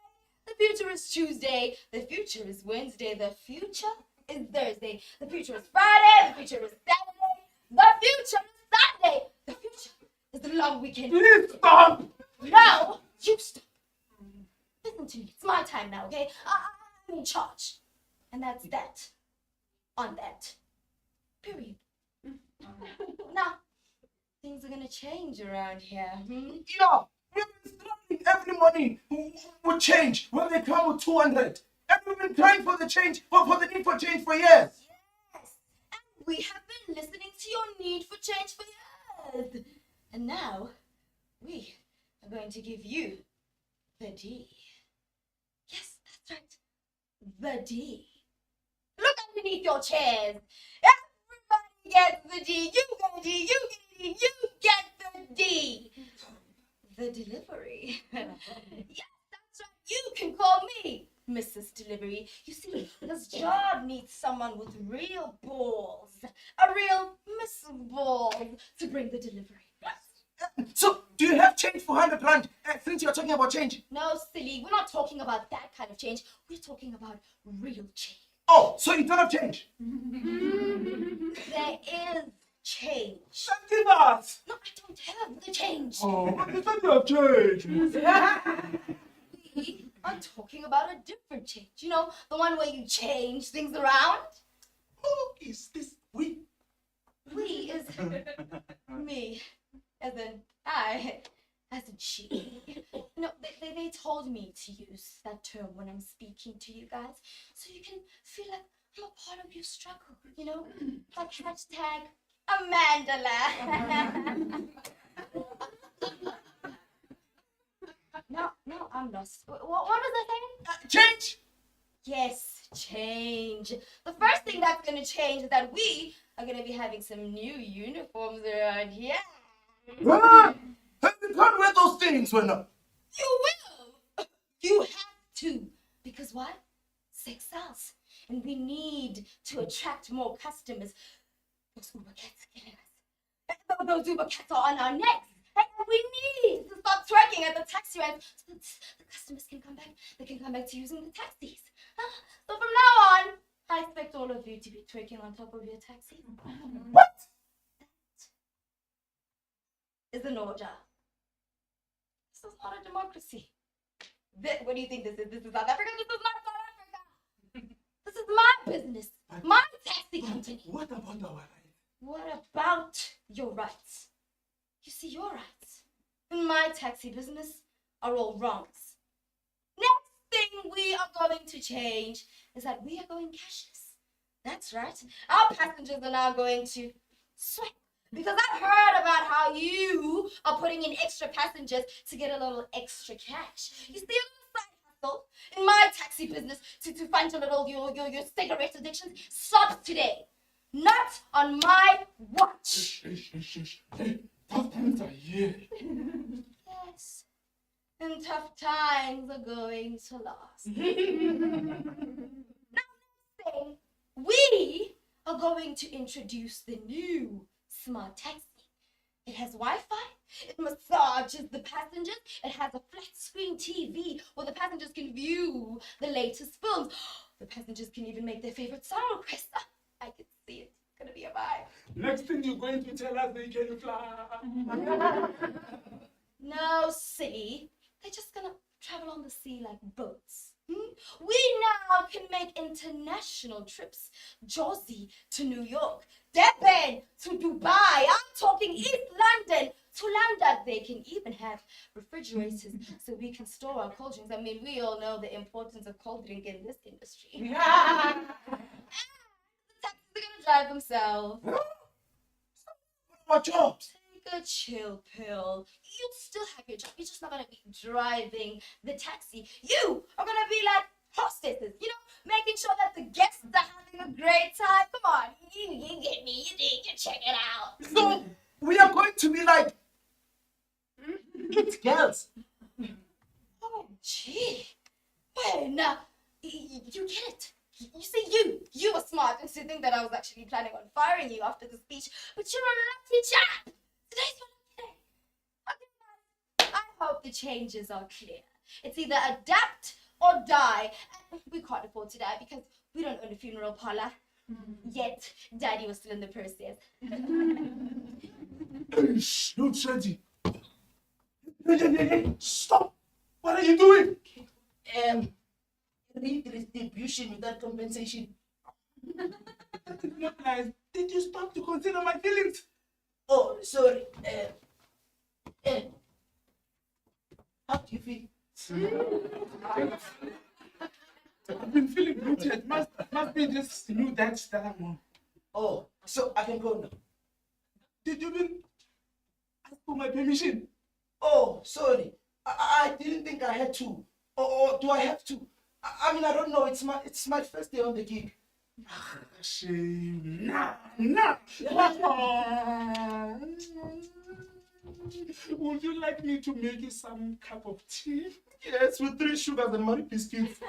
The future is Tuesday. The future is Wednesday. The future is Thursday. The future is Friday. The future is Saturday. The future is Sunday. The future is the long weekend.
Please stop!
No, you stop. Listen to me. It's my time now, okay? I'm in charge. And that's that. On that. Period. Now, things are gonna change around here.
Yeah, we've been struggling every morning with change when they come with 200. And we've been crying for the change, for the need for change for years.
Yes, and we have been listening to your need for change for years. And now, we are going to give you the D. Yes, that's right. The D. Look underneath your chairs. Everybody gets the D. You get a D. You get a D. You get the D. The delivery. Yes, that's right. You can call me Mrs. Delivery. You see, this job needs someone with real balls. A real Miss Balls to bring the delivery.
So, do you have change for 100 rand since you're talking about change?
No, silly. We're not talking about that kind of change. We're talking about real change.
Oh, so you don't have change?
There is change.
Then give us.
No, I don't have the change.
Oh, but you said you have change.
We are talking about a different change. You know, the one where you change things around.
Who is this we?
We is me. As in I. As in she. No, they told me to use that term when I'm speaking to you guys. So you can feel like I'm a part of your struggle, you know? Like hashtag Amandala. No, I'm lost. What was I saying?
Change!
Yes, change. The first thing that's going to change is that we are going to be having some new uniforms around here.
Ah! You can't wear those things when
You will. You have to. Because what? Sex sells. And we need to attract more customers. Those Uber cats are killing us. Those Uber cats are on our necks. And we need to stop twerking at the taxi rank so that the customers can come back. They can come back to using the taxis. So from now on, I expect all of you to be twerking on top of your taxi.
What?
Is an order. This is not a democracy. What do you think this is? This is South Africa? This is not South Africa. This is my business. My taxi company.
What about our rights?
What about your rights? You see, your rights in my taxi business are all wrongs. Next thing we are going to change is that we are going cashless. That's right. Our passengers are now going to swipe. Because I've heard about how you are putting in extra passengers to get a little extra cash. You see, a little side hustle in my taxi business to fund your cigarette addiction stops today. Not on my watch.
Hey, tough times are here.
Yes. And tough times are going to last. Now, next thing, we are going to introduce the new smart taxi. It has Wi-Fi, it massages the passengers, it has a flat screen TV where the passengers can view the latest films. The passengers can even make their favorite song requests. I can see it. It's gonna be a vibe.
Next thing you're going to tell us they can fly.
No, silly. They're just gonna travel on the sea like boats. We now can make international trips. Jersey to New York, Durban to Dubai. I'm talking East London to London. They can even have refrigerators so we can store our cold drinks. I mean, we all know the importance of cold drink in this industry. And the taxis are gonna drive themselves.
What jobs?
Take a chill pill. You'll still have your job. You're just not gonna be driving the taxi. You are gonna be like hostesses, you know, making sure that the guests are having a great time. Come on, you get me. You check it out.
So we are going to be like it girls.
Oh, gee. Well, now you get it. You see, you were smart and to think that I was actually planning on firing you after the speech, but you're a lucky chap. Today's your lucky day. Okay, I hope the changes are clear. It's either adapt or die. And we can't afford to die because we don't own a funeral parlor. Yet, Daddy was still in the process.
No, Shanti. Hey, stop. What are you doing?
Redistribution without compensation.
That is not nice. Did you stop to consider my feelings?
Oh, sorry. How do you feel?
I've been feeling bloated. Must be this new dance that I'm on.
Oh, so I can go now.
Did you even ask for my permission?
Oh, sorry. I didn't think I had to. Or do I have to? I mean, I don't know. It's my first day on the gig.
Shame. Nah. Would you like me to make you some cup of tea?
Yes, with 3 sugars and money biscuits.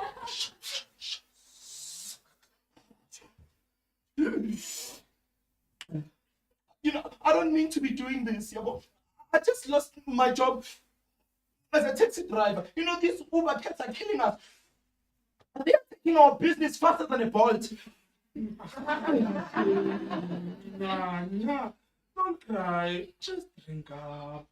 You know, I don't mean to be doing this, Yabo. I just lost my job as a taxi driver. You know, these Uber cats are killing us. They are taking our business faster than a bolt. Nah. Don't cry. Just drink up.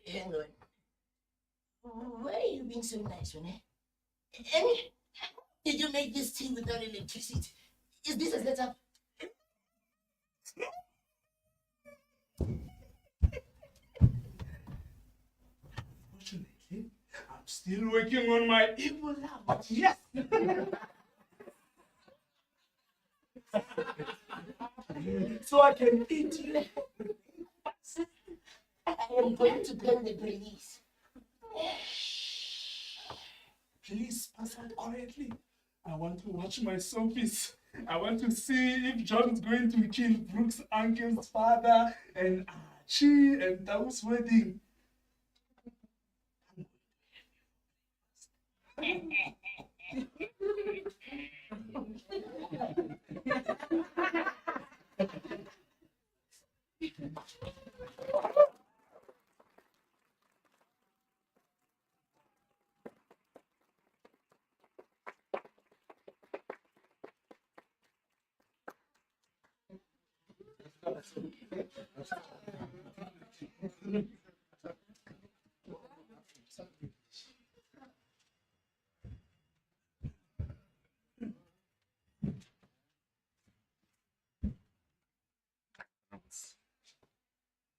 Hang on. Why are you being so nice, Renee? And did you make this tea without electricity? Is this a setup?
Still working on my evil love. Yes. So I can eat you.
I am going to call the police.
Please pass out quietly. I want to watch my selfies. I want to see if John is going to kill Brooke's uncle's father and Archie and Tao's wedding.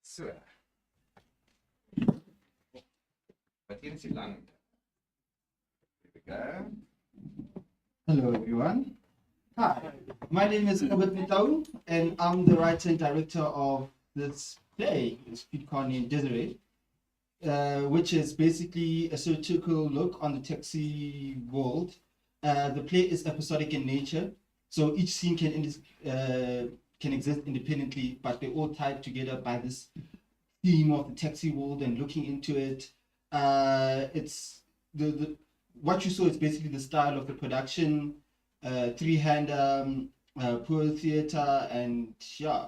So. Wat hier is die lang. Here we go.
Hello, everyone. Hi, my name is Obett Motaung, and I'm the writer and director of this play, it's named Desiree, which is basically a satirical look on the taxi world. The play is episodic in nature, so each scene can exist independently, but they're all tied together by this theme of the taxi world and looking into it. It's what you saw is basically the style of the production, three-hander, poor theater, and yeah,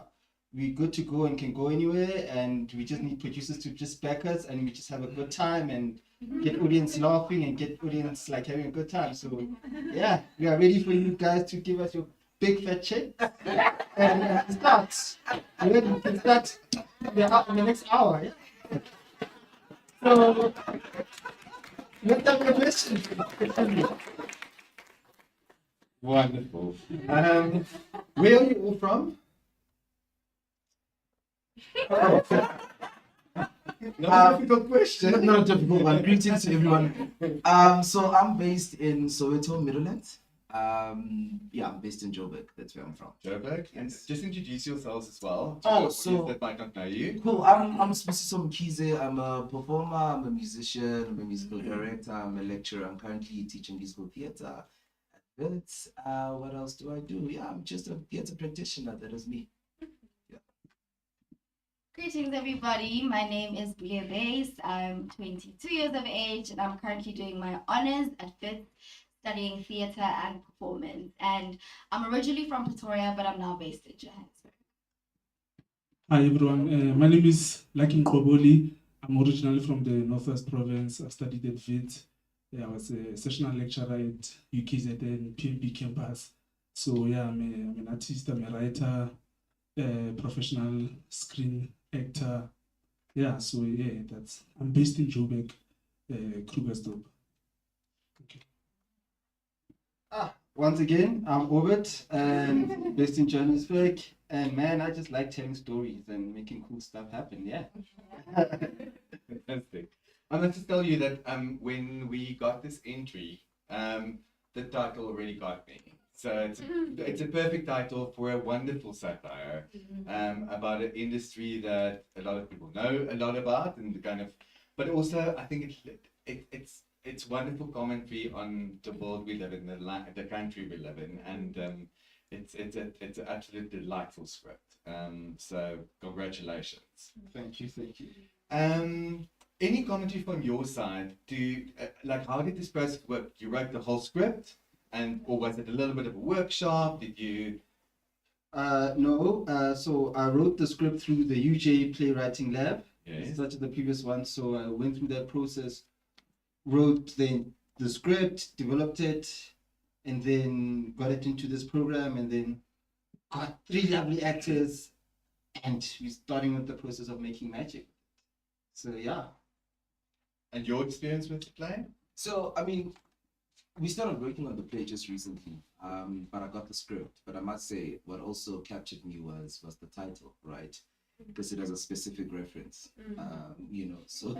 we're good to go and can go anywhere, and we just need producers to just back us, and we just have a good time and get audience laughing and get audience like having a good time. So yeah, we are ready for you guys to give us your big fat check and start. We can start in the next hour. Yeah? So let's have a question. Wonderful. Where are you all from?
Not
a difficult question.
Not a difficult one. Greetings to everyone. So I'm based in Soweto, Midlands. Yeah, I'm based in Joburg. That's where I'm from.
Joburg, and just introduce yourselves as well. To
Oh,
the audience
so
that might not know you.
cool. I'm Spesiso Mkhize. I'm a performer. I'm a musician. I'm a musical director. I'm a lecturer. I'm currently teaching musical theater. But what else do I do? Yeah, I'm just a theater practitioner. That is me.
Greetings, everybody. My name is Pietie Beyers. I'm 22 years of age, and I'm currently doing my honors at Fifth, studying theater and performance. And I'm originally from Pretoria, but I'm now based in Johannesburg.
Hi everyone, my name is Lakin Koboli. I'm originally from the Northwest Province. I studied at VIT. I was a sessional lecturer at UKZN PMP campus. So yeah, I'm an artist, I'm a writer, professional screen actor. Yeah, so yeah, I'm based in Joburg, Krugersdorp.
Once again, I'm Obett, and based in Johannesburg. And man, I just like telling stories and making cool stuff happen. Yeah.
Fantastic. I must just tell you that when we got this entry, the title already got me. So it's a perfect title for a wonderful satire about an industry that a lot of people know a lot about, and but also I think it's wonderful commentary on the world we live in, the country we live in, and it's an absolute delightful script. So congratulations.
Thank you.
Any commentary from your side? How did this process work? You wrote the whole script, or was it a little bit of a workshop? Did you?
No. So I wrote the script through the UJ Playwriting Lab,
Yes.
such as the previous one. So I went through that process, wrote the script, developed it, and then got it into this program, and then got 3 lovely actors, and we're starting with the process of making magic. So yeah.
And your experience with the play?
So I mean, we started working on the play just recently, but I got the script. But I must say, what also captured me was the title, right?
because it has a specific reference. You know, so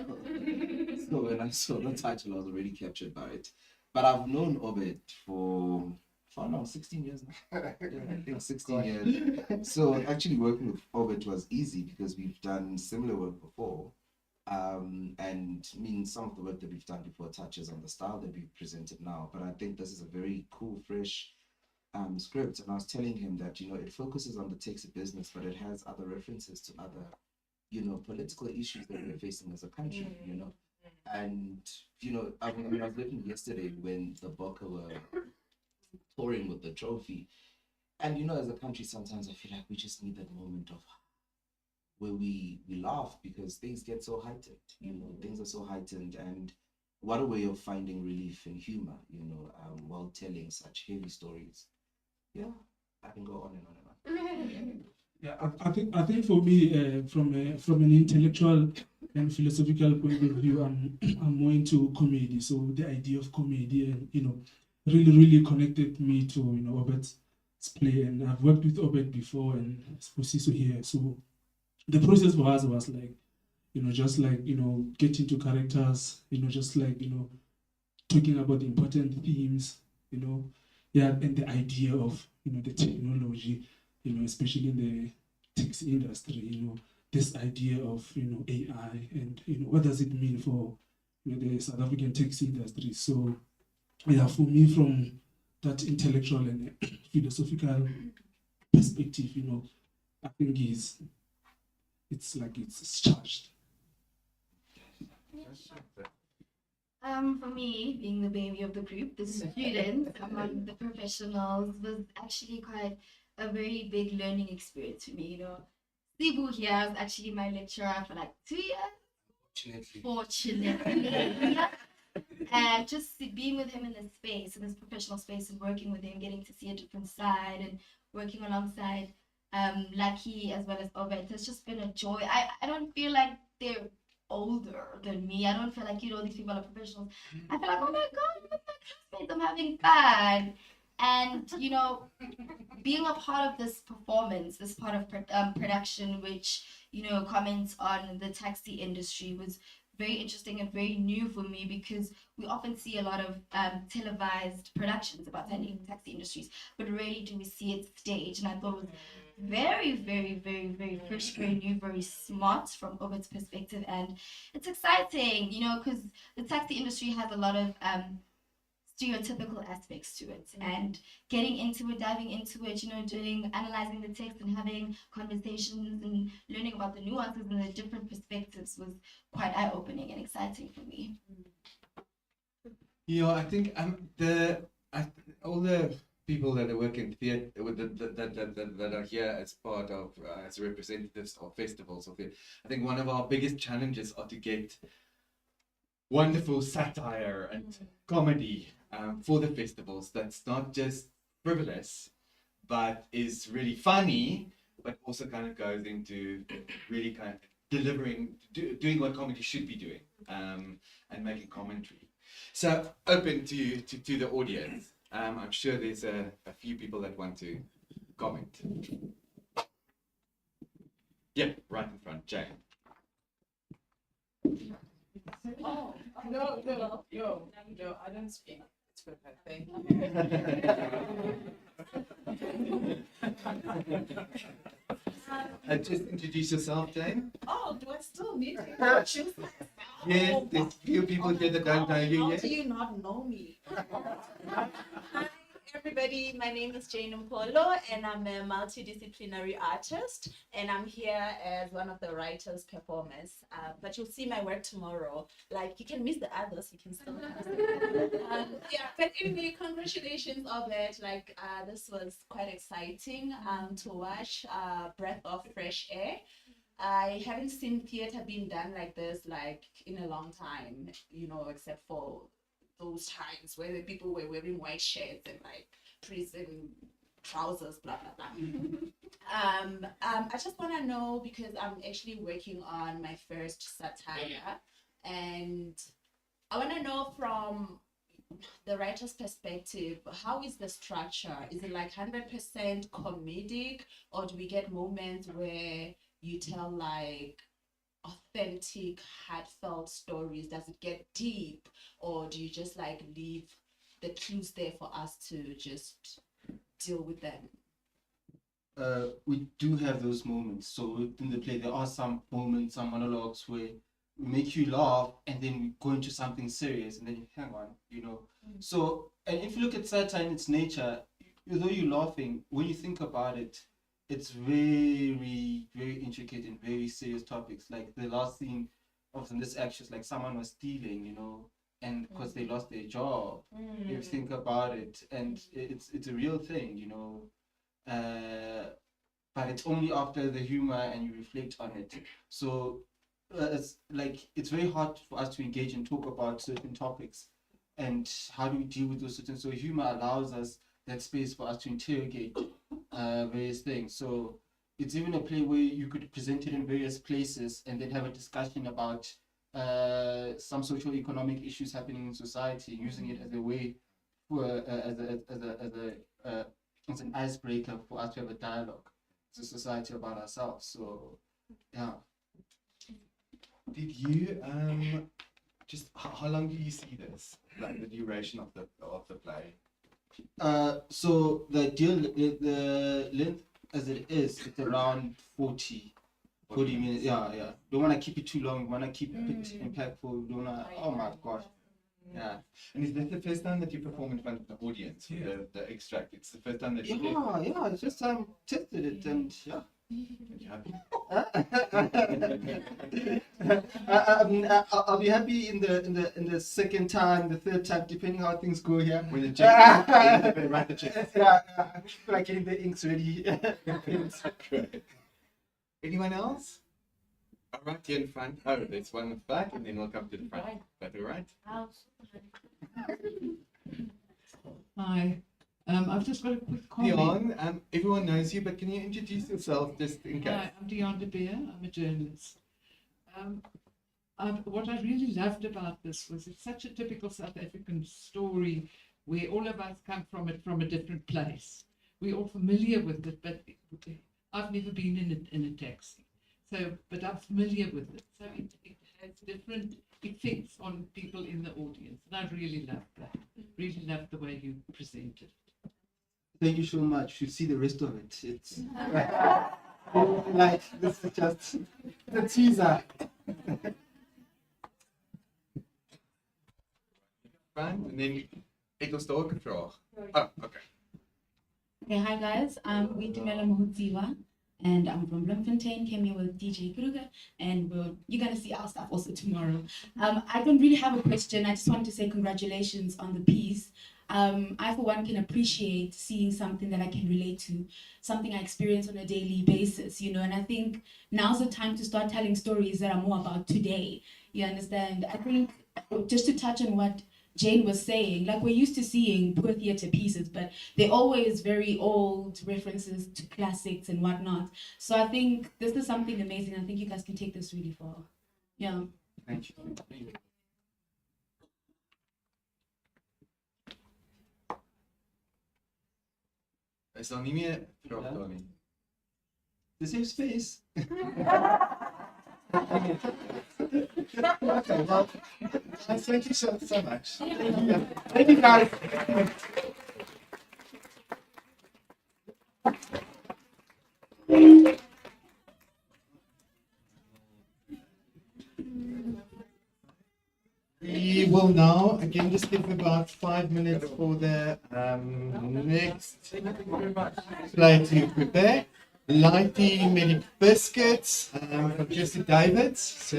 so when I saw the title, I was already captured by it. But I've known Obett for how long? 16 years now. Yeah, I think 16 years. So actually working with Obett was easy because we've done similar work before. And I mean, some of the work that we've done before touches on the style that we've presented now. But I think this is a very cool, fresh script. And I was telling him that, you know, it focuses on the taxi business, but it has other references to other, you know, political issues that we're facing as a country, you know. And, you know, I was looking yesterday when the Bokke were touring with the trophy. And, you know, as a country, sometimes I feel like we just need that moment of where we laugh because things get so heightened, you know, things are so heightened. And what a way of finding relief in humor, you know, while telling such heavy stories. Yeah, I can go on and on and on.
Yeah, I think for me, from an intellectual and philosophical point of view, I'm more into comedy. So the idea of comedy, and you know, really connected me to, you know, Obett's play. And I've worked with Obett before, and Spusiso here. So the process for us was like, you know, just like, you know, getting to characters, you know, just like, you know, talking about the important themes, you know, yeah, and the idea of, you know, the technology, you know, especially in the taxi industry, you know, this idea of, you know, AI and, you know, what does it mean for, you know, the South African taxi industry. So, yeah, for me, from that intellectual and philosophical perspective, you know, I think it's like it's charged.
For me, being the baby of the group, the students among the professionals was actually quite a very big learning experience for me. You know, Sibu here was actually my lecturer for like 2 years. Fortunately. And just being with him in this space, in this professional space, and working with him, getting to see a different side and working alongside Lucky as well as Obett, it's just been a joy. I don't feel like they're older than me. I don't feel like, you know, these people are professionals. I feel like, oh my God, with my classmates, I'm having fun. And, you know, being a part of this performance, this part of production, which, you know, comments on the taxi industry was very interesting and very new for me because we often see a lot of televised productions about taxi industries, but rarely do we see it staged. And I thought it was very fresh, very new, very smart from Obett's perspective. And it's exciting, you know, because the taxi industry has a lot of stereotypical aspects to it, and getting into it, diving into it, you know, analyzing the text and having conversations and learning about the nuances and the different perspectives was quite eye-opening and exciting for me.
Yeah, I think all the people that are working in theatre that are here as part of as representatives of festivals of theatre, I think one of our biggest challenges are to get wonderful satire and comedy for the festivals that's not just frivolous but is really funny, but also kind of goes into really kind of doing what comedy should be doing, and making commentary. So open to the audience. I'm sure there's a few people that want to comment. Yeah, right in front, Jay.
Oh, no, I don't speak. It's perfect, thank you.
Just introduce yourself, Jane.
Oh, do I still need to introduce myself?
Yes, there's few people here that don't know you
How
yet.
do you not know me?
Hi everybody, my name is Jane Mpolo and I'm a multidisciplinary artist and I'm here as one of the writers performers, but you'll see my work tomorrow. Like, you can miss the others, you can still yeah, but anyway, congratulations Obett. Like, this was quite exciting to watch, breath of fresh air. I haven't seen theatre being done like this like in a long time, you know, except for those times where the people were wearing white shirts and like prison trousers, blah blah blah. I just want to know, because I'm actually working on my first satire, and I want to know from the writer's perspective, how is the structure? Is it like 100% comedic, or do we get moments where you tell like authentic, heartfelt stories? Does it get deep, or do you just like leave the clues there for us to just deal with them?
We do have those moments. So in the play, there are some moments, some monologues where we make you laugh and then we go into something serious and then you hang on, you know. So, and if you look at satire in its nature, although you're laughing, when you think about it, it's very, very intricate and very serious topics. Like the last scene of this action is like someone was stealing, you know, and because they lost their job. If you think about it, and it's a real thing, you know. But it's only after the humor and you reflect on it. So it's like it's very hard for us to engage and talk about certain topics, and how do we deal with those certain. So humor allows us that space for us to interrogate various things. So it's even a play where you could present it in various places and then have a discussion about some social economic issues happening in society, using it as a way for as an icebreaker for us to have a dialogue as a society about ourselves. So, yeah.
Did you just how long do you see this? Like the duration of the play?
So the length as it is, it's around 40 minutes. Yeah. Don't want to keep it too long. Want to keep it impactful. Don't want to. Oh my gosh. Yeah.
And is this the first time that you perform in front of the audience with the extract? It's the first time that you
Yeah. It's just tested it and yeah.
You happy?
I'll be happy in the second time, the third time, depending how things go here.
When the check, when write the check.
Yeah, I feel like getting the inks ready.
Great. Anyone else? All right, here in front. Oh, there's one in the back, and then we'll come to the front. That all right?
Hi. I've just got a quick comment.
Dion, everyone knows you, but can you introduce yourself just in case?
Hi, I'm Jade Bowers. I'm a journalist. What I really loved about this was it's such a typical South African story where all of us come from a different place. We're all familiar with it, but I've never been in a taxi. So, but I'm familiar with it. So it has different effects on people in the audience. And I really loved that. Really loved the way you presented it.
Thank you so much. You see the rest of it. It's like this is just the teaser.
And then ek ons dalk 'n vraag. Oh, okay.
Okay, hi guys. I'm Witumela Mohutsiwa, and I'm from Bloemfontein. Came here with DJ Kruger, and you're gonna see our stuff also tomorrow. I don't really have a question. I just want to say congratulations on the piece. I, for one, can appreciate seeing something that I can relate to, something I experience on a daily basis, you know, and I think now's the time to start telling stories that are more about today, you understand? I think, just to touch on what Jane was saying, like we're used to seeing poor theatre pieces, but they're always very old references to classics and whatnot. So I think this is something amazing. I think you guys can take this really far. Yeah.
Thank you. Is daar nie meer vrae daar nie?
The safe space.
Okay, well, thank you so much. Thank you guys. We will now again just give about 5 minutes for the next play to prepare. Laaitie met die biscuits van Christo Davids. So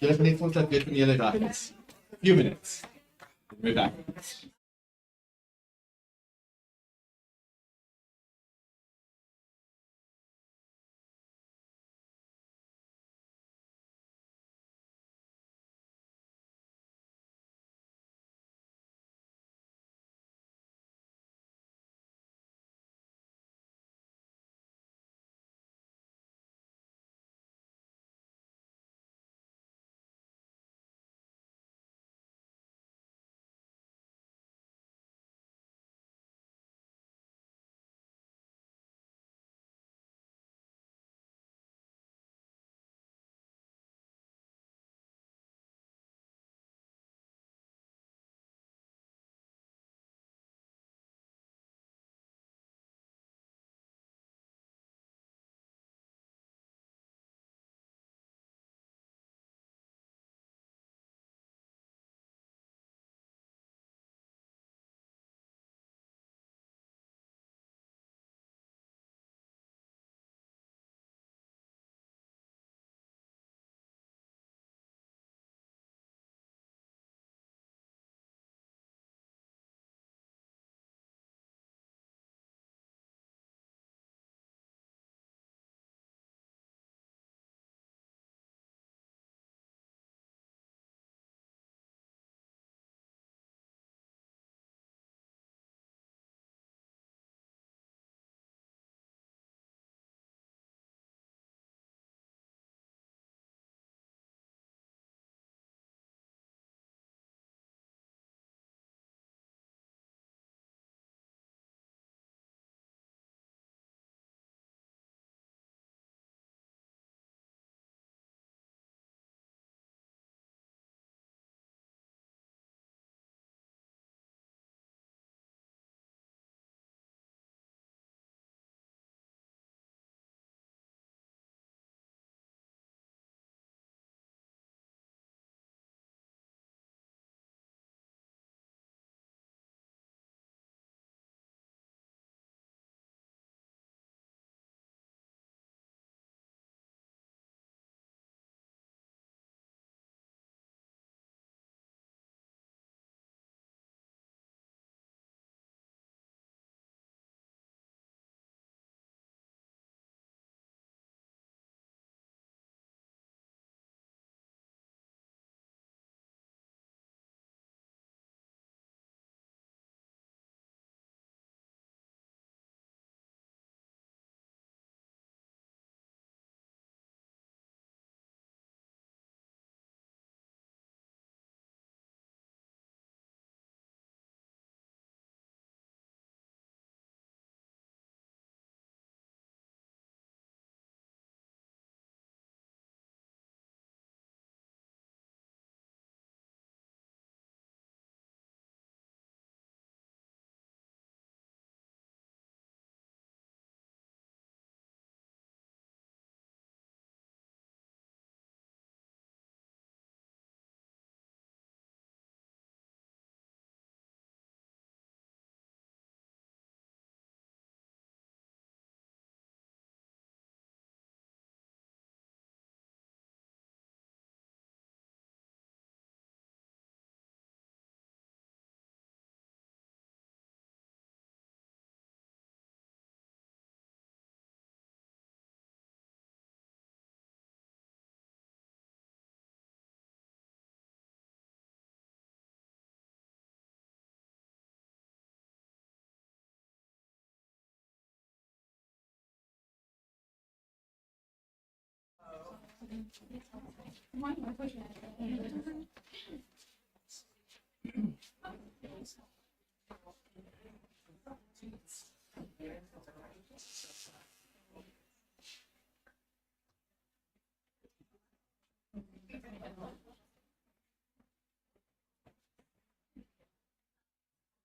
julle kan net vir ons laat weet van julle reg is. Few minutes. We're back.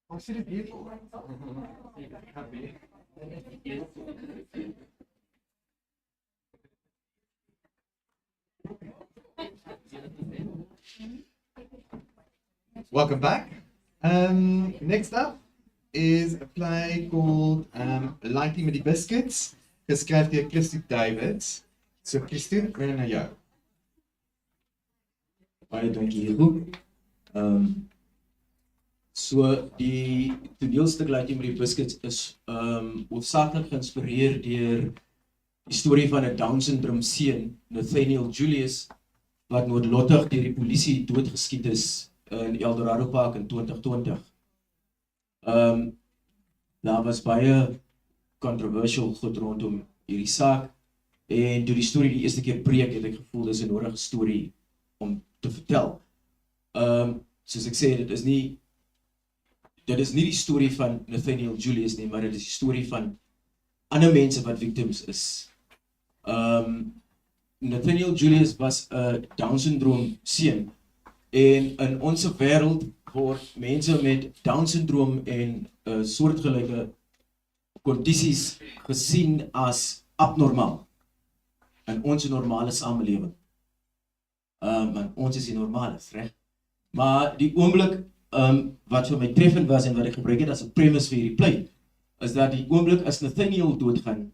Ons sien dit hier. Welcome back. Next up is a play called Laaitie met die biscuits, geskryf deur Christo Davids. So Christo, ben na jou.
Baie dankie Hugo. So die toneelstuk Laaitie met die biscuits is hoofsaaklik geïnspireer deur die storie van 'n Down syndroom seun, Nathaniel Julius, wat noodlottig deur die polisie doodgeskiet is in Eldorado Park in 2020. Daar was baie controversial goed rondom hierdie saak en toe die storie die eerste keer breek het ek gevoel dis 'n nodige storie om te vertel. Soos ek sê, dit is nie die storie van Nathaniel Julius nie, maar dit is die storie van ander mense wat victims is. Nathaniel Julius was 'n Down syndroom seun en in ons wêreld word mense met Down syndroom en soortgelyke kondisies gesien as abnormaal in ons normale samelewing. Want ons is die normales, reg? Maar die oomblik wat vir my treffend was en wat ek gebruik het as 'n premise vir hierdie play, is dat die oomblik as Nathaniel doodgaan,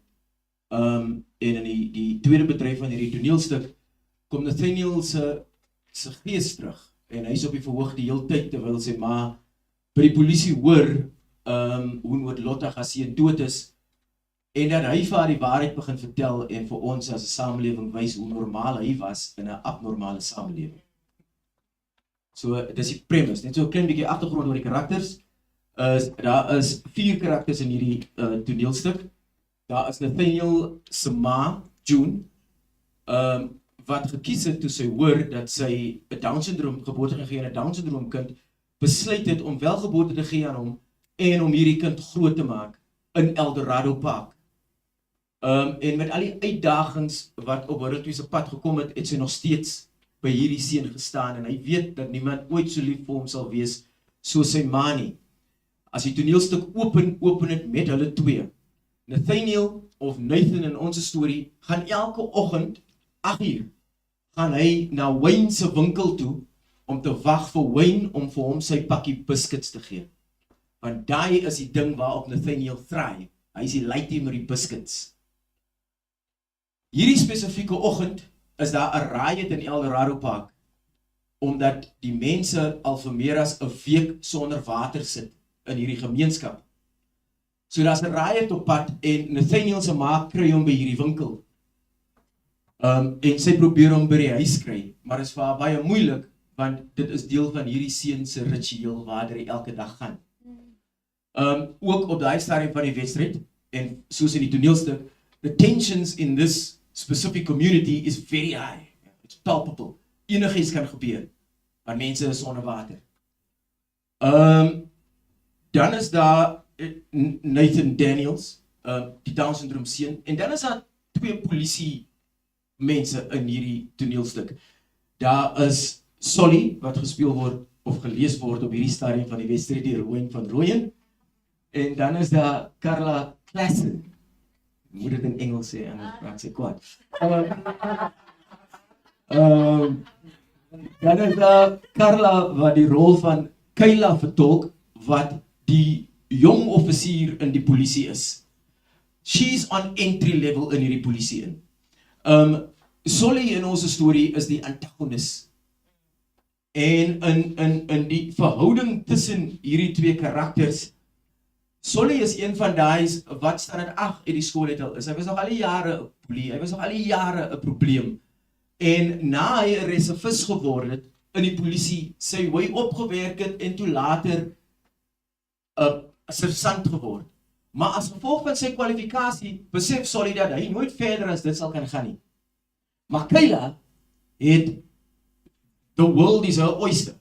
en in die tweede bedryf van hierdie toneelstuk, kom Nathaniel se gees terug, en hy is op die verhoog die hele tyd, terwyl sy ma by die polisie hoor, hoe noodlottig as hy dood is, en dat hy vir haar die waarheid begin vertel, en vir ons as 'n samelewing wys hoe normaal hy was in 'n abnormale samelewing. So, dis die premise, net so 'n klein bietjie agtergrond oor die karakters. Daar is 4 karakters in hierdie toneelstuk. Daar is Nathaniel se ma, June, wat gekies het toe sy hoor dat sy 'n Down syndroom geboorte gegee en 'n Down syndroom kind besluit het om wel geboorte te gee aan hom en om hierdie kind groot te maak in Eldorado Park. En met al die uitdagings wat op hulle twee se pad gekom het, het sy nog steeds by hierdie seun gestaan en hy weet dat niemand ooit so lief vir hom sal wees soos sy ma nie. As die toneelstuk open het met hulle twee. Nathaniel of Nathan in ons storie gaan elke oggend 8:00 gaan hy na Wayne se winkel toe om te wag vir Wayne om vir hom sy pakkie biscuits te gee. Want daai is die ding waarop Nathaniel thry. Hy is die Laaitie met die biscuits. Hierdie spesifieke oggend is daar 'n riot in Eldorado Park omdat die mense al vir meer as 'n week sonder water sit in hierdie gemeenskap. So daar's 'n riot op pad en Nathaniel se ma kry hom by hierdie winkel. En sy probeer hom by die huis kry, maar is vir haar baie moeilik want dit is deel van hierdie seun se ritueel waar hy elke dag gaan. Ook op daai stadium van die wedstryd en soos in die toneelstuk, the tensions in this specific community is very high. It's palpable. Enigiets kan gebeur want mense is sonder water. Dan is daar Nathan Daniels, die Down syndroom seun, en dan is daar 2 polisie mense in hierdie toneelstuk. Daar is Solly wat gespeel word of gelees word op hierdie stadium van die wedstryd deur Rowan van Rooyen. En dan is daar Carla Klassen. Moet dit in Engels sê, anders praat sy kwaad. Dan is daar Carla wat die rol van Kayla vertolk, wat die jong offisier in die polisie is. She's on entry level in hierdie polisie in. Solly in ons storie is die antagonis. En in die verhouding tussen hierdie 2 karakters, Solly is een van daai wat staan dit 8 uit die skool het al is. Hy was nog al die jare 'n boelie, hy was nog al die jare 'n probleem. En na hy 'n reservis geword het in die polisie, sy hy opgewerk het en toe later 'n sergeant geword. Maar as gevolg van sy kwalifikasie, besef Solly dat hy nooit verder as dit sal kan gaan nie. Maar Kayla het the world is her oyster.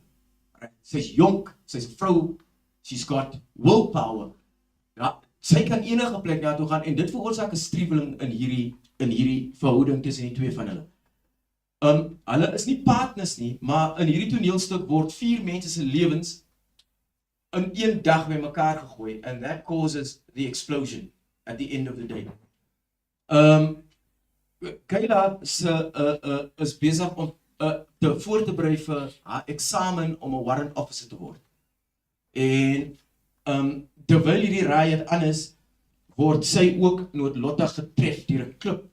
Right? Sy's jonk, sy's 'n vrou, she's got willpower. Ja, sy kan enige plek daartoe gaan en dit veroorsaak 'n striweling in hierdie verhouding tussen die twee van hulle. Hulle is nie partners nie, maar in hierdie toneelstuk word 4 mense se lewens in een dag bymekaar gegooi and that causes the explosion at the end of the day. Kayla is besig om te voor te berei vir haar eksamen om 'n warrant officer te word. En terwyl hierdie riot aan is, word sy ook noodlottig getref deur 'n klip.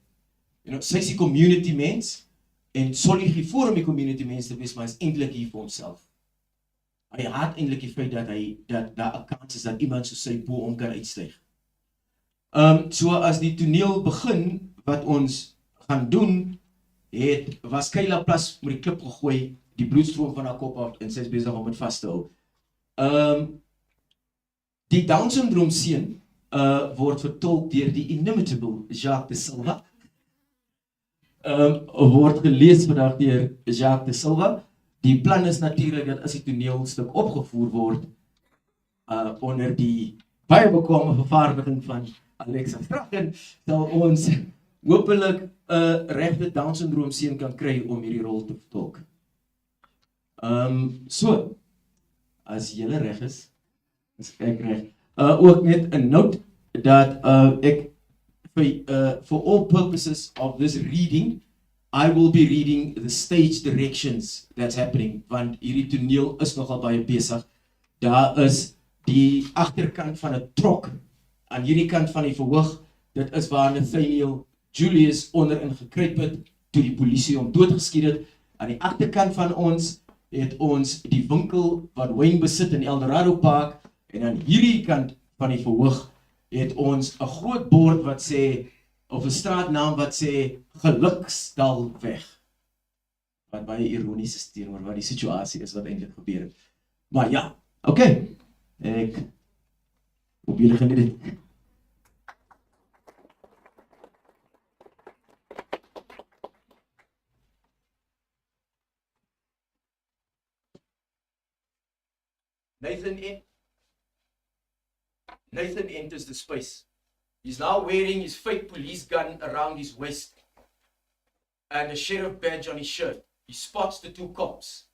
You know, sy is die community mens en Solly gee voor om die community mens te wees, maar hy is eintlik hier vir homself. Hy haat eintlik die feit dat daar 'n kans is dat iemand soos sy bo hom kan uitstyg. So as die toneel begin wat ons gaan doen, was Kayla plas met die klip gegooi, die bloedstroom van haar kop af en sy is besig om dit vas te hou. Die Down syndroom seun word vertolk deur die inimitable Jade Bowers. Word gelees vandag deur Jade Bowers. Die plan is natuurlik dat as die toneelstuk opgevoer word onder die baie bekwame vervaardiging van Alexa Strachen, sal ons hopelik 'n regte Down syndroom seun kan kry om hierdie rol te vertolk. So, as julle reg is ek reg. Ook net 'n note dat ek for all purposes of this reading, I will be reading the stage directions that's happening, want hierdie toneel is nogal baie besig. Daar is die agterkant van 'n trok aan hierdie kant van die verhoog. Dit is waar Nathaniel Julius onderin gekruip het toe die polisie hom doodgeskiet het. Aan die agterkant van ons het ons die winkel wat Wayne besit in Eldorado Park en aan hierdie kant van die verhoog het ons 'n groot bord wat sê of 'n straatnaam wat sê Geluksdalweg. Wat baie ironies is teenoor wat die situasie is wat eintlik gebeur het. Maar ja, okay. Ek hoop julle geniet dit. Nathan enters the space. He's now wearing his fake police gun around his waist and a sheriff badge on his shirt. He spots the 2 cops.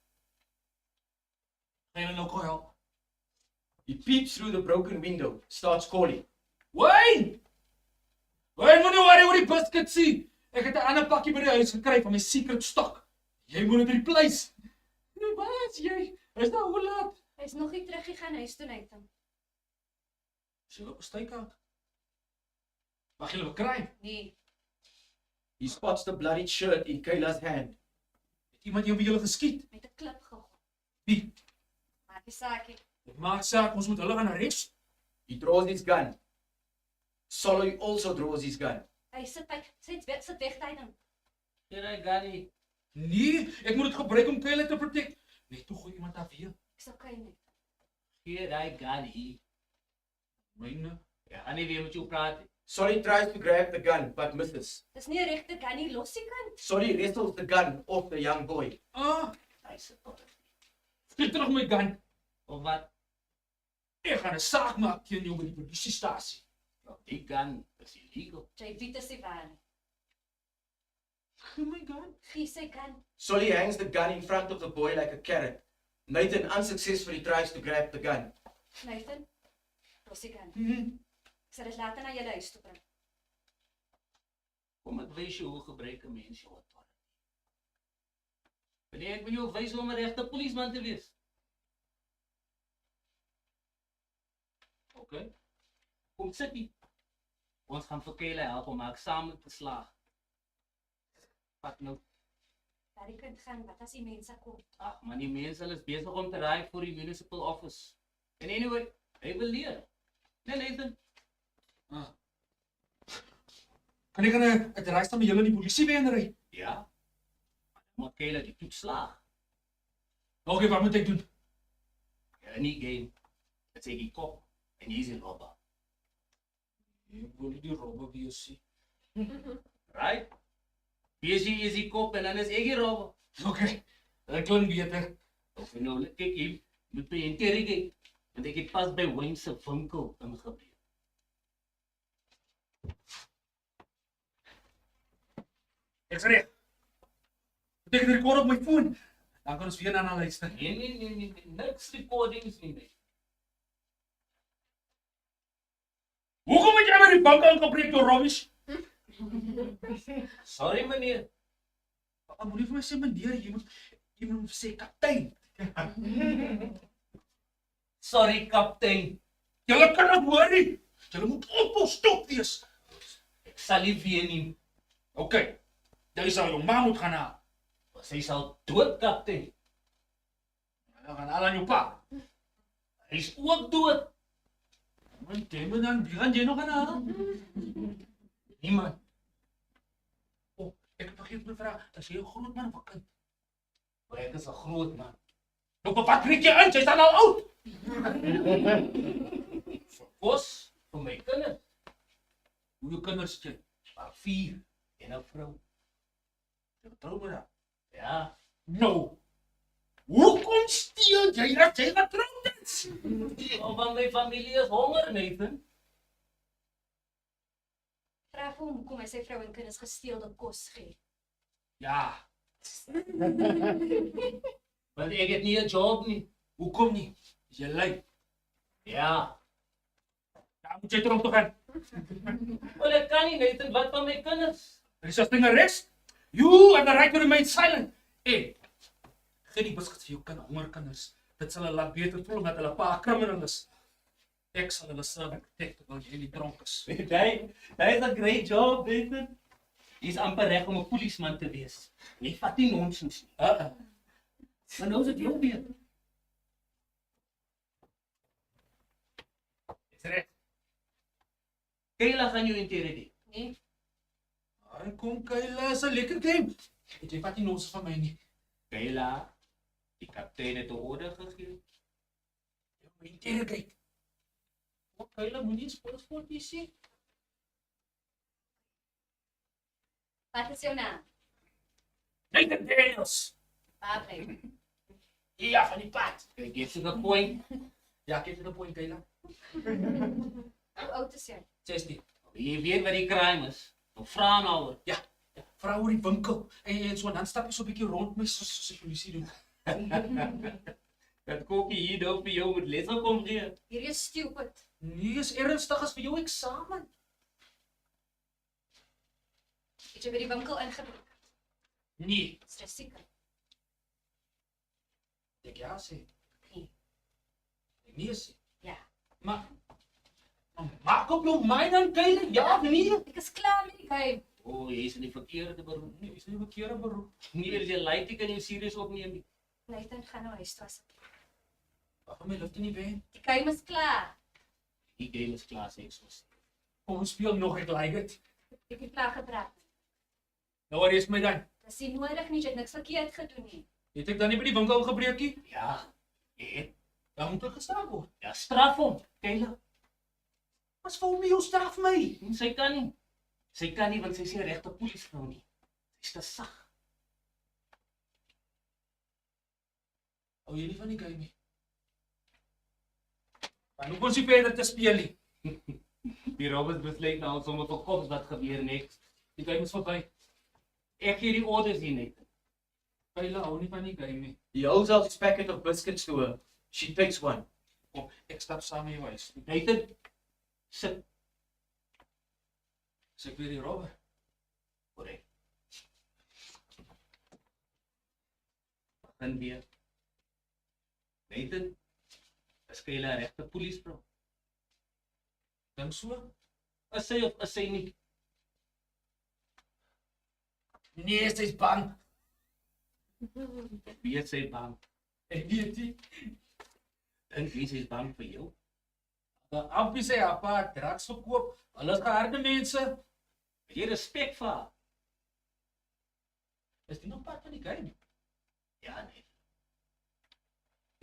He peeps through the broken window, starts calling.
Wayne! Wayne, moenie worry oor die biscuits nie. Ek het 'n ander pakkie by die huis gekry van my secret stock. Jy moet dit replace. Waar is jy? Is nou hoe laat?
Hy's nog nie teruggegaan huis toe net.
Sy loop op stuikkant. Mag jy hulle kry?
Nee.
He spots the bloodied shirt in Kayla's hand.
Het iemand jou by julle geskiet?
Met 'n klip gegooi.
Wie?
Maak nie saak nie.
Dit maak saak, ons moet hulle gaan arrest.
He draws his gun. Solly also draws his gun.
Hy sit weg tyding.
Gee daai gun nie. Nee, ek moet dit gebruik om Kayla te protect. Net toe gooi iemand daar weer.
Ek's okay net.
Gee daai gun nie. Myne? Ja, en nie weer met jou praat.
Solly tries to grab the gun, but misses.
Dis nie 'n regte gun nie, los die kind.
Solly wrestles the gun off the young boy.
Hy sit tot. Skep terug my gun. Of wat? Ek gaan 'n saak maak teen jou by die polisiestasie. Die gun is illegal.
Jy weet dit is waar.
Gee my gun.
Gee sy gun.
Solly hangs the gun in front of the boy like a carrot. Nathan unsuccessfully tries to grab the gun.
Nathan, los die gun. Ek sal dit later na julle huis toe bring.
Kom ek wys jou hoe gebruik 'n mens jou authority. Wil ek jou wys hoe om 'n regte polisieman te wees? Okay. Kom sit hier. Ons gaan vir Kayla help om haar eksamen te slaag. Wat nou?
Daar die kind gaan, wat as die mense kom?
Ag, maar die mense is besig om te ry vir die municipal office. En anyway, hy wil leer. Nee, Nathan. Kan ek 'n reisdag met julle in die polisie weer ry? Ja. Maar Kayla die toets slaag. Okay, wat moet ek doen? Ja, in die game. Dit sê die kop en jy is die robber. Ek wil nie die robber wees nie. Right? Besie is die kop en dan is ek die robber. Okay, dat klink beter. Of nou, kyk hier, moet by interrogate. Want ek het pas by Wentzel winkel ingebreek. Ek's reg. Ek het rekord op my foon. Dan kan ons weer na luister. Nee, niks recordings nie. Hoekom het jy my die bank aangebreek door rubbish? Sorry meneer. Moenie vir my sê meneer, jy moet sê kaptein. Sorry kaptein. Julle kan dit hoor nie. Julle moet ophou stop wees. Ek sal nie weer nie. Okay. Jy sal jou ma moet gaan haal. Sy sal dood kaptein. Dan gaan al aan jou pa. Hy is ook dood. Want jy dan, wie gaan jy nog gaan haal? Niemand. Ek het vergeet my vraag, is jy 'n groot man of 'n kind? Maar ek is 'n groot man. Nou wat krik jy aan? Jy's dan al oud. Vos, vir my kinders. Hoeveel kinders het jy? Maar 4 en 'n vrou. Jy getrou met haar? Ja. Nou, hoekom steel jy dat jy getroud is? Want my familie is honger, Nathan.
Vra vir hom hoekom hy sy vrou en kinders gesteelde kos gee.
Ja. Want ek het nie 'n job nie. Hoekom nie? Is jy lui? Ja. Daar moet jy terug toe gaan. Wel, ek kan nie, Nathan, wat van my kinders? Resisting arrest? You have the right to remain silent. Hey, gee die biscuits vir jou hongerkinders. Dit sal hulle laat beter voel omdat hulle pa 'n krimineel is. Ek sal hulle serve en protect terwyl jy nie dronk is. That is a great job, Nathan. Jy's amper reg om 'n polisieman te wees. Jy vat nie nonsens nie. Maar nou is dit jou beurt. Is reg. Kayla gaan jou interrogate. Nee. Kom Kayla, is 'n lekker game. Jy vat nie nonsens van my nie. Kayla, die kaptein het 'n order gegee. Jy moet interrogate. Kayla, moenie spoort nie sê.
Wat is jou naam?
Nathan Daniels.
Waar bly?
Ja, van die pad. Kijk, geef ze de point. Ja, geef ze de point, Kayla.
Hoe oud is jy?
16. Je weet waar die crime is. Een vrouwenhouwer. Ja, vrouw oor die winkel. En zo, dan stap je zo'n beetje rond met zoals de politie doet. Dat kookje hier dood voor jou moet lezen komen weer.
Hier is stupid.
Nee, is ernstig als voor jou examen.
Het jy by die winkel ingebreek?
Nee.
Is jy seker?
Ek ja sê.
Nee.
Ek nee sê.
Ja.
Maar maak op jou mind dan, Kayla. Ja of nee?
Ek is klaar met die game.
Oh, jy is in die verkeerde beroep. Nee, jy is in die verkeerde beroep. Nee, as jy Laaitie kan jy serieus opneem nie.
Nathan, gaan nou huis toe asseblief.
Waarom my liefde nie ben?
Die game is klaar.
Die game is klaar, sê ek soos. Kom, ons speel nog, ek like het.
Ek het klaar gepraat.
Nou, waar is my dan?
Dis nie nodig nie, jy het niks verkeerd gedoen nie.
Het ek dan nie by die winkel gebreek nie? Ja, het. Dan moet ek gestraf word. Ja, straf hom, Kayla. Wat vir hom jou straf my? Sy kan nie. Sy kan nie, want sy is nie regte polisievrou nie. Sy is te sag. Hou jy nie van die game nie? Maar hoe kon sy verder te speel nie? Die Robert besluit nou sommer vir kops wat gebeur next. Die game is verby. Ek gee die orders hier net. Kayla hou nie van die game nie.
He holds out his packet of biscuits to her. She takes one.
Kom, ek stap saam met jou huis. Nathan, sit. Is ek weer die robber? Correct. Begin weer. Nathan, is Kayla 'n regte polisievrou? Dink so? Is sy of is sy nie? Nee, sy is bang. Wie is sy bang? Ek weet nie. Dink wie sy is bang vir jou? Ampie sê haar pa drugs verkoop. Hulle is geharde mense. Het jy respek vir haar? Is die nog part van die game? Ja, nee.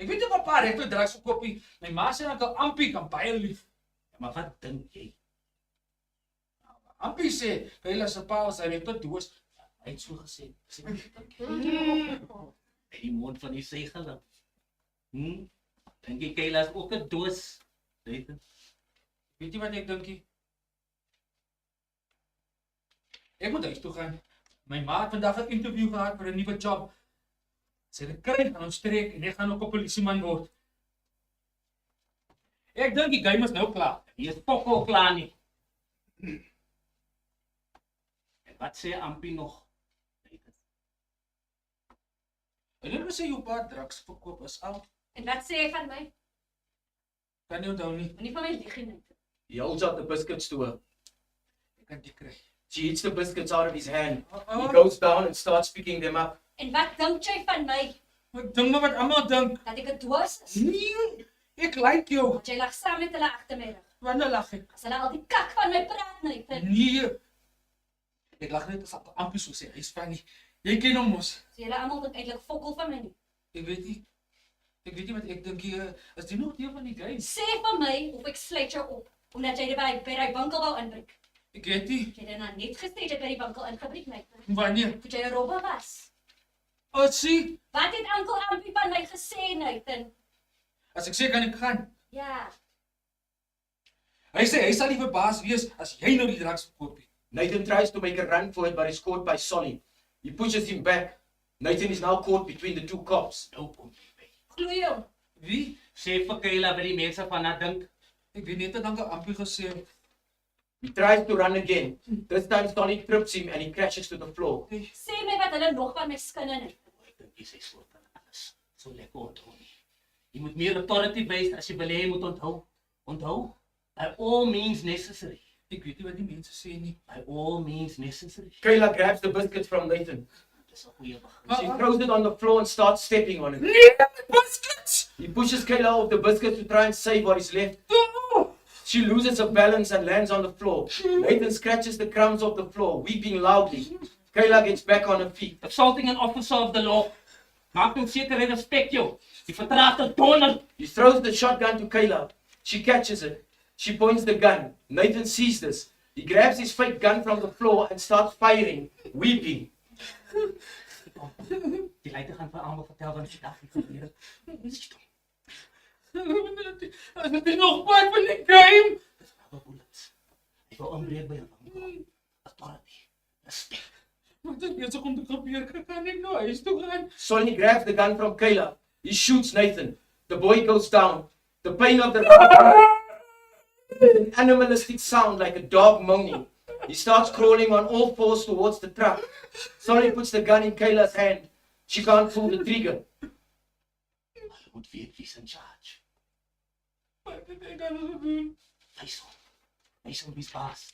Ek weet nie of haar pa regtig drugs verkoop nie. My ma sê dat Ampie kan baie lief. Ja, maar wat dink jy? Ampie sê, Kayla se pa was regtig doos. Hy het so gesê. Sê wat ek dink. Die mond van die segel. Dink jy Kayla is ook 'n doos? Weet jy wat ek dink? Ek moet huis toe gaan. My ma het vandag 'n interview gehad vir 'n nuwe job. Sy het gekry aan ons streek en ek gaan ook 'n polisieman word. Ek dink die game is nou klaar. Hy is pokkel klaar nie. En wat sê Ampie nog? Hulle sê jou pa drugs verkoop is al.
En wat sê jy van my?
Kan nie onthou nie.
Moenie van my lieg nie.
He holds out the biscuits to her.
Ek kan dit kry.
She eats the biscuits out of his hand. He goes down and starts picking them up.
En wat dink jy van my?
Ek dink maar wat almal dink.
Dat ek 'n dwaas is?
Nee, ek like jou.
Want jy lag saam met hulle agter my rug.
Wanneer lag ek?
As hulle al die kak van my praat, Nathan.
Nee. Ek lag net as Ampie so sê, hy's funny. Jy ken hom mos.
So julle almal dink eintlik fokkel van my nie.
Ek weet nie. Ek weet nie wat ek dink hier is die nog deel van die game.
Sê vir my of ek sluit jou op omdat jy by die winkel wou inbreek.
Ek weet nie.
Jy het nou net gesê jy het by die winkel ingebreek, Nathan.
Wanneer?
Toe jy 'n robber was.
Sien.
Wat het oom Ampie van my gesê, Nathan?
As ek sê kan ek gaan.
Ja.
Hy sê hy sal nie verbaas wees as jy nou die drugs verkoop nie.
Nathan tries to make a run for it, but is caught by Solly. He pushes him back. Nathan is now caught between the two cops.
Glo jou.
Wie? Sê vir Kayla wat die mense van haar dink. Ek weet net dank aan Ampie gesê.
He tries to run again. This time Solly trips him and he crashes to the floor.
Sê my wat hulle nog van my skinne het.
Ek dink jy sê so van alles. So lekker onthou nie. Jy moet meer authority wys as jy wil hê jy moet onthou. Onthou? By all means necessary. Ek weet nie wat die mense sê nie. By all means necessary.
Kayla grabs the biscuits from Nathan.
Dis 'n goeie begin.
She throws it on the floor and starts stepping on it.
Nee, biscuits!
He pushes Kayla off the biscuits to try and save what is left. She loses her balance and lands on the floor. Nathan scratches the crumbs off the floor, weeping loudly. Kayla gets back on her feet.
Assaulting an officer of the law. Maak nou seker hy respek jou. Die vertraagde donor.
He throws the shotgun to Kayla. She catches it. She points the gun. Nathan sees this. He grabs his fake gun from the floor and starts firing, weeping.
Die leier gaan vir almal vertel wat dit afgekom het. As dit is nog part van die game. Ek wil ombreek by hom. Authority. Respect. Wat is besig om te gebeur? Kan ek nou huis toe gaan?
Solly grabs the gun from Kayla. He shoots Nathan. The boy goes down. The pain of the an animalistic sound like a dog moaning. He starts crawling on all fours towards the truck. Solly puts the gun in Kayla's hand. She can't pull the trigger.
Moet weet wie's in charge. Wat het ek aan gedoen? Hy sal wie's baas.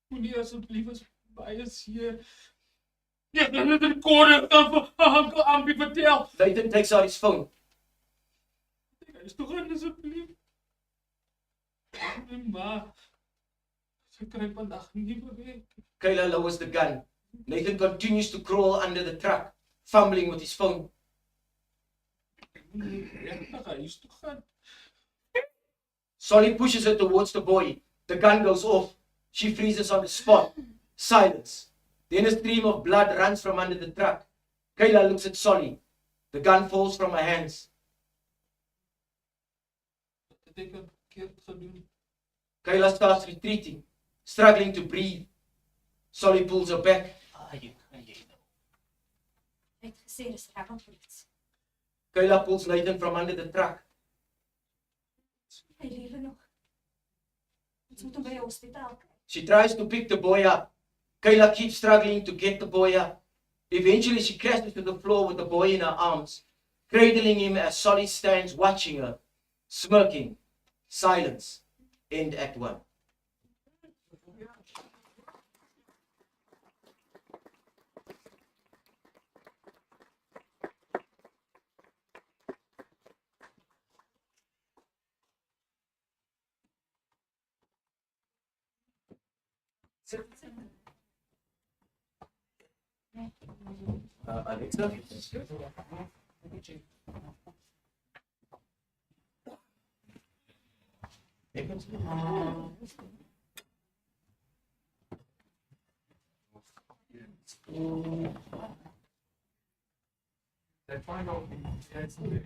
Moenie asseblief as baie seer. Jy kan net 'n kode aan Ampie vertel.
Nathan takes out his phone.
Hy is toch aan asseblief. Ma, sy kry vandag nie beweeg.
Kayla lowers the gun. Nathan continues to crawl under the truck, fumbling with his phone. Solly pushes her towards the boy. The gun goes off. She freezes on the spot. Silence. Then a stream of blood runs from under the truck. Kayla looks at Solly. The gun falls from her hands. Kayla starts retreating, struggling to breathe. Solly pulls her back.
Hy het gesê dis reg op iets.
Kayla pulls Nathan from under the truck.
Hy lewe nog. Ons moet hom by die hospitaal kry.
She tries to pick the boy up. Kayla keeps struggling to get the boy up. Eventually she crashes to the floor with the boy in her arms, cradling him as Solly stands watching her, smirking. Silence. End Act 1. Alexa?
Dat final is iets in de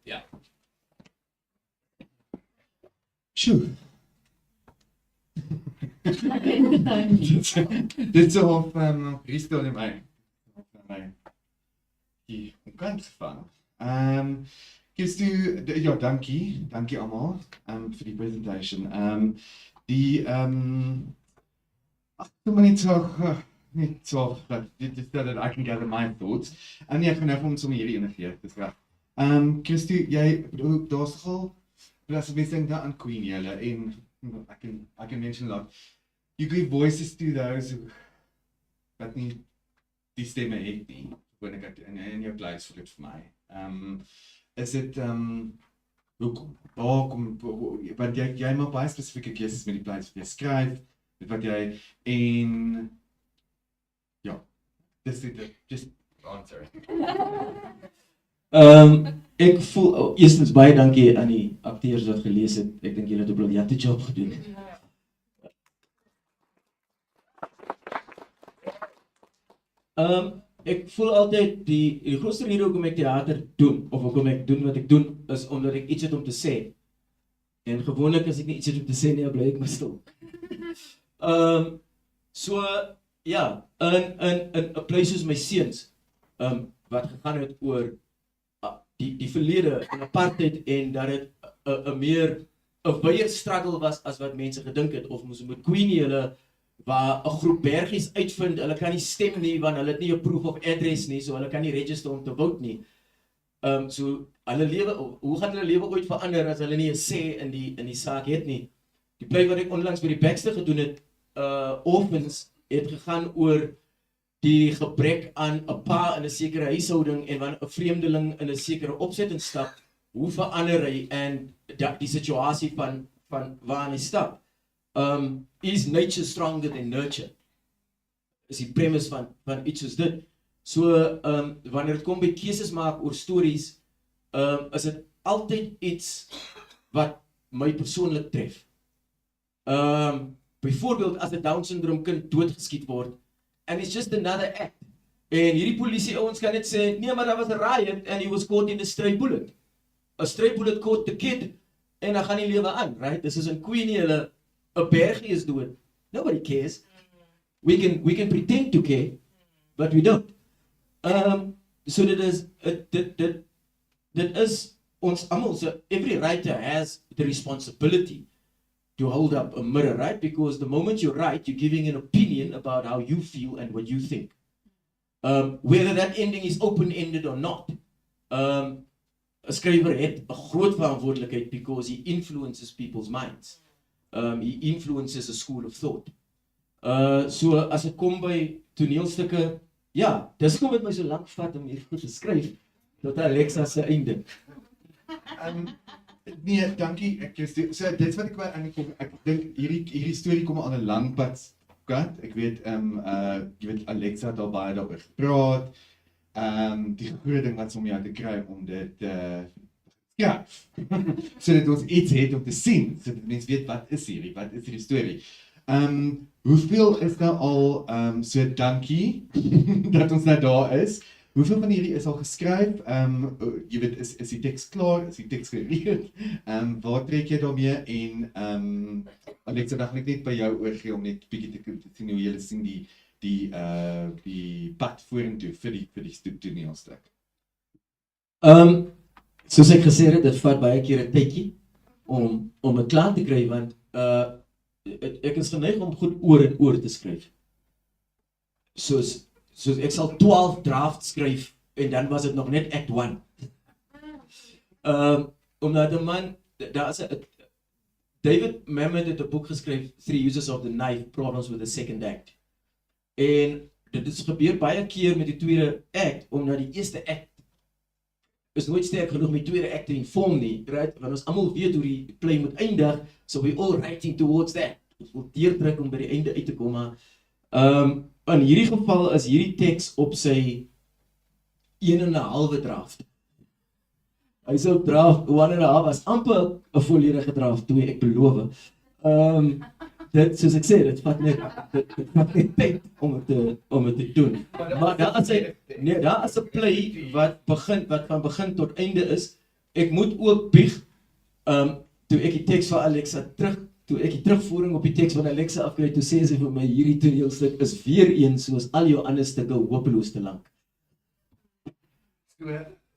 ja.
Sjoe. Dit is op Christo en mij. Die omkant gevang. Christo, ja, dankie allemaal voor die presentation. Ach, doe maar niet zo, dit is dat I can gather my thoughts. Nee, ek gaan nou vir hom sommer hierdie ene gee, dis reg. Christo, jy, daar's al, as mens dink daar aan Queen julle, en I can mention a lot. You give voices to those who, wat nie die stemme het nie, in jou plaas voel dit vir my. Is dit, want jy maak baie spesifieke keuses met die plaas wat jy skryf, met wat jy, en ja, dis dit, just answer.
Ek voel, eerstens baie dankie aan die akteurs wat gelees het, ek dink julle het 'n briljante job gedoen. Ek voel altyd die grootste rede hoekom ek theater doen, of hoekom ek doen wat ek doen, is omdat ek iets het om te sê. En gewoonlik as ek nie iets het om te sê nie, bly ek maar stil. So, ja, in 'n plek soos my seuns, wat gegaan het oor die verlede in apartheid en dat dit 'n wyeer struggle was as wat mense gedink het, of moes met Queenie hulle waar 'n groep bergies uitvind, hulle kan nie stem nie want hulle het nie 'n proof of address nie, so hulle kan nie register om te vote nie. So hulle lewe, hoe gaan hulle lewe ooit verander as hulle nie 'n sê in die saak het nie? Die plek wat ek onlangs by die Baxter gedoen het, Orphans, het gegaan oor die gebrek aan 'n pa in 'n sekere huishouding en wanneer 'n vreemdeling in 'n sekere opsetting stap, hoe verander hy en die situasie van waar hy stap. Is nature stronger than nurture? Is die premise van iets soos dit. So, wanneer dit kom by keuses maak oor stories, is dit altyd iets wat my persoonlik tref. Byvoorbeeld as 'n Down syndroom kind doodgeskiet word, and it's just another act. En hierdie polisie ouens kan net sê, nee, maar daar was 'n riot and he was caught in a stray bullet. A stray bullet caught the kid, en dan gaan die lewe aan, right? Dis is in Queenie, hulle 'n bergie is dood. Nobody cares. We can pretend to care, but we don't. So dit is ons almal, so every writer has the responsibility to hold up a mirror, right? Because the moment you write, you're giving an opinion about how you feel and what you think. Whether that ending is open-ended or not. 'n Skrywer het 'n groot verantwoordelikheid because he influences people's minds. He influences a school of thought. So as dit kom by toneelstukke, ja, dis kom met my so lank vat om hier goed te skryf tot Alexa se einde.
Nee, dankie. So dit wat ek wou aankom, ek dink hierdie storie kom al 'n lang pad kant. Ek weet jy weet Alexa het al baie daaroor gepraat. Die groot ding wat om jou te kry om dit ja, sodat ons iets het om te sien, sodat mense weet wat is hierdie storie. Hoeveel is daar al, so dankie dat ons nou daar is. Hoeveel van hierdie is al geskryf? Jy weet, is die teks klaar? Is die teks gereed? Waar trek jy daarmee? En Alexa, dan gaan ek net by jou oorgee om net bietjie te sien hoe julle sien die pad vorentoe vir die toneelstuk.
Soos ek gesê het, dit vat baie keer 'n tydjie om dit klaar te kry, want ek is geneig om goed oor en oor te skryf. Soos ek sal 12 drafts skryf en dan was dit nog net act 1. Omdat 'n man, daar's 'n David Mamet het 'n boek geskryf, 3 Uses of the Knife, Problems with the Second Act. En dit is gebeur baie keer met die tweede act, omdat die eerste act is nooit sterk genoeg met die tweede act te inform nie, right? Want ons almal weet hoe die play moet eindig, so we all writing towards that. Ons wil deurdruk om by die einde uit te kom, maar In hierdie geval is hierdie teks op sy 1,5 draft. Hy sou draft 1,5 as amper 'n volledige draft 2, ek beloof. Dit soos ek sê, dit vat net tyd om dit te doen. Maar daar is 'n play wat van begin tot einde is. Ek moet ook bieg toe ek die teks van Alexa toe ek die terugvoering op die teks van Alexa afkry, toe sê sy vir my hierdie toneelstuk is weer een soos al jou ander stukke hopeloos te lank.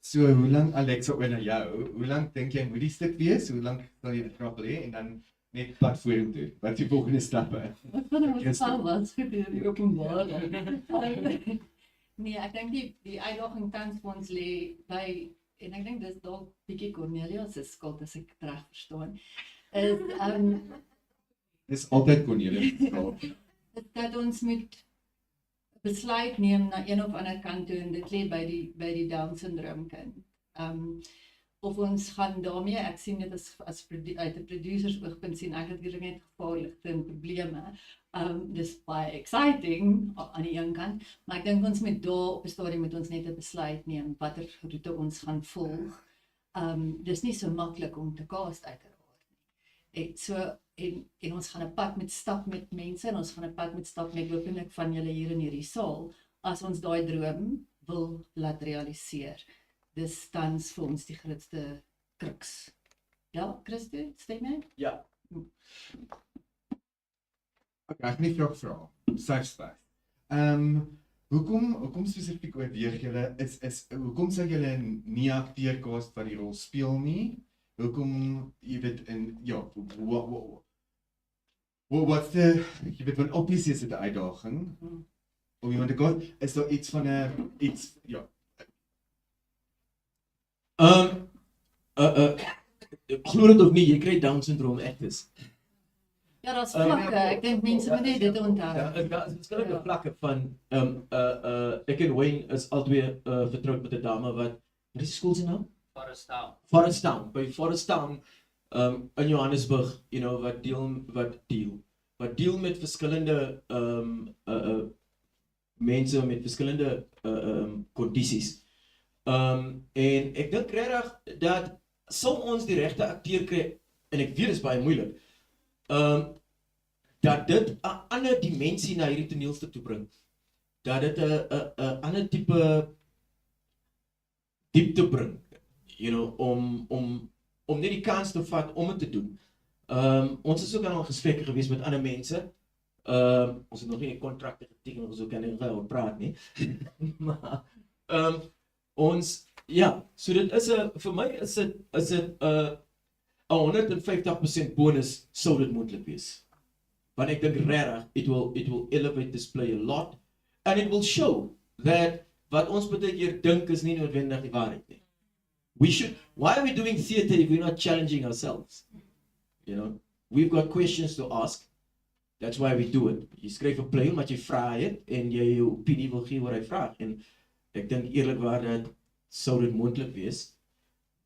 So hoe lank Alexa oor na jou? Hoe lank dink jy moet die stuk wees? Hoe lank sal jy dit graag wil hê en dan net pad vorentoe? Wat is die volgende stappe?
Wat van ons geval wat gebeur die openbare? Nee, ek dink die uitdaging tans vir ons lê by, en ek dink dis dalk bietjie Cornelia se skuld as ek reg verstaan, is
Dis altyd Cornelia se skuld.
dat ons moet besluit neem na een of ander kant toe en dit lê by die Down syndroom kind. Of ons gaan daarmee, ek sien dit as uit 'n producers oogpunt sien ek natuurlik net gevaarligte en probleme. Dis baie exciting aan die een kant, maar ek dink ons moet daar op 'n stadium moet ons net 'n besluit neem watter roete ons gaan volg. Dis nie so maklik om te cast uiteraard nie. So en ons gaan 'n pad met stap met mense en ons gaan 'n pad met stap met hopelik van julle hier in hierdie saal as ons daai droom wil laat realiseer. Dis tans vir ons die grootste kruks. Ja, Christo, stem jy?
Ja.
Okay, ek het nie vra. Safe space. Hoekom spesifiek oorweeg julle hoekom sou julle nie akteur cast wat die rol speel nie? Hoekom jy weet wat jy weet van obviously is dit 'n uitdaging om iemand te cast, is daar iets van 'n iets
Glo dit of nie, jy kry Down syndroom actors.
Ja, daar's vlakke. Ek dink mense moet net dit onthou.
Daar is verskillende vlakke van ek en Wayne is albei vertroud met 'n dame wat is die skool se naam? Forest Town. By Forest Town in Johannesburg, wat deel met verskillende mense met verskillende kondisies. En ek dink regtig dat sou ons die regte akteur kry, en ek weet dit is baie moeilik, dat dit 'n ander dimensie na hierdie toneelstuk toe bring. Dat dit 'n ander tipe diepte bring, om net die kans te vat om dit te doen. Ons is ook al gesprekke gewees met ander mense. Ons het nog nie 'n kontrak geteken of so kan ek oor praat nie. Maar so dit is vir my is dit 'n 150% bonus sou dit moontlik wees. Want ek dink regtig it will elevate this play a lot and it will show that wat ons baie keer dink is nie noodwendig die waarheid nie. Why are we doing theatre if we're not challenging ourselves? We've got questions to ask. That's why we do it. Jy skryf 'n play omdat jy vra het en jy jou opinie wil gee oor hy vraag. En ek dink eerlikwaar dat sou dit moontlik wees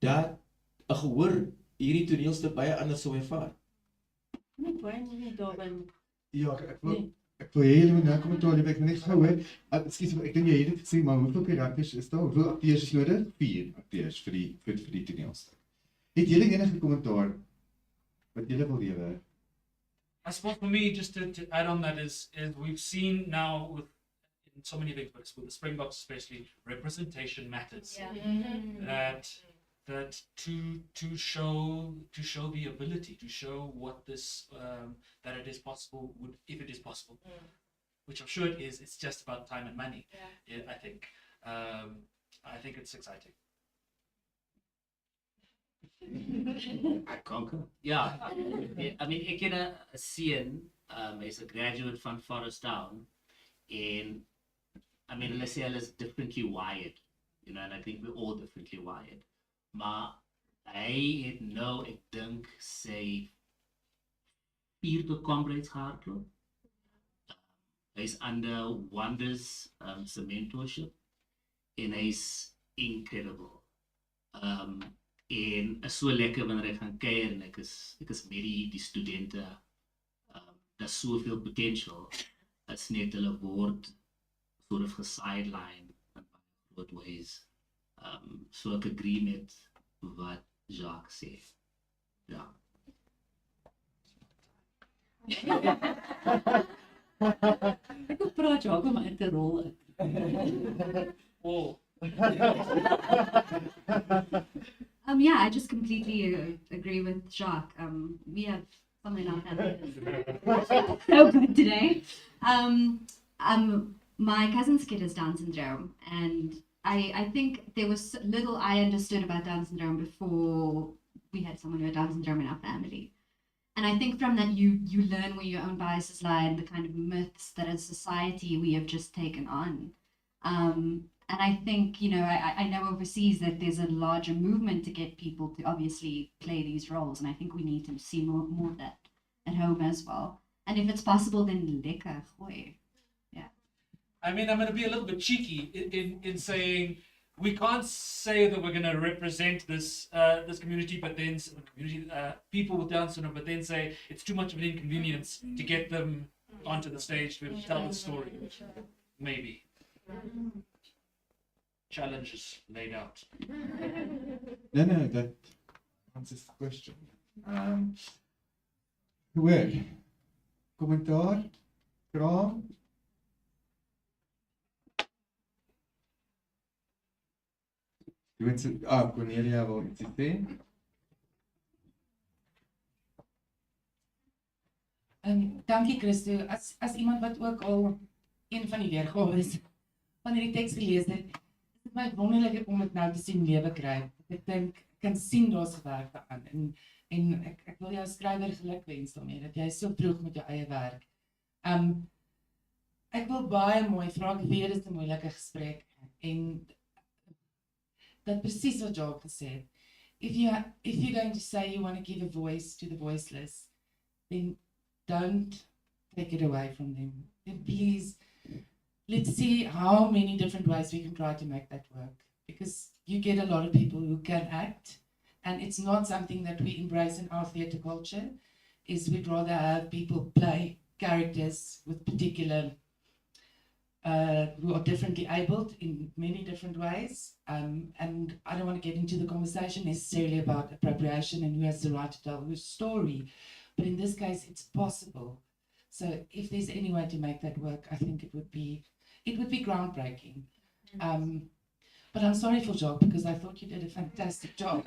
dat 'n gehoor hierdie toneelstuk baie anders sou ervaar.
Ja, ek wil hê julle moet nou kommentaar lewer. Ek wil net gou hoor. Ekskuus, ek dink jy het dit gesê, maar hoeveel karakters is daar? Hoeveel akteurs is nodig? 4 akteurs vir die toneelstuk. Het julle enige kommentaar wat julle wil lewer?
I suppose for me, just to add on that is we've seen now in so many big books, with the Springboks especially, representation matters.
Yeah.
That to show the ability, to show what this that it is possible, if it is possible, which I'm sure it is. It's just about time and money. Yeah, I think it's exciting.
I concur. Yeah, I mean, ek ken 'n seun, hy's a graduate van Forest Town, and I mean, let's say hulle is differently wired, and I think we're all differently wired. Maar hy het nou, ek dink, sy 4de comrades gehardloop. Hy's under Wonders se mentorship, en hy's incredible. En is so lekker wanneer ek gaan kuier en ek is met die studente. Daar's soveel potential. is net hulle word sort of gesideline in groot ways. So ek agree met wat Jacques sê. Ja.
Ek wil praat Jacques om in te rol.
Oh.
Yeah, I just completely agree with Jacques. We have something in our family that's so good today. My cousin's kid has Down syndrome, and I think there was little I understood about Down syndrome before we had someone who had Down syndrome in our family. And I think from that you learn where your own biases lie and the kind of myths that as a society we have just taken on. And I think, I know overseas that there's a larger movement to get people to obviously play these roles. And I think we need to see more of that at home as well. And if it's possible, then lekker gooi. Yeah.
I mean, I'm going to be a little bit cheeky in saying we can't say that we're going to represent this this community, but then people with Down syndrome, but then say it's too much of an inconvenience to get them onto the stage to tell the story. Maybe. Challenges laid out.
No, that answers the question. Hoor, kommentaar, vraag? Cornelia wil iets sê.
Dankie Christo, as iemand wat ook al een van die weergawe van hierdie teks gelees het, is dit my wonderlik om dit nou te sien lewe kry. Ek dink ek kan sien daar's gewerk daaraan en ek wil jou skrywer gelukwens daarmee dat jy so vroeg met jou eie werk. Ek wil baie mooi vra, ek weet dit is 'n moeilike gesprek en dat presies wat Jacques gesê het. If you're going to say you want to give a voice to the voiceless, then don't take it away from them. Then please, let's see how many different ways we can try to make that work. Because you get a lot of people who can act, and it's not something that we embrace in our theatre culture, is we'd rather have people play characters with particular, who are differently abled in many different ways. And I don't want to get into the conversation necessarily about appropriation and who has the right to tell whose story. But in this case, it's possible. So if there's any way to make that work, I think it would be groundbreaking. But I'm sorry for Jacques because I thought you did a fantastic job.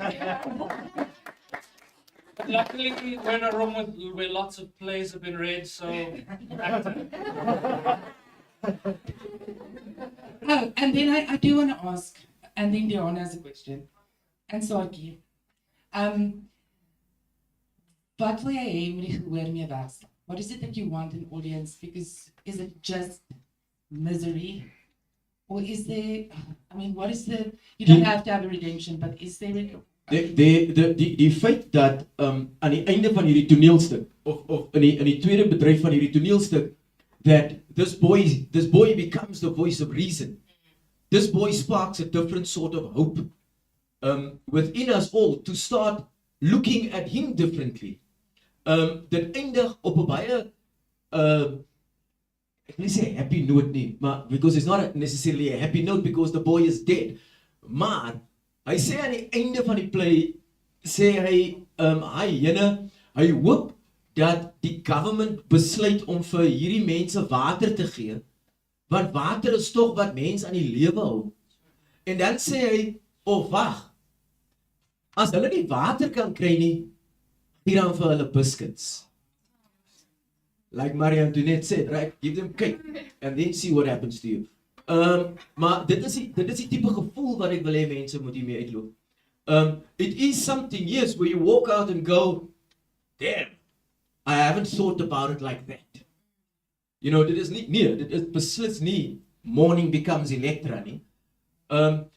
Luckily, we're in a room where lots of plays have been read, so.
Oh, and then I do want to ask, and then Diana has a question, and Sarki. Wat wil jy hê met die gehoor mee wegstap? What is it that you want in audience? Because is it just misery? Or is there, what is the, you don't have to have a redemption, but is there
Die feit dat aan die einde van hierdie toneelstuk of in die tweede bedryf van hierdie toneelstuk that this boy becomes the voice of reason. This boy sparks a different sort of hope within us all to start looking at him differently. Dit eindig op 'n baie ek wil nie sê happy note nie, maar because it's not necessarily a happy note because the boy is dead. Maar hy sê aan die einde van die play sê hy hy hoop dat die government besluit om vir hierdie mense water te gee, want water is tog wat mense aan die lewe hou. En dan sê hy, wag, as hulle nie water kan kry nie, gee dan vir hulle biscuits. Like Marie Antoinette said, right? Give them cake and then see what happens to you. Maar dit is die tipe gevoel wat ek wil hê mense moet hiermee uitloop. It is something, yes, where you walk out and go, damn, I haven't thought about it like that. You know, dit is beslis nie Morning Becomes Electra nie.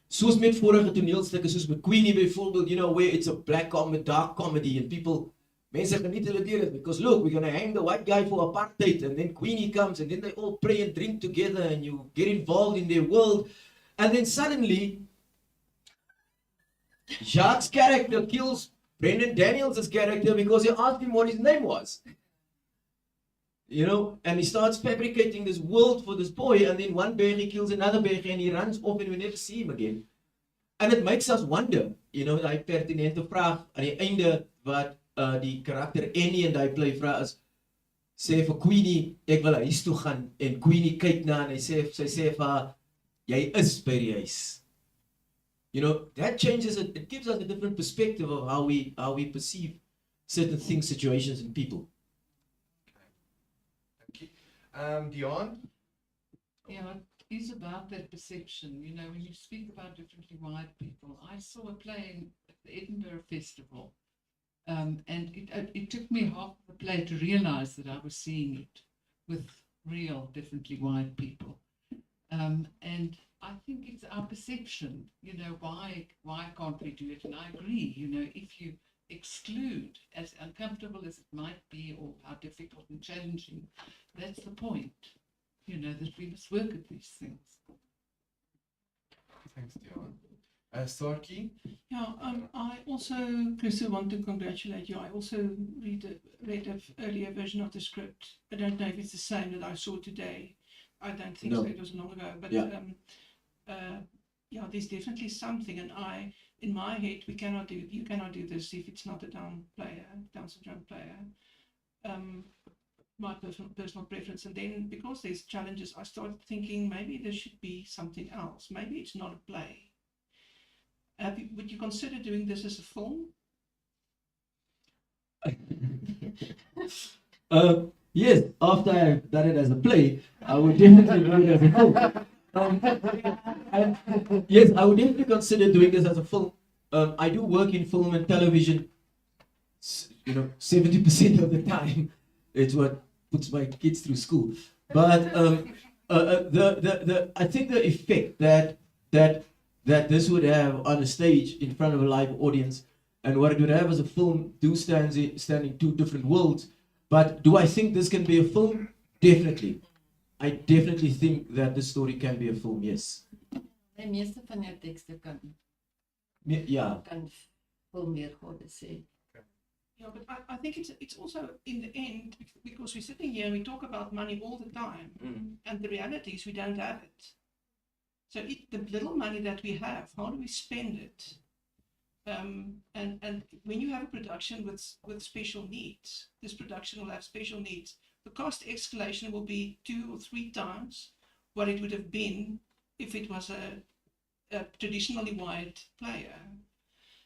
Soos met vorige toneelstukke, soos met Queenie byvoorbeeld, you know, where it's a black comedy, dark comedy, and mense geniet hulle deur dit, because look, we're gonna hang the white guy for apartheid, and then Queenie comes, and then they all pray and drink together, and you get involved in their world, and then suddenly, Jacques' character kills Brendan Daniels' character because he asked him what his name was. You know, and he starts fabricating this world for this boy, and then one bear he kills another bear and he runs off and we never see him again. And it makes us wonder, you know, die pertinente vraag aan die einde wat die karakter Annie en die play vra is, sê vir Queenie, ek wil huis toe gaan, en Queenie kyk na en sy sê vir haar, jy is by die huis. You know, that changes it, it gives us a different perspective of how we perceive certain things, situations and people.
Dion?
Yeah, it is about that perception. You know, when you speak about differently wired people, I saw a play at the Edinburgh Festival, and it took me half of the play to realize that I was seeing it with real differently wired people. And I think it's our perception, you know, why can't we do it? And I agree, you know, if you exclude, as uncomfortable as it might be or how difficult and challenging, that's the point, you know, that we must work at these things.
Thanks, Dion. Storky?
Yeah, I also, Christo, want to congratulate you. I also read an earlier version of the script. I don't know if it's the same that I saw today. I don't think so, it was long ago. But yeah, there's definitely something, and in my head, you cannot do this if it's not a Down syndrome player. My personal preference, and then because there's challenges, I started thinking maybe there should be something else. Maybe it's not a play. Would you consider doing this as a film?
Yes, after I've done it as a play, I would definitely do it as a film. Yes, I would definitely consider doing this as a film. I do work in film and television, you know, 70% of the time. It's what puts my kids through school. But I think the effect that this would have on a stage in front of a live audience, and what it would have as a film, stand in two different worlds. But do I think this can be a film? Definitely. I definitely think that this story can be a film, yes.
Die meeste van jou tekste kan film weergawe sê.
Yeah, but I think it's also in the end, because we're sitting here and we talk about money all the time, and the reality is we don't have it. So the little money that we have, how do we spend it? And when you have a production with special needs, this production will have special needs. The cost escalation will be 2 or 3 times what it would have been if it was a traditionally wired player.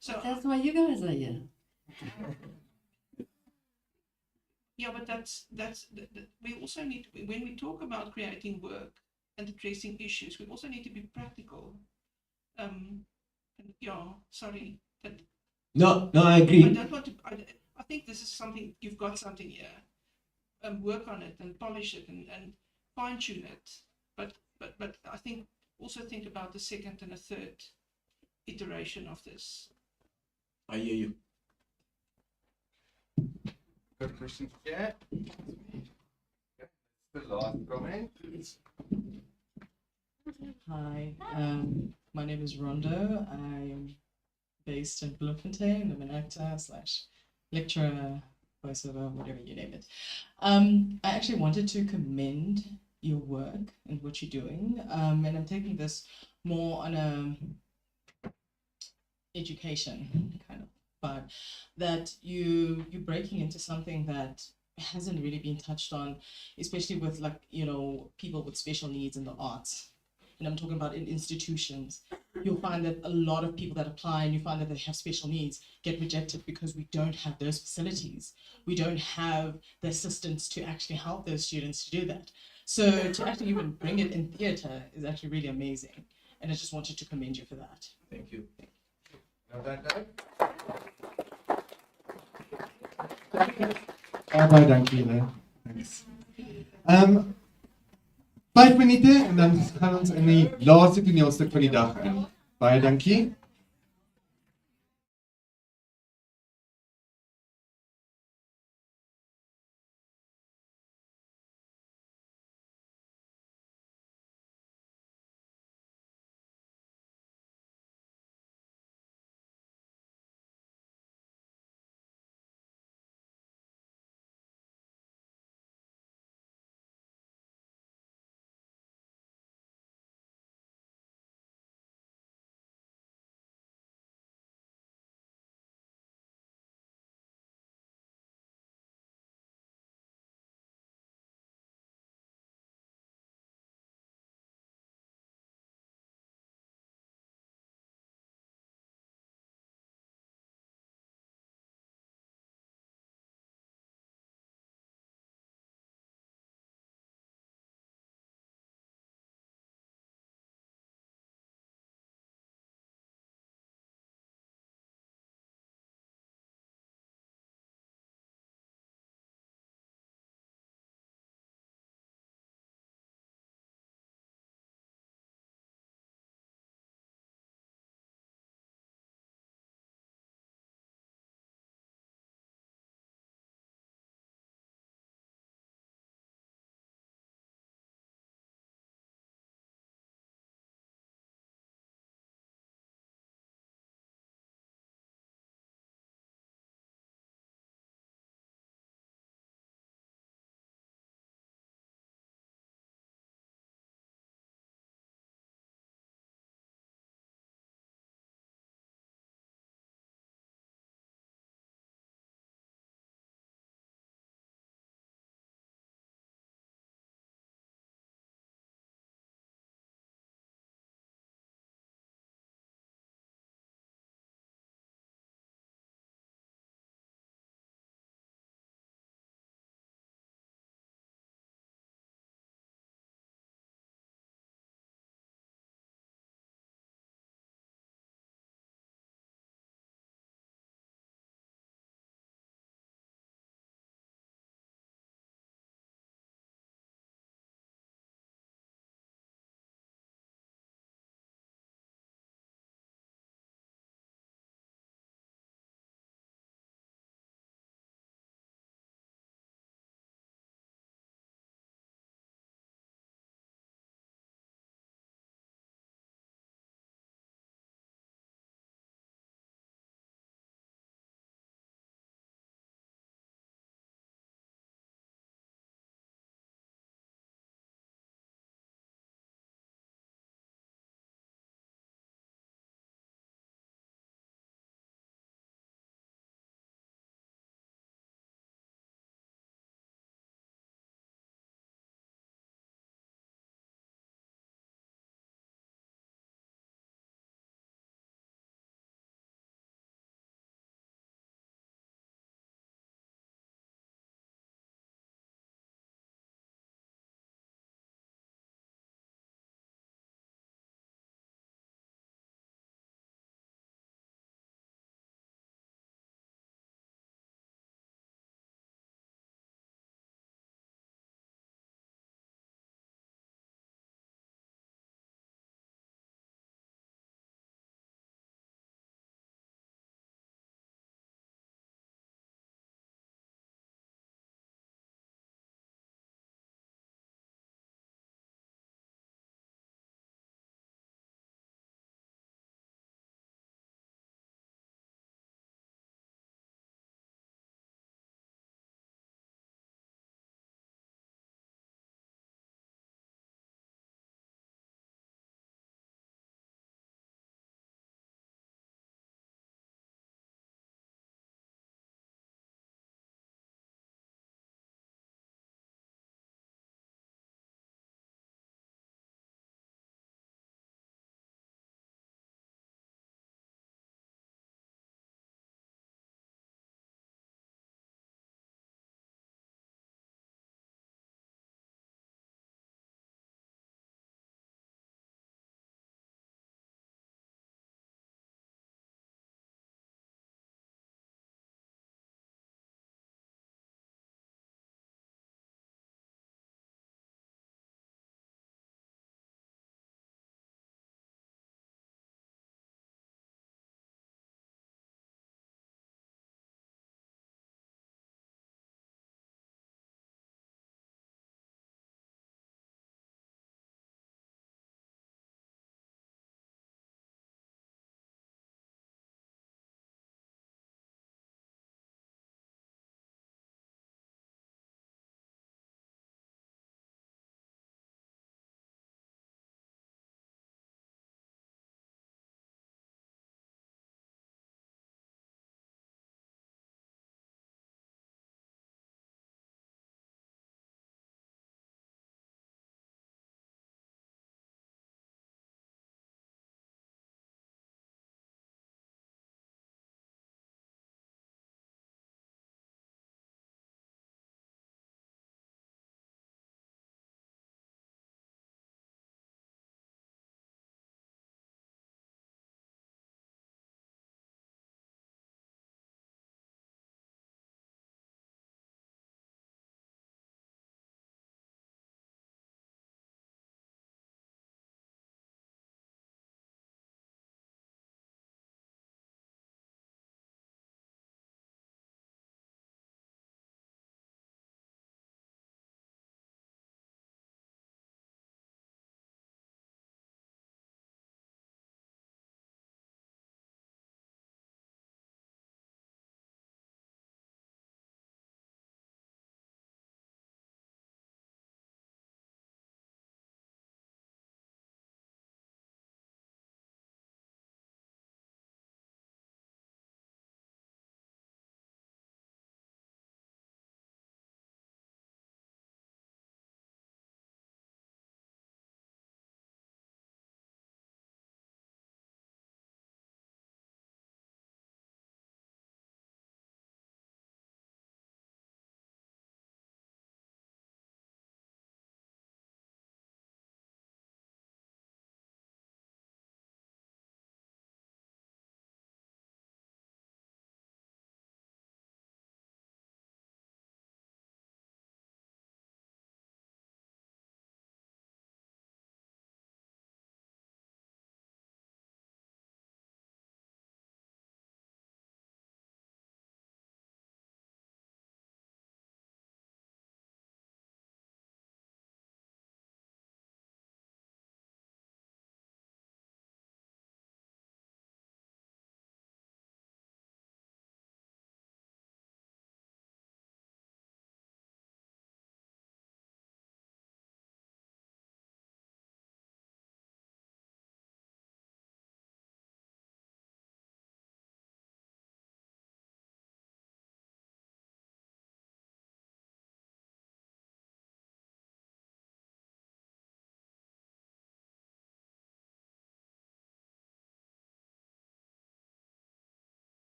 So
that's why you guys are here.
Yeah, but that's we also need, when we talk about creating work and addressing issues, we also need to be practical. Yeah, sorry.
No, I agree.
I don't want to. I think this is something, you've got something here. Work on it and polish it and fine tune it. But I think also think about the second and a third iteration of this.
I hear you.
Good question. Yeah. The last comment.
Hi, my name is Rondo. I'm based in Bloemfontein. I'm an actor / lecturer, voiceover, whatever you name it. I actually wanted to commend your work and what you're doing, and I'm taking this more on a education kind of part, that you're breaking into something that hasn't really been touched on, especially with, like, you know, people with special needs in the arts. And I'm talking about in institutions. You'll find that a lot of people that apply and you find that they have special needs get rejected because we don't have those facilities. We don't have the assistance to actually help those students to do that. So to actually even bring it in theatre is actually really amazing. And I just wanted to commend you for that.
Thank you.
Baie dankie julle. Thanks. 5 minute en dan gaan ons in die laaste toneelstuk van die dag in. Baie dankie.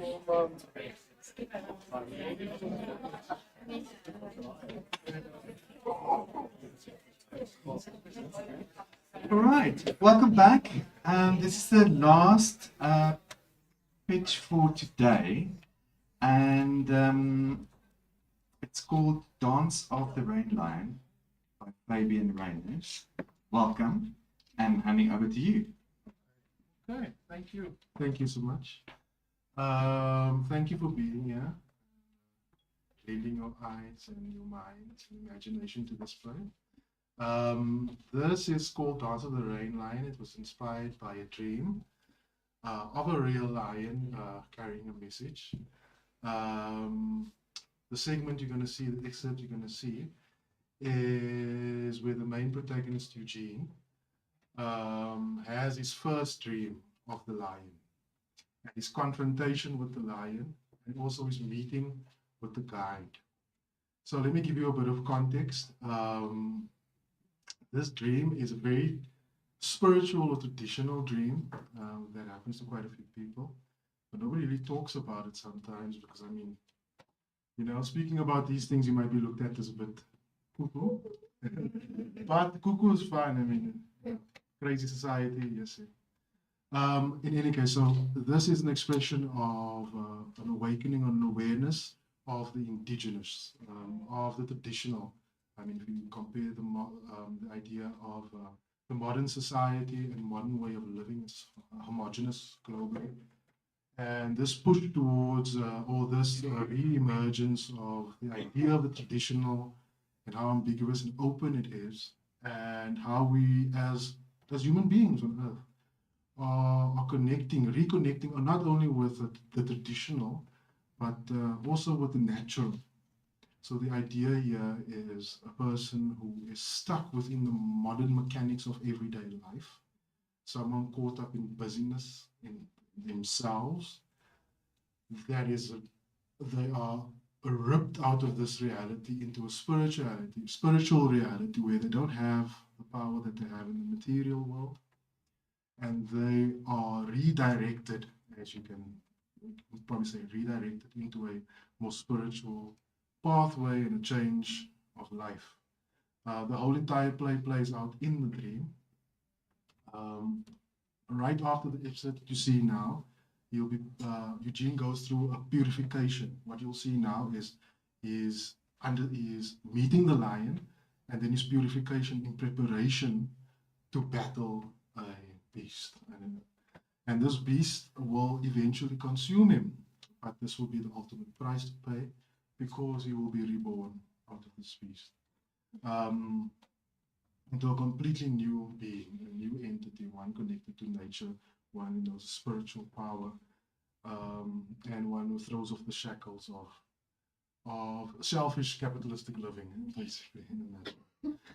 All right, welcome back. This is the last pitch for today, and it's called Dance of the Rain Lion by Fabian Rainers. Welcome, and handing over to you.
Okay, thank you. Thank you so much. Thank you for being here, lending your eyes and your mind and imagination to this play. This is called Dance of the Rain Lion. It was inspired by a dream of a real lion carrying a message. The segment you're going to see, the excerpt you're going to see, is where the main protagonist, Eugene, has his first dream of the lion, and his confrontation with the lion, and also his meeting with the guide. So let me give you a bit of context. This dream is a very spiritual or traditional dream that happens to quite a few people, but nobody really talks about it sometimes because, I mean, you know, speaking about these things, you might be looked at as a bit cuckoo. But cuckoo is fine, I mean, crazy society, yes. In any case, so this is an expression of an awakening or an awareness of the indigenous, of the traditional. I mean, if you compare the idea of the modern society and modern way of living, it's homogeneous globally. And this push towards, or this re-emergence of the idea of the traditional and how ambiguous and open it is, and how we as human beings on Earth are connecting, reconnecting, not only with the traditional, but also with the natural. So the idea here is a person who is stuck within the modern mechanics of everyday life, someone caught up in busyness, in themselves, that is, they are ripped out of this reality into a spiritual reality where they don't have the power that they have in the material world, and they are redirected, as you can probably say, redirected into a more spiritual pathway and a change of life. The whole entire play plays out in the dream. Right after the episode that you see now, Eugene goes through a purification. What you'll see now is meeting the lion, and then his purification in preparation to battle a beast. And this beast will eventually consume him, but this will be the ultimate price to pay, because he will be reborn out of this beast into a completely new being, a new entity, one connected to nature, one who knows spiritual power, and one who throws off the shackles of selfish capitalistic living, basically.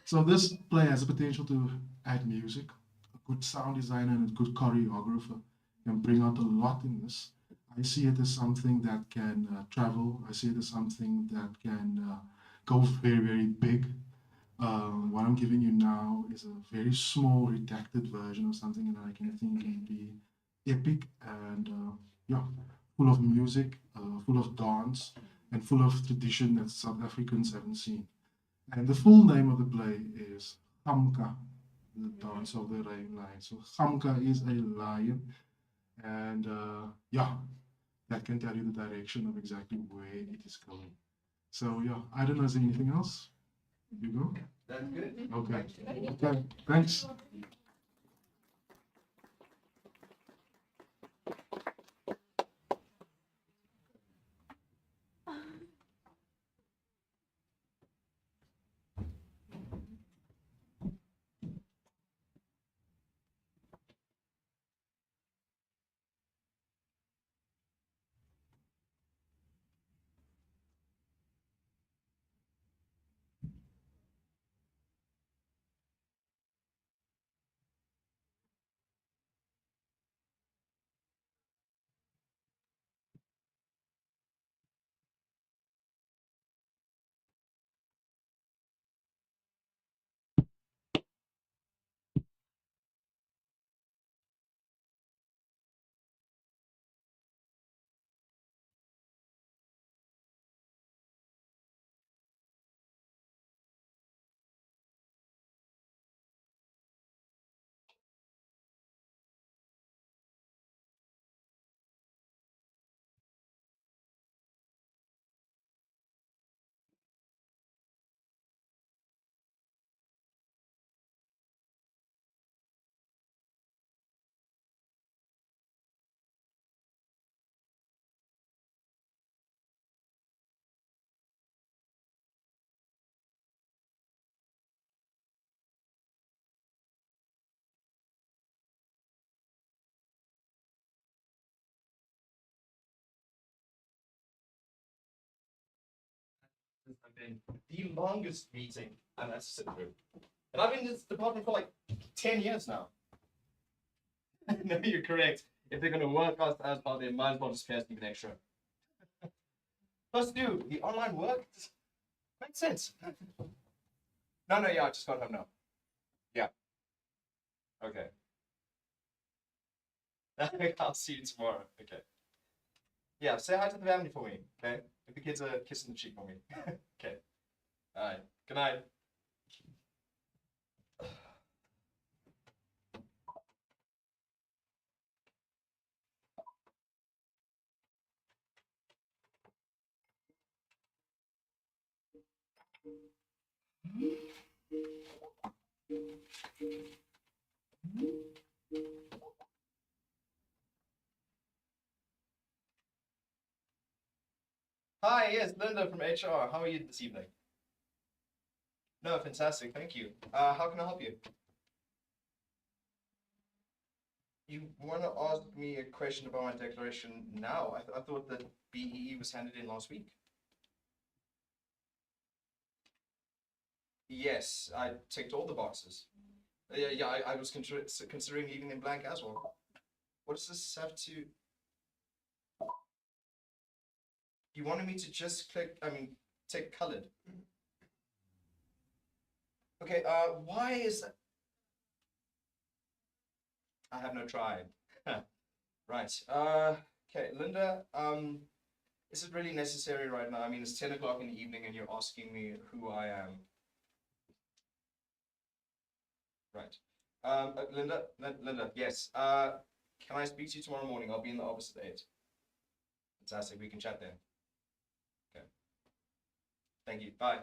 So this play has the potential to add music. A good sound designer and a good choreographer can bring out a lot in this. I see it as something that can travel. I see it as something that can go very, very big. What I'm giving you now is a very small, redacted version of something that I can think can be epic and full of music, full of dance, and full of tradition that South Africans haven't seen. And the full name of the play is Gamka, the Dance of the Rain Lion. So Gamka is a lion, and that can tell you the direction of exactly where it is going. So I don't know, is there anything else? Hugo?
That's good.
Okay. Okay, thanks.
been the longest meeting I've had to sit through. And I've been in this department for like 10 years now. No, you're correct. If they're going to work us as well, they might as well just pay us even extra. Plus, dude, the online work makes sense. No, yeah, I just got home now. Yeah. Okay. I'll see you tomorrow. Okay. Yeah, say hi to the family for me, okay? Give the kids a kiss on the cheek for me. Okay. All right. Good night. Hi, yes, Linda from HR. How are you this evening? No, fantastic. Thank you. How can I help you? You want to ask me a question about my declaration now? I thought that BEE was handed in last week. Yes, I ticked all the boxes. Yeah, I was considering leaving them blank as well. What does this have to... You wanted me to just take colored. Okay, why is that? I have no tribe. Right, okay, Linda, is it really necessary right now? I mean, it's 10 o'clock in the evening and you're asking me who I am. Right. Linda, yes. Can I speak to you tomorrow morning? I'll be in the office at 8. Fantastic, we can chat then. Okay. Thank you, bye.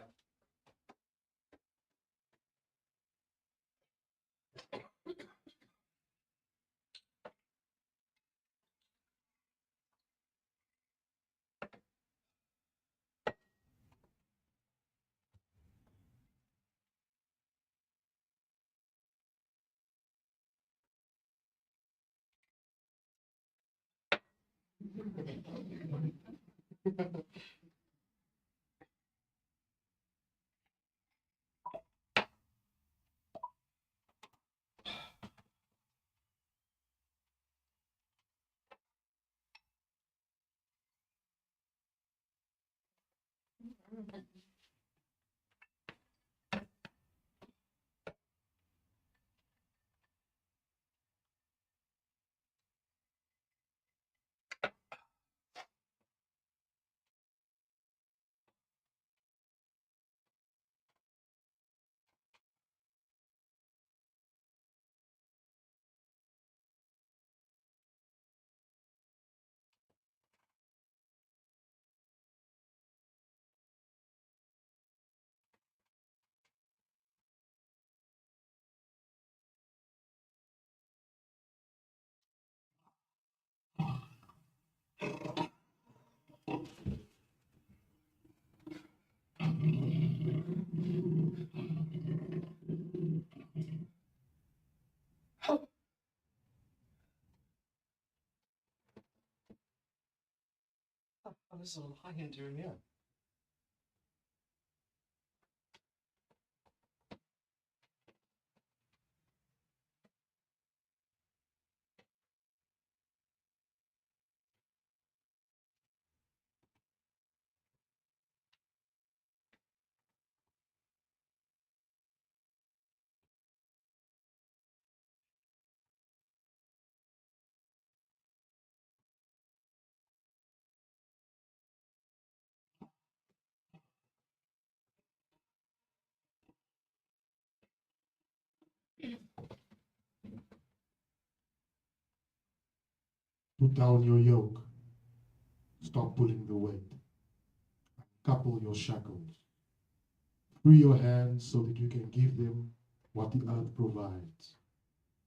Oh, this is a lion doing here.
Put down your yoke. Stop pulling the weight. Couple your shackles. Free your hands so that you can give them what the earth provides.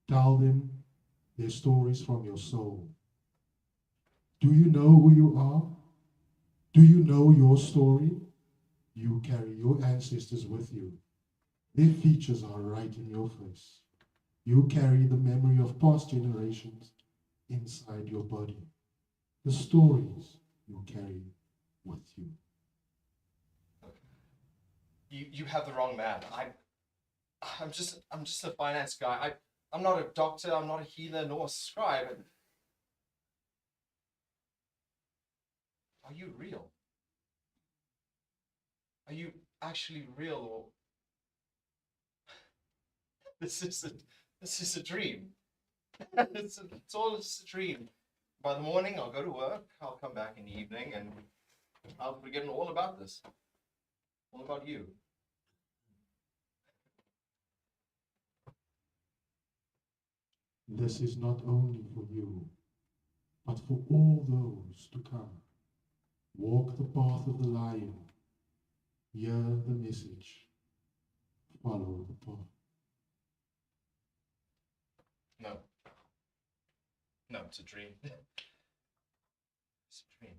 Tell them their stories from your soul. Do you know who you are? Do you know your story? You carry your ancestors with you. Their features are right in your face. You carry the memory of past generations inside your body. The stories you carry with you.
you have the wrong man. I'm just a finance guy. I'm not a doctor, I'm not a healer, nor a scribe. Are you real? Are you actually real, or this is a dream? it's all just a dream. By the morning, I'll go to work. I'll come back in the evening, and I'll forget all about this. All about you.
This is not only for you, but for all those to come. Walk the path of the lion. Hear the message. Follow the path.
No. No, it's a dream. It's a dream.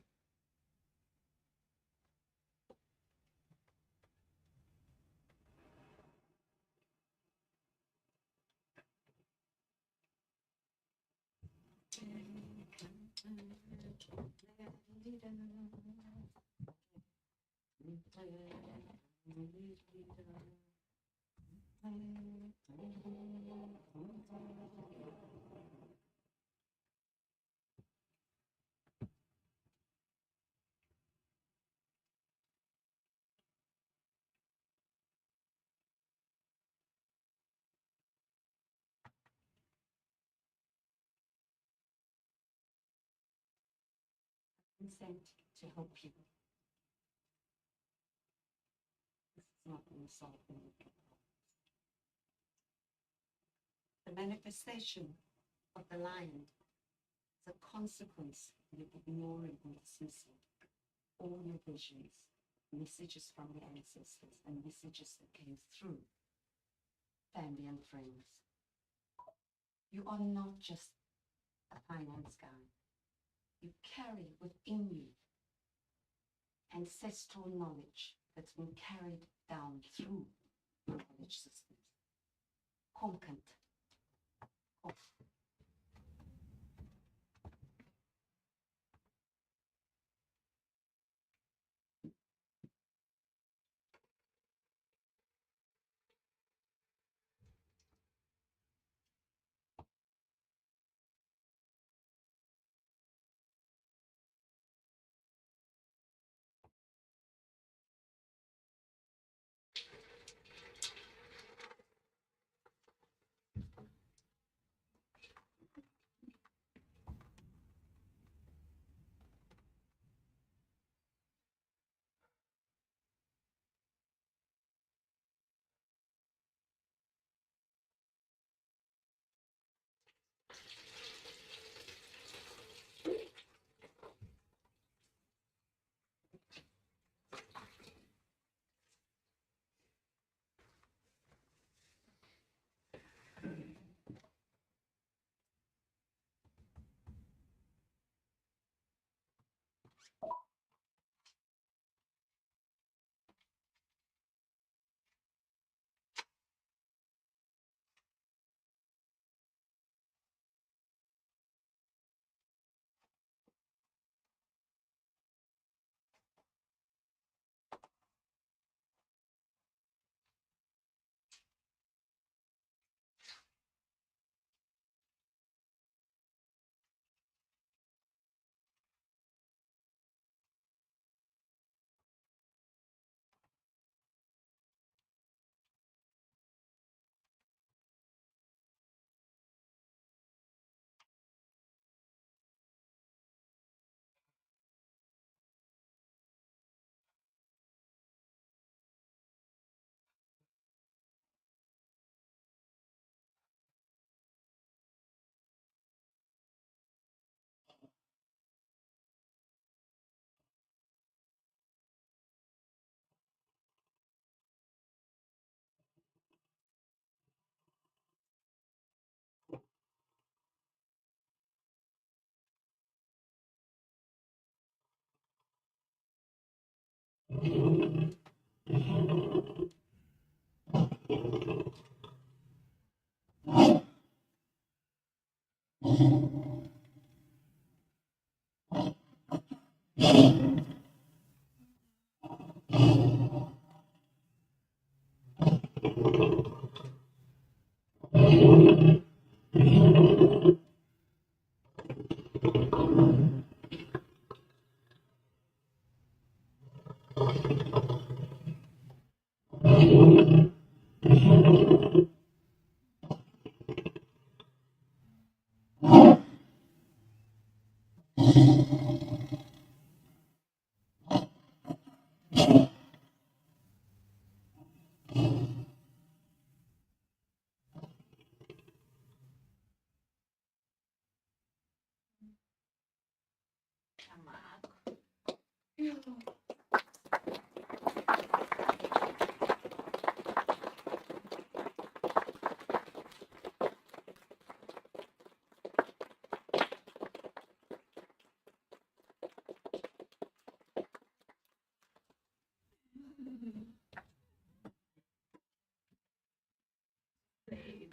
Consent to help you. This is not going to solve any problem. The manifestation of the lion is a consequence of you ignoring and dismissing all your visions, messages from the ancestors, and messages that came through family and friends. You are not just a finance guy. You carry within you ancestral knowledge that's been carried down through knowledge systems. Komkend. Of.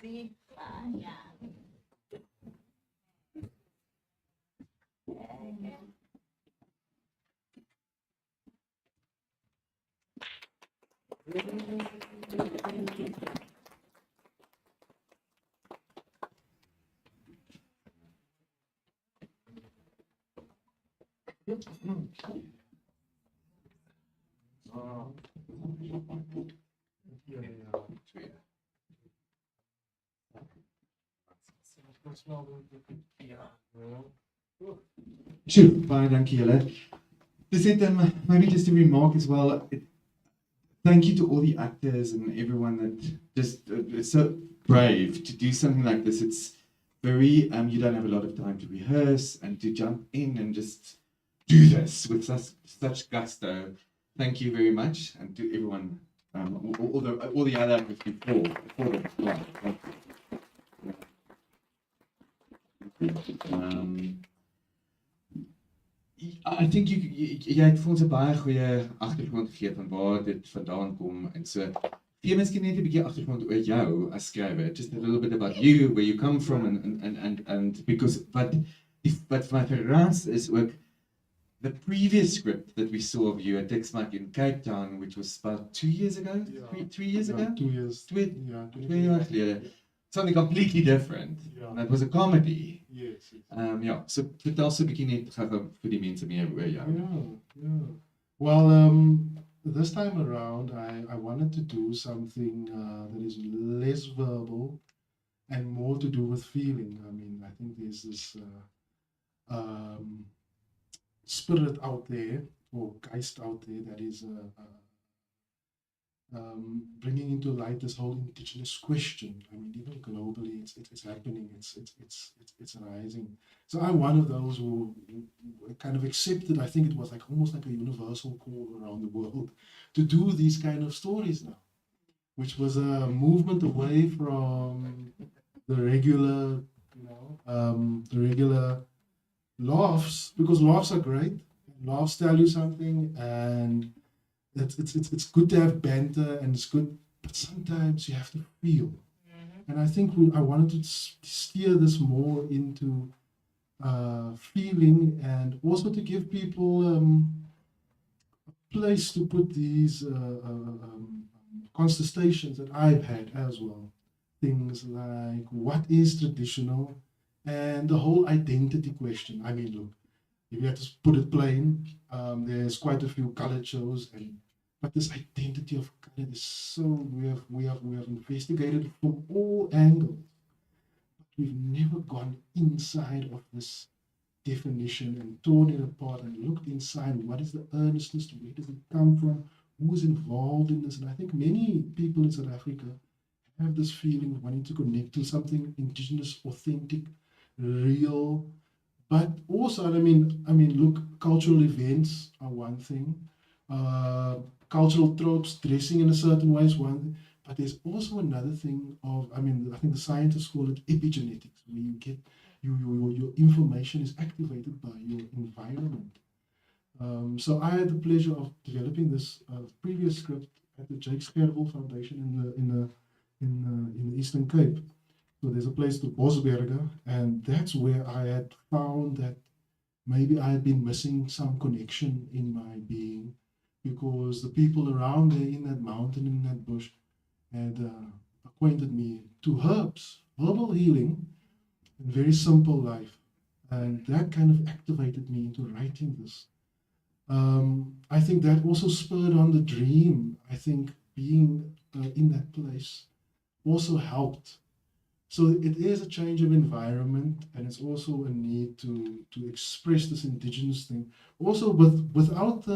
Lady fire.
Sjoe, baie dankie julle. Dis net maybe just a remark as well. Thank you to all the actors and everyone that just is so brave to do something like this. It's very you don't have a lot of time to rehearse and to jump in and just do this with such gusto. Thank you very much, and to everyone, all the other actors before them. Yeah, thank you. I think jy het vir ons 'n baie goeie agtergrond gegee van waar dit vandaan kom en so. Gee miskien net 'n bietjie agtergrond oor jou as skrywer, just a little bit about you, where you come from, and because wat vir my verras is ook the previous script that we saw of you at Teksmark in Cape Town, which was about 2 years ago,
Yeah.
3 years ago?
2 years.
2
2
jaar gelede. Something completely different.
Yeah.
That was a comedy.
Yes.
Ja, so vertel so 'n bietjie net gou vir die mense meer oor jou.
Yeah. Well, this time around, I wanted to do something that is less verbal and more to do with feeling. I mean, I think there's this spirit out there, or geist out there, that is bringing into light this whole indigenous question. I mean, even globally, it's happening. It's rising. So I'm one of those who kind of accepted. I think it was like almost like a universal call around the world to do these kind of stories now, which was a movement away from the regular, the regular laughs, because laughs are great. Laughs tell you something, and it's good to have banter, and it's good, but sometimes you have to feel. And I think I wanted to steer this more into feeling, and also to give people a place to put these contestations that I've had as well. Things like what is traditional, and the whole identity question. I mean, look, if you have to put it plain, there's quite a few colored shows, but this identity of color is so we have investigated from all angles. But we've never gone inside of this definition and torn it apart and looked inside. What is the earnestness? Where does it come from? Who's involved in this? And I think many people in South Africa have this feeling of wanting to connect to something indigenous, authentic, real. But also, I mean, look, cultural events are one thing. Cultural tropes, dressing in a certain way is one thing. But there's also another thing of, I think the scientists call it epigenetics, where you get your information is activated by your environment. So I had the pleasure of developing this previous script at the Jake Schervel Foundation in the Eastern Cape. So there's a place to Bosberger, and that's where I had found that maybe I had been missing some connection in my being, because the people around there in that mountain, in that bush, had acquainted me to herbs, herbal healing, and very simple life. And that kind of activated me into writing this. I think that also spurred on the dream. I think being in that place also helped. So it is a change of environment, and it's also a need to express this indigenous thing. Also, without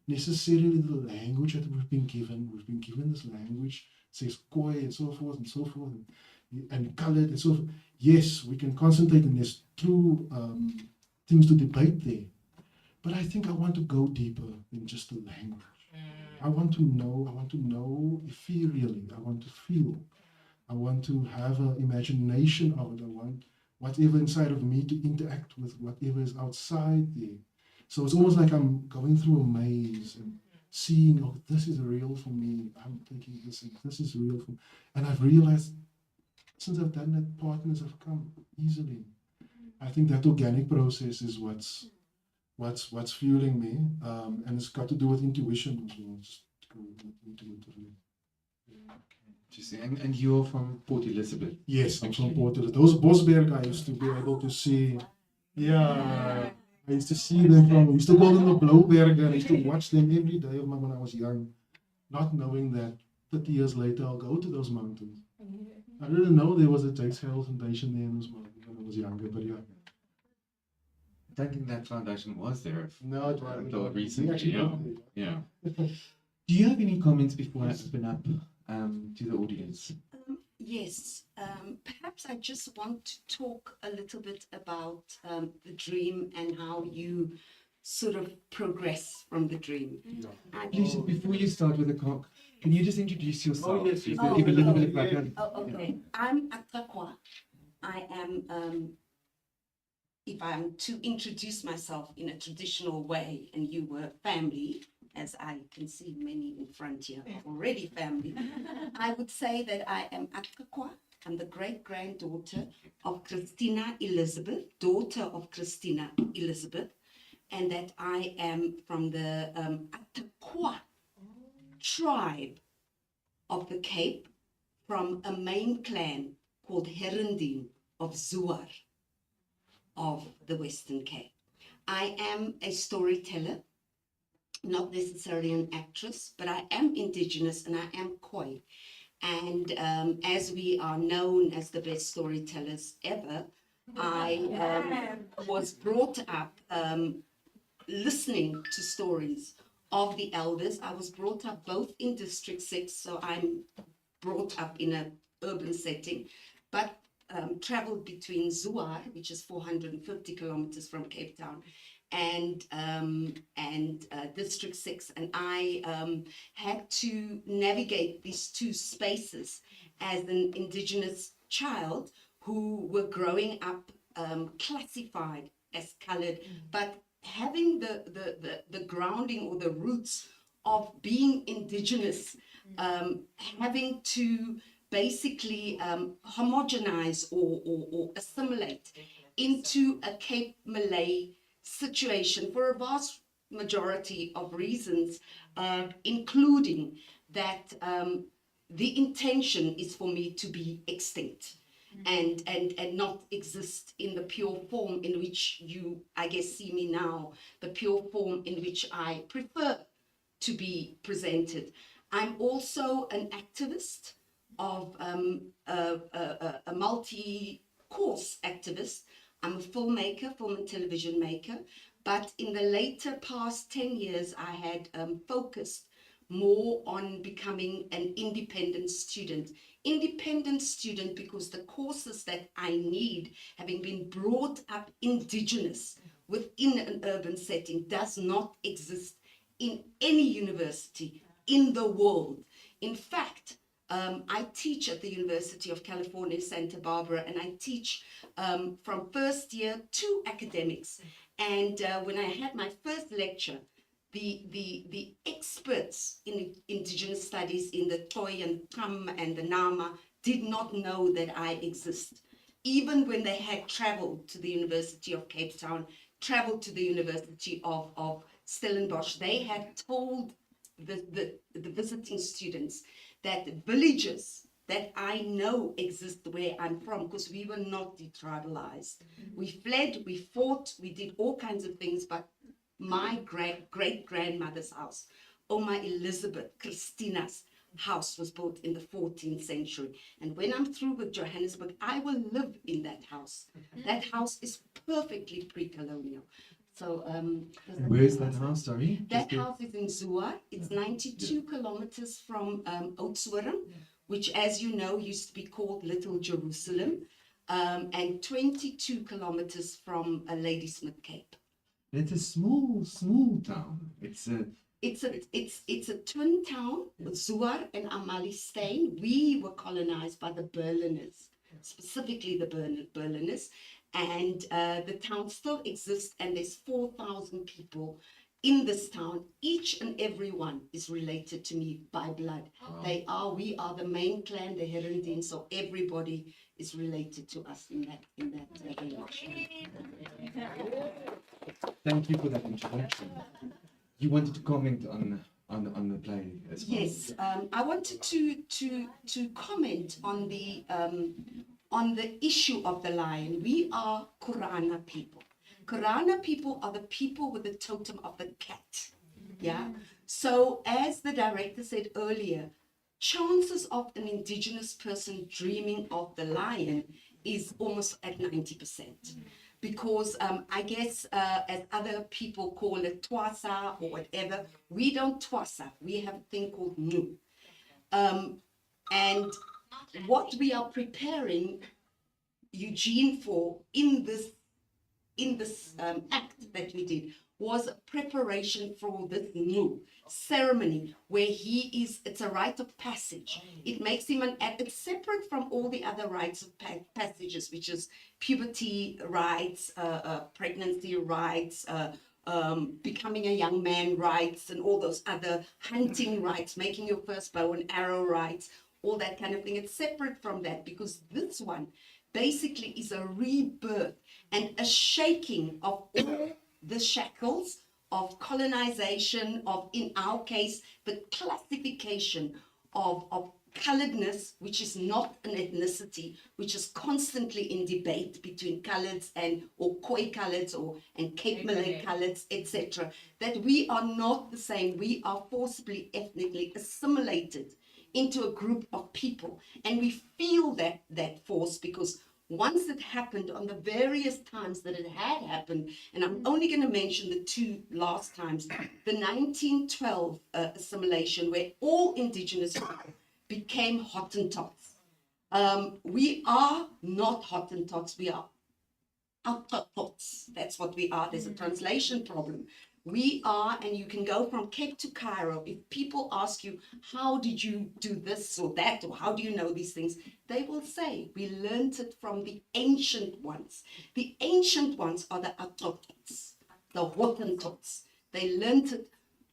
necessarily the language that we've been given. We've been given this language, it says koi and so forth and so forth, and colored and so forth. Yes, we can concentrate on this true things to debate there. But I think I want to go deeper than just the language. I want to know ethereally. I want to feel. I want to have an imagination of it. I want whatever inside of me to interact with whatever is outside there. So it's almost like I'm going through a maze and seeing, oh, this is real for me. I'm taking this, and this is real for me. And I've realized since I've done that, partners have come easily. I think that organic process is what's fueling me, and it's got to do with intuition as well. Just go into it really.
And you're from Port Elizabeth?
Yes, I'm from Port Elizabeth. Those Bosberg I used to be able to see. Yeah, I used to see them I used to call them the Blaubergen. I used to watch them every day of when I was young, not knowing that 30 years later I'll go to those mountains. I didn't know there was a Jade Foundation there in those mountains when I was younger, but yeah.
I don't think that foundation was there.
No, it wasn't.
Until recently, yeah.
Yeah.
Do you have any comments before I open up to the audience?
Yes, perhaps I just want to talk a little bit about the dream and how you sort of progress from the dream.
Please, before you start with the cock, can you just introduce yourself?
Oh, yes,
Give a little bit of background.
Okay. I'm Atakwa. I am, if I'm to introduce myself in a traditional way, and you were family, as I can see many in front here are already family, I would say that I am Atakwa. I'm the great-granddaughter of Christina Elizabeth, daughter of Christina Elizabeth, and that I am from the Atakwa tribe of the Cape, from a main clan called Herendien of Zouar of the Western Cape. I am a storyteller, not necessarily an actress, but I am indigenous and I am Khoi. And as we are known as the best storytellers ever, I was brought up listening to stories of the elders. I was brought up both in District 6, so I'm brought up in an urban setting, but traveled between Zouar, which is 450 kilometers from Cape Town, and District 6, and I had to navigate these two spaces as an indigenous child who were growing up classified as colored, but having the grounding or the roots of being indigenous, having to basically homogenize or assimilate into a Cape Malay situation for a vast majority of reasons, including that the intention is for me to be extinct and not exist in the pure form in which you, I guess, see me now, the pure form in which I prefer to be presented. I'm also an activist of a multi-course activist. I'm a filmmaker, film and television maker, but in the later past 10 years, I had focused more on becoming an independent student. Independent student because the courses that I need, having been brought up indigenous within an urban setting, does not exist in any university in the world. In fact, I teach at the University of California, Santa Barbara, and I teach from first year to academics. And when I had my first lecture, the experts in indigenous studies in the Toy and Tam and the Nama did not know that I exist. Even when they had traveled to the University of Cape Town, traveled to the University of Stellenbosch, they had told the visiting students that villages that I know exist where I'm from, because we were not detribalized. We fled, we fought, we did all kinds of things, but my great-grandmother's house, Oma Elizabeth, Christina's house was built in the 14th century. And when I'm through with Johannesburg, I will live in that house. That house is perfectly pre-colonial. So,
Where's that house, sorry?
that house is in Zuar. It's 92 kilometers from Oudtshoorn, which, as you know, used to be called Little Jerusalem, and 22 kilometers from Ladysmith Cape.
It's a small town. It's
a twin town with Zuar and Amalistain. We were colonized by the Berliners, specifically the Berliners, and the town still exists, and there's 4,000 people in this town. Each and every one is related to me by blood. We are the main clan, the Herendien, so everybody is related to us in that village.
Thank you for that introduction. You wanted to comment on the play as well.
Yes, I wanted to comment on the issue of the lion. We are Kurana people. Kurana people are the people with the totem of the cat. Yeah. So as the director said earlier, chances of an indigenous person dreaming of the lion is almost at 90%. Because I guess as other people call it twasa or whatever, we don't twasa. We have a thing called nu. And what we are preparing Eugene for in this act that we did was a preparation for this new ceremony where it's a rite of passage. It makes him it's separate from all the other rites of passages, which is puberty rites, pregnancy rites, becoming a young man rites, and all those other hunting rites, making your first bow and arrow rites, all that kind of thing. It's separate from that because this one basically is a rebirth and a shaking of all the shackles of colonization, of, in our case, the classification of coloredness, which is not an ethnicity, which is constantly in debate between coloreds or Khoi coloreds and Cape Malay coloreds, etc. That we are not the same. We are forcibly ethnically assimilated into a group of people, and we feel that force because once it happened on the various times that it had happened, and I'm only going to mention the two last times, the 1912 assimilation where all indigenous people became Hottentots. We are not Hottentots, we are Autochtots. That's what we are. There's a translation problem. We are, and you can go from Cape to Cairo. If people ask you, how did you do this or that, or how do you know these things? They will say, we learned it from the ancient ones. The ancient ones are the Autochtots, the Hottentots. They learned it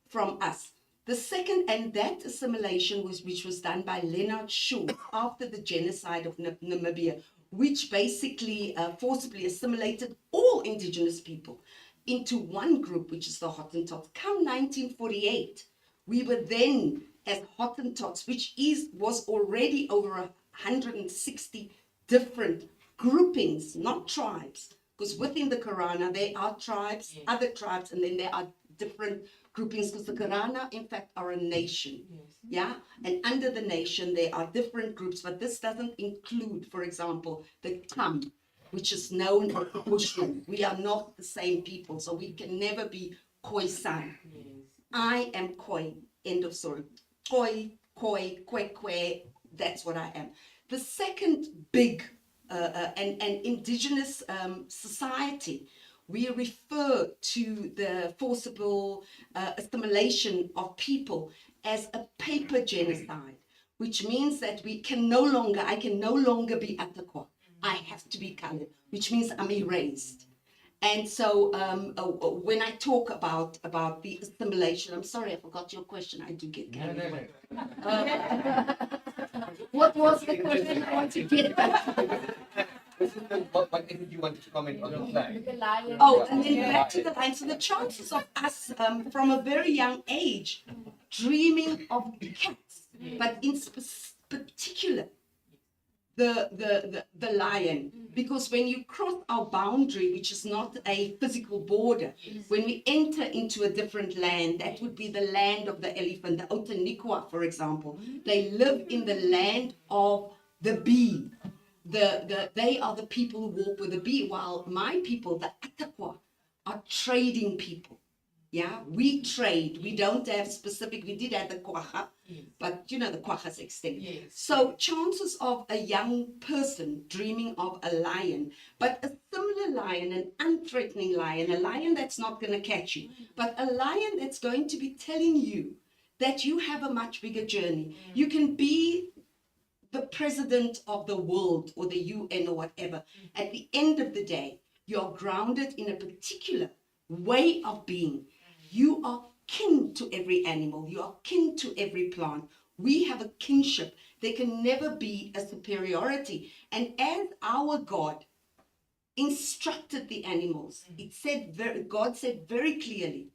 from us. The second, and that assimilation which was done by Leonard Shaw after the genocide of Namibia, which basically forcibly assimilated all indigenous people into one group, which is the Hottentots. Come 1948, we were then as Hottentots, which was already over 160 different groupings, not tribes, because within the Karana there are tribes, other tribes, and then there are different groupings, because the Karana, in fact, are a nation. Yeah, and under the nation there are different groups, but this doesn't include, for example, the Tam, which is known as the Bushmen. We are not the same people, so we can never be Khoi-san. I am Khoi, end of story. Khoi, Kwe, that's what I am. The second big and indigenous society, we refer to the forcible assimilation of people as a paper genocide, which means that I can no longer be Atakwa. I have to be colored, which means I'm erased. And so when I talk about the assimilation, I'm sorry, I forgot your question. I do get carried away. What was the question I want to get back to?
What did you want to comment on the flag?
Oh, and then back to the line. So the chances of us from a very young age dreaming of cats, but in particular,
the lion, because when you cross our boundary, which is not a physical border, when we enter into a different land, that would be the land of the elephant, the Outeniqua, for example. They live in the land of the bee. They are the people who walk with the bee, while my people, the Atakwa, are trading people. Yeah, we trade. We don't have specific, we did have the kwacha, but you know, the kwacha is extinct. So chances of a young person dreaming of a lion, but a similar lion, an unthreatening lion, a lion that's not going to catch you, but a lion that's going to be telling you that you have a much bigger journey. You can be the president of the world or the UN or whatever. At the end of the day, you're grounded in a particular way of being. You are kin to every animal. You are kin to every plant. We have a kinship. There can never be a superiority. And as our God instructed the animals, God said very clearly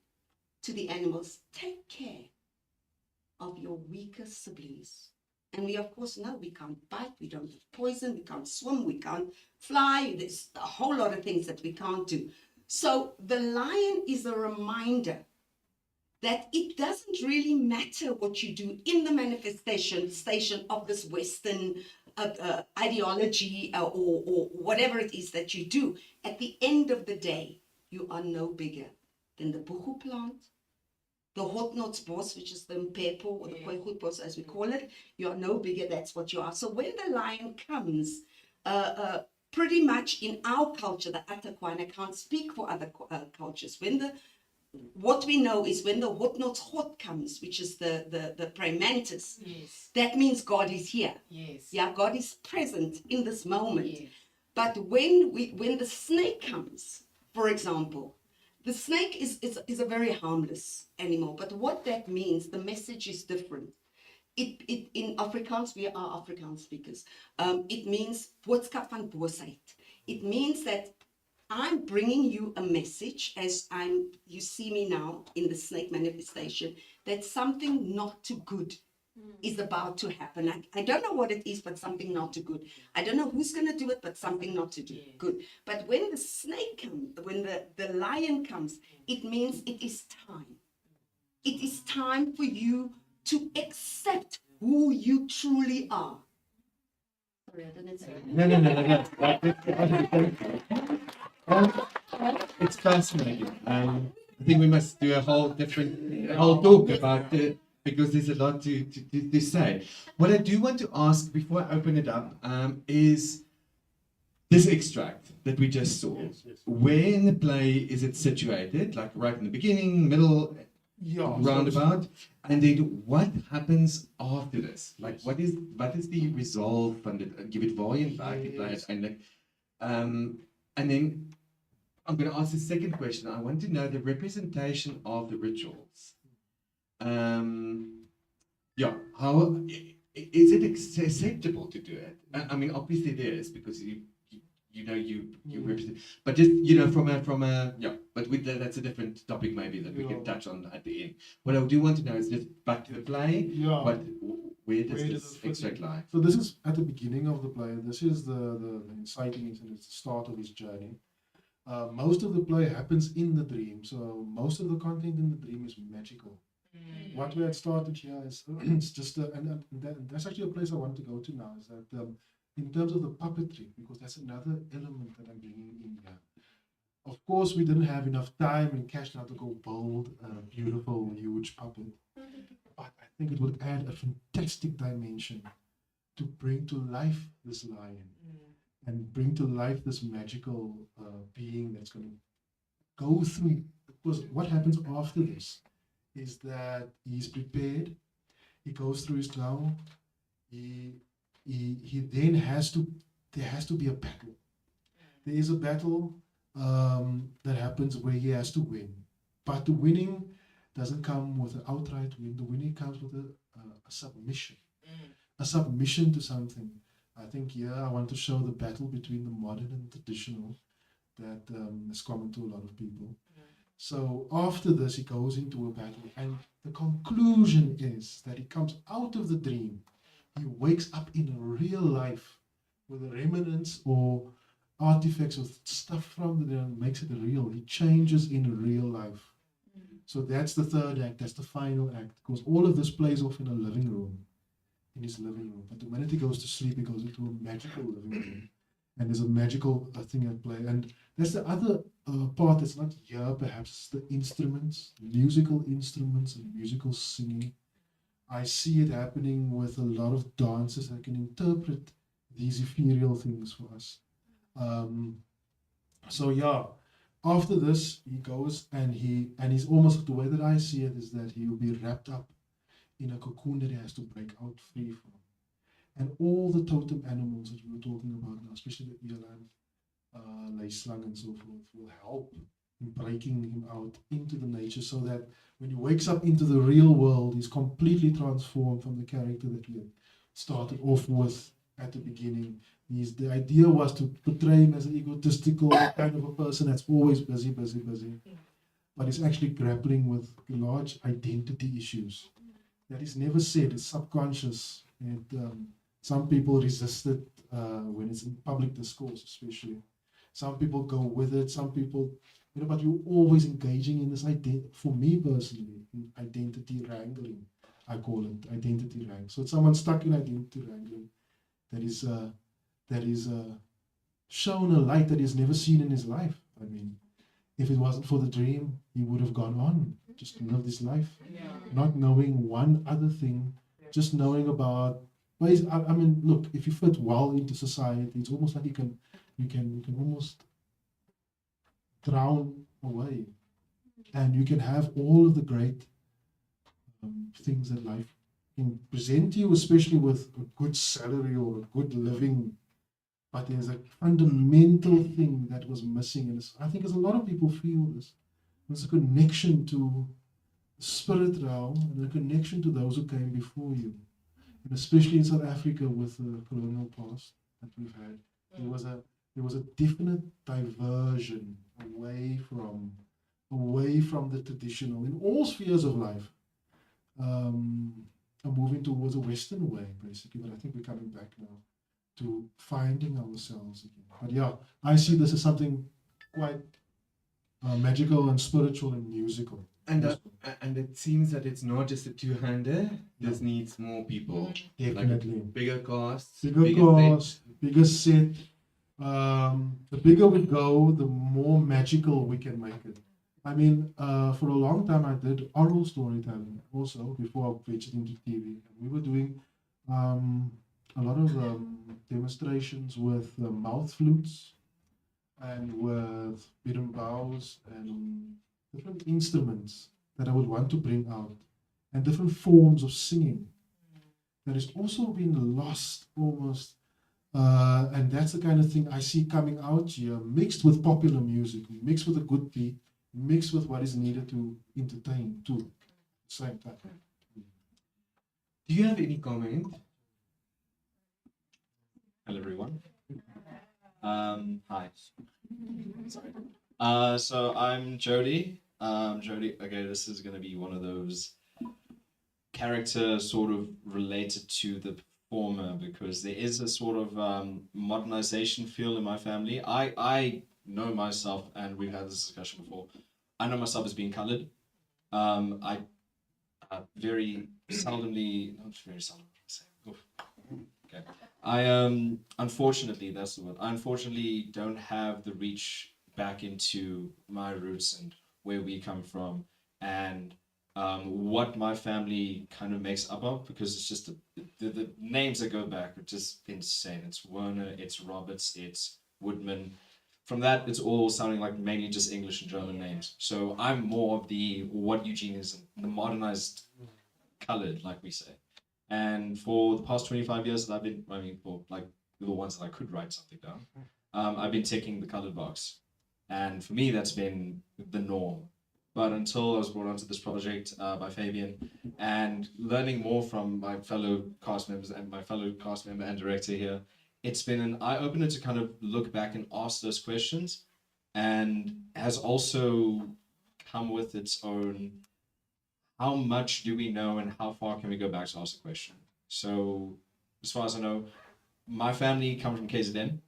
to the animals, take care of your weaker siblings. And we of course know we can't bite, we don't have poison, we can't swim, we can't fly. There's a whole lot of things that we can't do. So the lion is a reminder that it doesn't really matter what you do in the manifestation station of this Western ideology or whatever it is that you do. At the end of the day, you are no bigger than the buchu plant, the hotnotsbos, which is the mpepo or the kwehutbos as we call it. You are no bigger, that's what you are. So when the lion comes, pretty much in our culture, the Atakwa, and I can't speak for other cultures, what we know is when the hot comes, which is the praying mantis, that means God is here. Yeah, God is present in this moment. But when the snake comes, for example, the snake is a very harmless animal, but what that means, the message is different. It in Afrikaans, we are Afrikaans speakers. It means boodskap van boosheid. It means that I'm bringing you a message as you see me now in the snake manifestation, that something not too good is about to happen. I don't know what it is, but something not too good. I don't know who's going to do it, but something not to do good. But when the snake comes, when the lion comes, it means it is time. It is time for you to accept who you truly are. Sorry, I didn't say.
No. It's fascinating. I think we must do a whole talk about it because there's a lot to say. What I do want to ask before I open it up is this extract that we just saw. Where in the play is it situated? Like right in the beginning, middle, roundabout, and then what happens after this? Like what is the resolve van dit? Give it volume back, die play uiteindelik. And then I'm going to ask the second question. I want to know the representation of the rituals. How is it acceptable to do it? I mean, obviously it is because you represent, but just from a but that's a different topic maybe that we can touch on at the end. What I do want to know is just back to the play. Where does this extract lie?
So this is at the beginning of the play. This is the inciting incident. It's the start of his journey. Most of the play happens in the dream, so most of the content in the dream is magical. What we had started here is it's just and that's actually a place I want to go to now. Is that in terms of the puppetry, because that's another element that I'm bringing in here. Of course, we didn't have enough time and cash now to go build a beautiful, huge puppet. But I think it would add a fantastic dimension to bring to life this lion and bring to life this magical being that's going to go through. Because what happens after this is that he's prepared, he goes through his now, he then there has to be a battle. There is a battle that happens where he has to win. But the winning doesn't come with an outright win. The winning comes with a submission. A submission to something. I think here I want to show the battle between the modern and traditional that is common to a lot of people. So after this he goes into a battle, and the conclusion is that he comes out of the dream. He wakes up in real life with the remnants or artifacts or stuff from the and makes it real. He changes in real life. So that's the third act, that's the final act. Because all of this plays off in a living room, in his living room. But the minute he goes to sleep, he goes into a magical living room. And there's a magical thing at play. And that's the other part that's not here, perhaps, it's the instruments, musical instruments and musical singing. I see it happening with a lot of dancers that can interpret these ethereal things for us. So yeah, after this, he goes and he's almost, the way that I see it is that he will be wrapped up in a cocoon that he has to break out free from. And all the totem animals that we were talking about now, especially the eland, leislang and so forth, will help in breaking him out into the nature so that when he wakes up into the real world, he's completely transformed from the character that we had started off with at the beginning. The idea was to portray him as an egotistical kind of a person that's always busy. But he's actually grappling with large identity issues that is never said, it's subconscious. And some people resist it when it's in public discourse, especially. Some people go with it, some people, but you're always engaging in this identity. For me personally, identity wrangling, I call it identity wrangling. So it's someone stuck in identity wrangling that is shown a light that he's never seen in his life. I mean, if it wasn't for the dream, he would have gone on, just lived his life, not knowing one other thing, just knowing about. But I mean, look, if you fit well into society, it's almost like you can almost drown away, and you can have all of the great things that life can present to you, especially with a good salary or a good living. But there's a fundamental thing that was missing, and I think as a lot of people feel this, there's a connection to the spirit realm and a connection to those who came before you. And especially in South Africa with the colonial past that we've had, there was a definite diversion away from the traditional in all spheres of life. Moving towards a Western way, basically, but I think we're coming back now to finding ourselves again. But yeah, I see this as something quite magical and spiritual and musical.
And it seems that it's not just a two-hander. This needs more people.
Definitely.
Like bigger casts.
Bigger set. The bigger we go, the more magical we can make it. I mean, for a long time I did oral storytelling also before I ventured into TV. And we were doing a lot of demonstrations with mouth flutes and with berimbau's and different instruments that I would want to bring out, and different forms of singing that has also been lost almost. And that's the kind of thing I see coming out here, mixed with popular music, mixed with a good beat, mixed with what is needed to entertain too, at the same time.
Do you have any comment?
Hello everyone. Hi. Sorry. So I'm Jody. Jody, okay, this is gonna be one of those character sort of related to the performer, because there is a sort of modernization feel in my family. I know myself, and we've had this discussion before, I know myself as being colored. I very seldomly, not very seldom, okay. I unfortunately, that's the word, I unfortunately don't have the reach back into my roots and where we come from, and what my family kind of makes up of, because it's just the names that go back are just insane. It's Werner, it's Roberts, it's Woodman. From that, it's all sounding like mainly just English and German names. So I'm more of the what Eugene is, the modernized colored, like we say. And for the past 25 years that I've been, I mean, for like the ones that I could write something down, I've been ticking the colored box. And for me, that's been the norm. But until I was brought onto this project by Fabian, and learning more from my fellow cast members and my fellow cast member and director here, it's been an eye-opener to kind of look back and ask those questions, and has also come with its own, how much do we know and how far can we go back to ask the question? So as far as I know, my family come from KZN,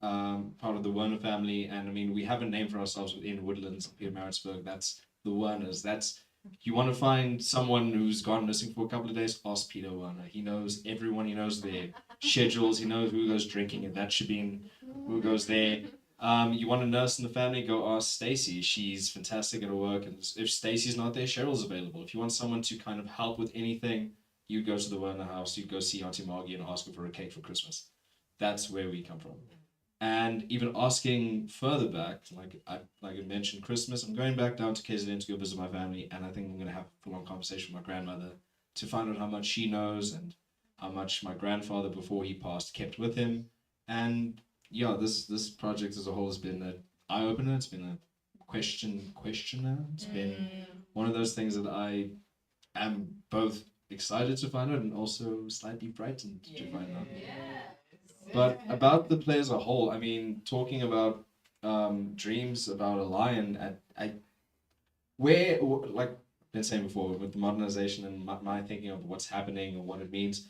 part of the Werner family, and I mean we have a name for ourselves within Woodlands up here in Maritzburg. That's the Werners. That's you want to find someone who's gone missing for a couple of days, ask Peter Werner. He knows everyone. He knows their schedules. He knows who goes drinking at that shebeen, who goes there. You want a nurse in the family, go ask Stacy. She's fantastic at her work, and if Stacy's not there, Cheryl's available. If you want someone to kind of help with anything, you go to the Werner house, you go see Auntie Margie and ask her for a cake for Christmas. That's where we come from. And even asking further back, like I mentioned, Christmas, I'm going back down to KZN to go visit my family, and I think I'm going to have a full-on conversation with my grandmother to find out how much she knows and how much my grandfather, before he passed, kept with him. And yeah, this project as a whole has been an eye-opener. It's been a questioner. It's been one of those things that I am both excited to find out and also slightly frightened to find out. But about the play as a whole, I mean, talking about dreams about a lion, like I've been saying before, with the modernization and my thinking of what's happening and what it means,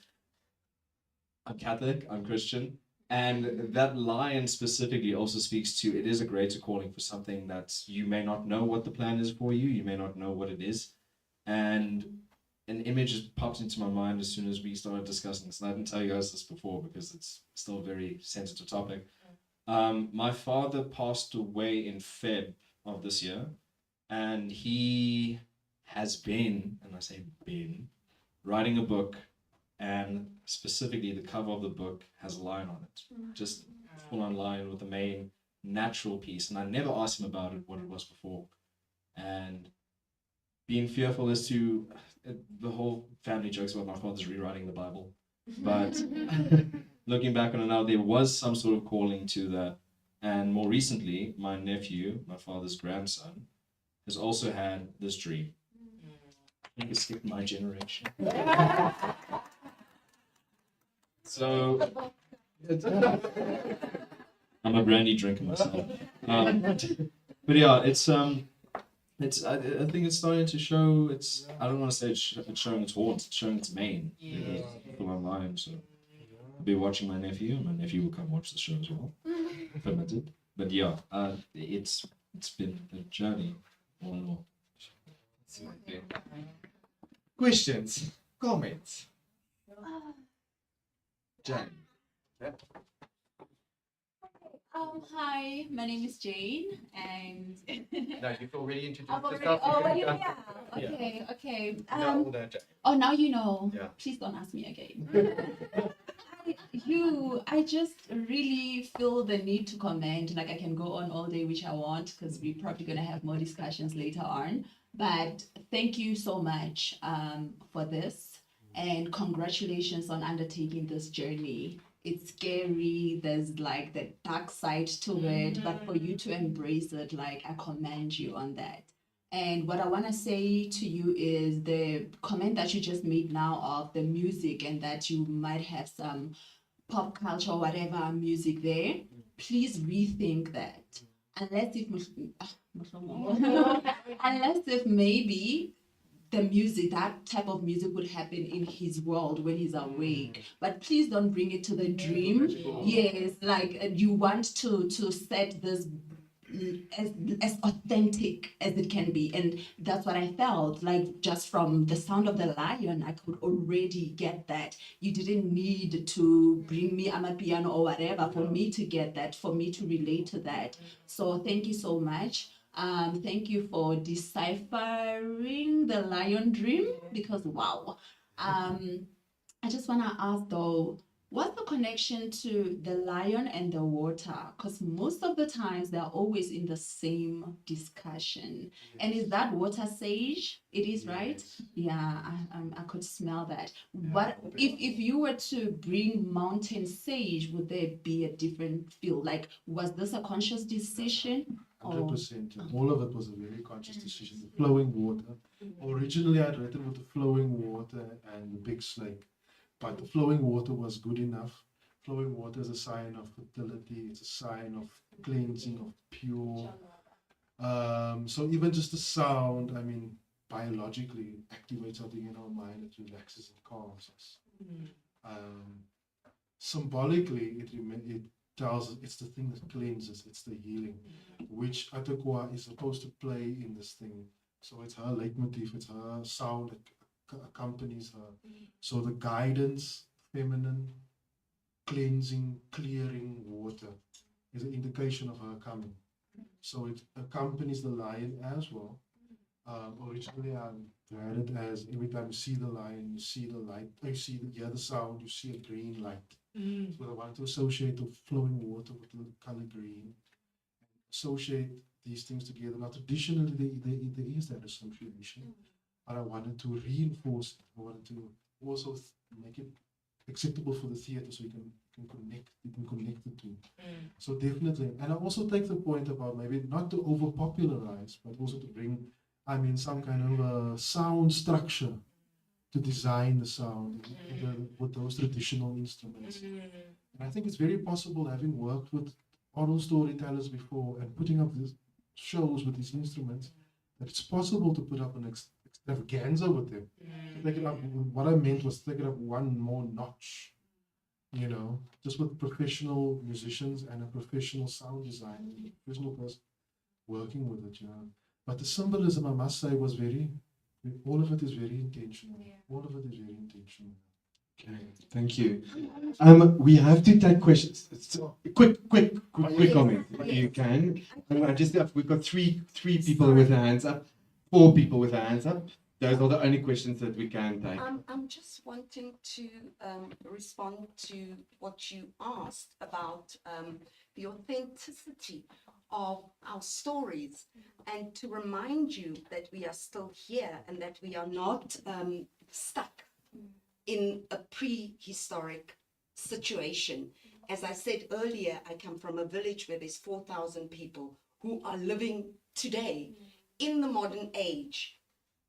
I'm Catholic, I'm Christian, and that lion specifically also speaks to, it is a greater calling for something that you may not know what the plan is for you, you may not know what it is, and an image just popped into my mind as soon as we started discussing this, and I didn't tell you guys this before because it's still a very sensitive topic. My father passed away in Feb of this year, and he has been, and I say been, writing a book, and specifically the cover of the book has a lion on it, just full-on lion with the main natural piece, and I never asked him about it, what it was before, and being fearful as to the whole family jokes about my father's rewriting the Bible, but looking back on it now, there was some sort of calling to that. And more recently, my nephew, my father's grandson, has also had this dream. I think it skipped my generation. So I'm a brandy drinker myself. But yeah, I think it's starting to show I don't want to say it's showing its horns, it's showing its mane. Because it's full online, so I'll be watching my nephew, and my nephew will come watch the show as well, permitted. But yeah, it's been a journey, all in all.
Questions? Comments? Jane.
Hi, my name is Jane, and
No, you've already introduced
I've already,
yourself.
oh,
Yeah.
okay.
No, all that, Jane.
Oh, now you know.
Yeah.
Please don't ask me again. I just really feel the need to comment. Like I can go on all day, which I want, because we're probably gonna have more discussions later on. But thank you so much for this, and congratulations on undertaking this journey. It's scary, there's like the dark side to it, but for you to embrace it, like I commend you on that. And what I want to say to you is the comment that you just made now of the music, and that you might have some pop culture or whatever music there. Please rethink that. Unless if maybe the music, that type of music would happen in his world when he's awake. But please don't bring it to the dream. Yes, like you want to set this as authentic as it can be. And that's what I felt like just from the sound of the lion. I could already get that. You didn't need to bring me Amapiano or whatever for me to get that, for me to relate to that. So thank you so much. Thank you for deciphering the lion dream, because wow. I just want to ask though, what's the connection to the lion and the water? Because most of the times they're always in the same discussion. And is that water sage? It is, right? Yeah, I could smell that. But if you were to bring mountain sage, would there be a different feel? Like, was this a conscious decision?
100%. All of it was a very conscious decision. The flowing water. Originally, I'd written with the flowing water and the big snake, but the flowing water was good enough. Flowing water is a sign of fertility. It's a sign of cleansing, of pure. So even just the sound, I mean, biologically activates something in our mind. It relaxes and calms us. symbolically, it tells us it's the thing that cleanses, it's the healing, which Atakwa is supposed to play in this thing. So it's her leitmotif, it's her sound that accompanies her. So the guidance, feminine, cleansing, clearing water is an indication of her coming. So it accompanies the lion as well. Originally, I had it as every time you see the lion, you see the light, you hear the sound, you see a green light. So I want to associate the flowing water with the color green, associate these things together. Now, traditionally, there is that association, but I wanted to reinforce it. I wanted to also make it acceptable for the theatre so you can connect the two. So definitely, and I also take the point about maybe not to over popularize, but also to bring, some kind of a sound structure to design the sound with those traditional instruments. And I think it's very possible, having worked with oral storytellers before and putting up these shows with these instruments, that it's possible to put up an extravaganza with them. Take it up, what I meant was take it up one more notch, just with professional musicians and a professional sound designer, a professional person working with it, But the symbolism, I must say, was all of it is very intentional. All of it is very intentional.
Okay, thank you. We have to take questions. So, quick comment, if you can. We've got three people with their hands up, 4 people with their hands up. Those are the only questions that we can take.
I'm just wanting to respond to what you asked about the authenticity of our stories, and to remind you that we are still here and that we are not stuck in a prehistoric situation. As I said earlier, I come from a village where there's 4,000 people who are living today in the modern age,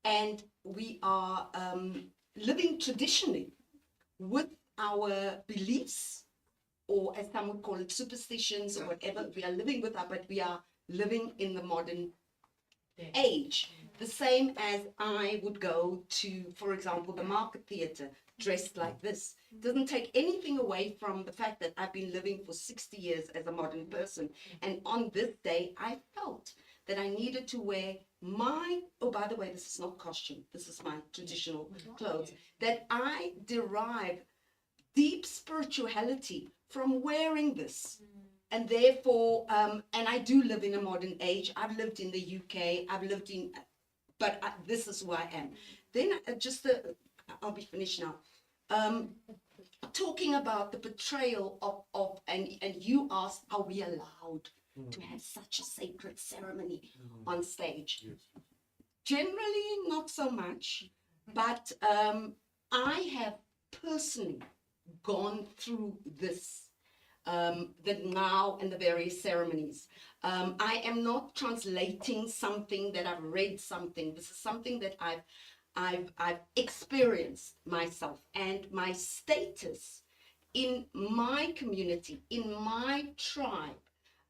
and we are living traditionally with our beliefs, or as some would call it, superstitions or whatever. We are living with that, but we are living in the modern age. The same as I would go to, for example, the Market Theatre dressed like this. It doesn't take anything away from the fact that I've been living for 60 years as a modern person. And on this day, I felt that I needed to wear by the way, this is not costume, this is my traditional clothes, that I derive deep spirituality from wearing this. And therefore, and I do live in a modern age. I've lived in the UK, this is who I am. Then I'll be finished now. Talking about the portrayal of and you asked, are we allowed to have such a sacred ceremony on stage? Generally, not so much, but I have personally gone through this, the now and the various ceremonies. I am not translating something that I've read something. This is something that I've experienced myself, and my status in my community, in my tribe,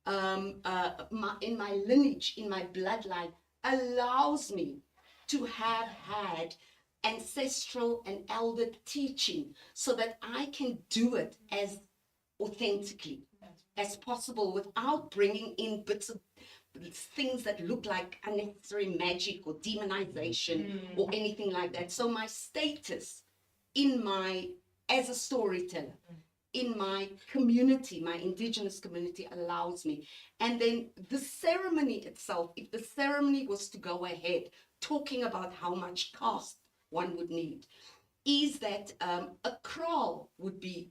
in my lineage, in my bloodline, allows me to have had ancestral and elder teaching so that I can do it as authentically as possible without bringing in bits of things that look like unnecessary magic or demonization or anything like that. So my status as a storyteller in my community, my indigenous community, allows me. And then the ceremony itself, if the ceremony was to go ahead, talking about how much cost one would need, is that a kraal would be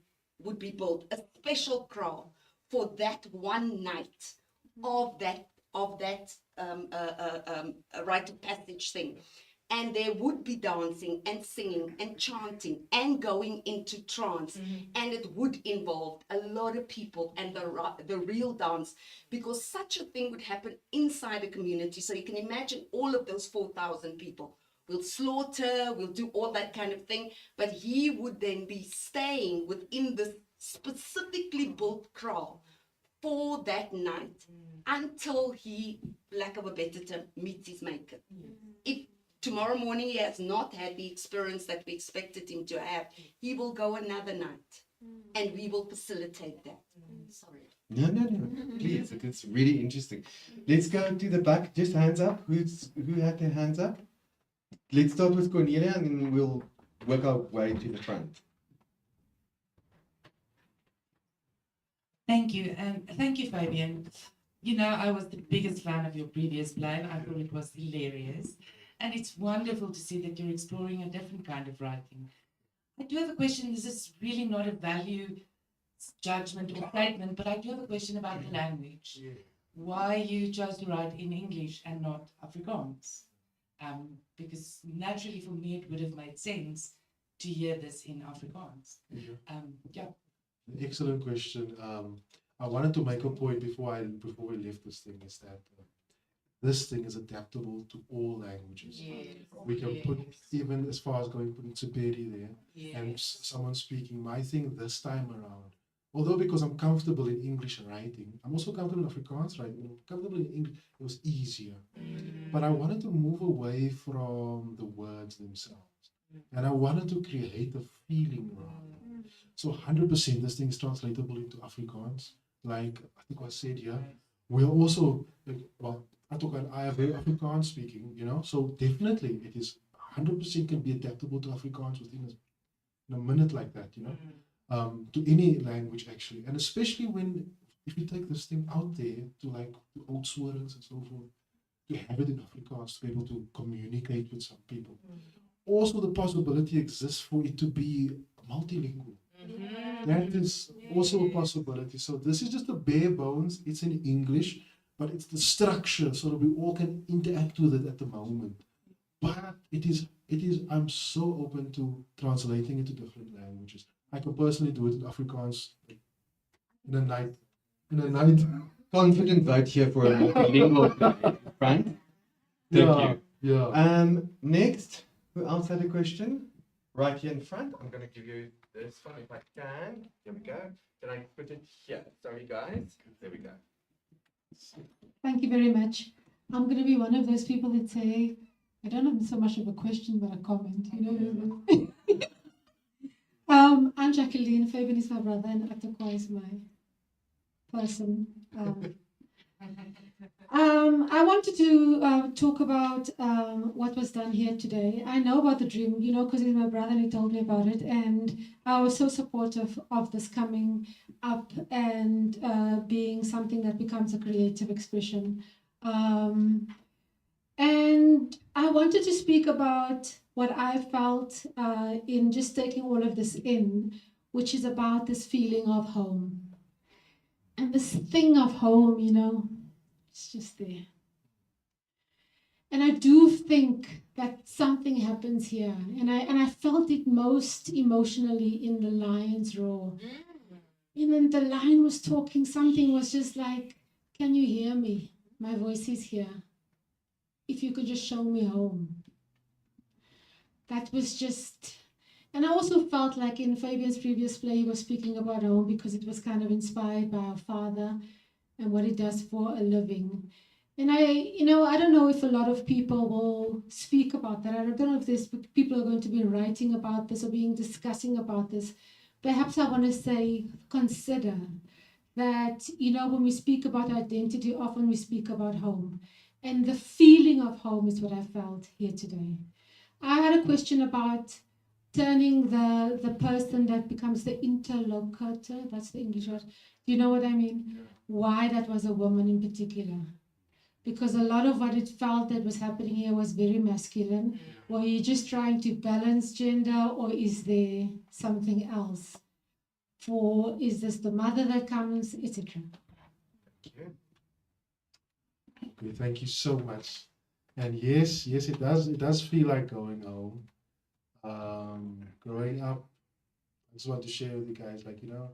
built, a special kraal for that one night of that rite of passage thing. And there would be dancing and singing and chanting and going into trance. And it would involve a lot of people and the real dance, because such a thing would happen inside a community. So you can imagine all of those 4,000 people. We'll slaughter, we'll do all that kind of thing. But he would then be staying within this specifically built kraal for that night until he, lack of a better term, meets his maker. If tomorrow morning he has not had the experience that we expected him to have, he will go another night and we will facilitate that. Sorry.
No, please, it is really interesting. Let's go to the back, just hands up. Who had their hands up? Let's start with Cornelia and then we'll work our way to the front.
Thank you, and thank you, Fabian. You know, I was the biggest fan of your previous plan. I thought it was hilarious. And it's wonderful to see that you're exploring a different kind of writing. I do have a question. This is really not a value judgment or statement, but I do have a question about the language. Why you chose to write in English and not Afrikaans? Because naturally for me it would have made sense to hear this in Afrikaans. Yeah.
An excellent question. I wanted to make a point before we left this thing is that this thing is adaptable to all languages.
Yes.
We can put even as far as going put Tsipedi there and
Yes.
someone speaking my thing this time around. Although because I'm comfortable in English writing, I'm also comfortable in Afrikaans writing. I'm comfortable in English, it was easier. But I wanted to move away from the words themselves. And I wanted to create a feeling around it. So 100% this thing is translatable into Afrikaans. Like I think I said here, we're also, well, Atok and I are very Afrikaans speaking, you know, so definitely it is 100% can be adaptable to Afrikaans within in a minute like that, you know, to any language actually. And especially if you take this thing out there to like the old swords and so forth, to have it in Afrikaans, to be able to communicate with some people. Also the possibility exists for it to be multilingual. That is also a possibility. So this is just the bare bones. It's in English, but it's the structure so that we all can interact with it at the moment. But it is. I'm so open to translating it to different languages. I can personally do it in Afrikaans in a night.
Confident vote here for a multilingual guy, Frank. Thank you.
Yeah.
Next, who else had a question? Right here in front. I'm going to give you this one if I can. Here we go. Can I put it here? Sorry, guys. There we go.
Thank you very much. I'm going to be one of those people that say, I don't have so much of a question, but a comment. You know. I'm Jacqueline. Fabian is my brother, and Atokwa is my person. I wanted to talk about what was done here today. I know about the dream, you know, because he's my brother and he told me about it. And I was so supportive of this coming up and being something that becomes a creative expression. And I wanted to speak about what I felt in just taking all of this in, which is about this feeling of home. And this thing of home, you know, it's just there. And I do think that something happens here. And I felt it most emotionally in the lion's roar. And then the lion was talking, something was just like, can you hear me? My voice is here. If you could just show me home. That was just, and I also felt like in Fabian's previous play, he was speaking about home because it was kind of inspired by our father and what he does for a living. And I don't know if a lot of people will speak about that. I don't know if there's people are going to be writing about this or discussing about this. Perhaps I want to say, consider that, you know, when we speak about identity, often we speak about home. And the feeling of home is what I felt here today. I had a question about turning the person that becomes the interlocutor, that's the English word. Do you know what I mean? Yeah. Why that was a woman in particular. Because a lot of what it felt that was happening here was very masculine. Were you just trying to balance gender, or is there something else? Is this the mother that comes, etc.?
Okay, thank you so much. And yes, it does feel like going home. Growing up, I just want to share with you guys, like, you know,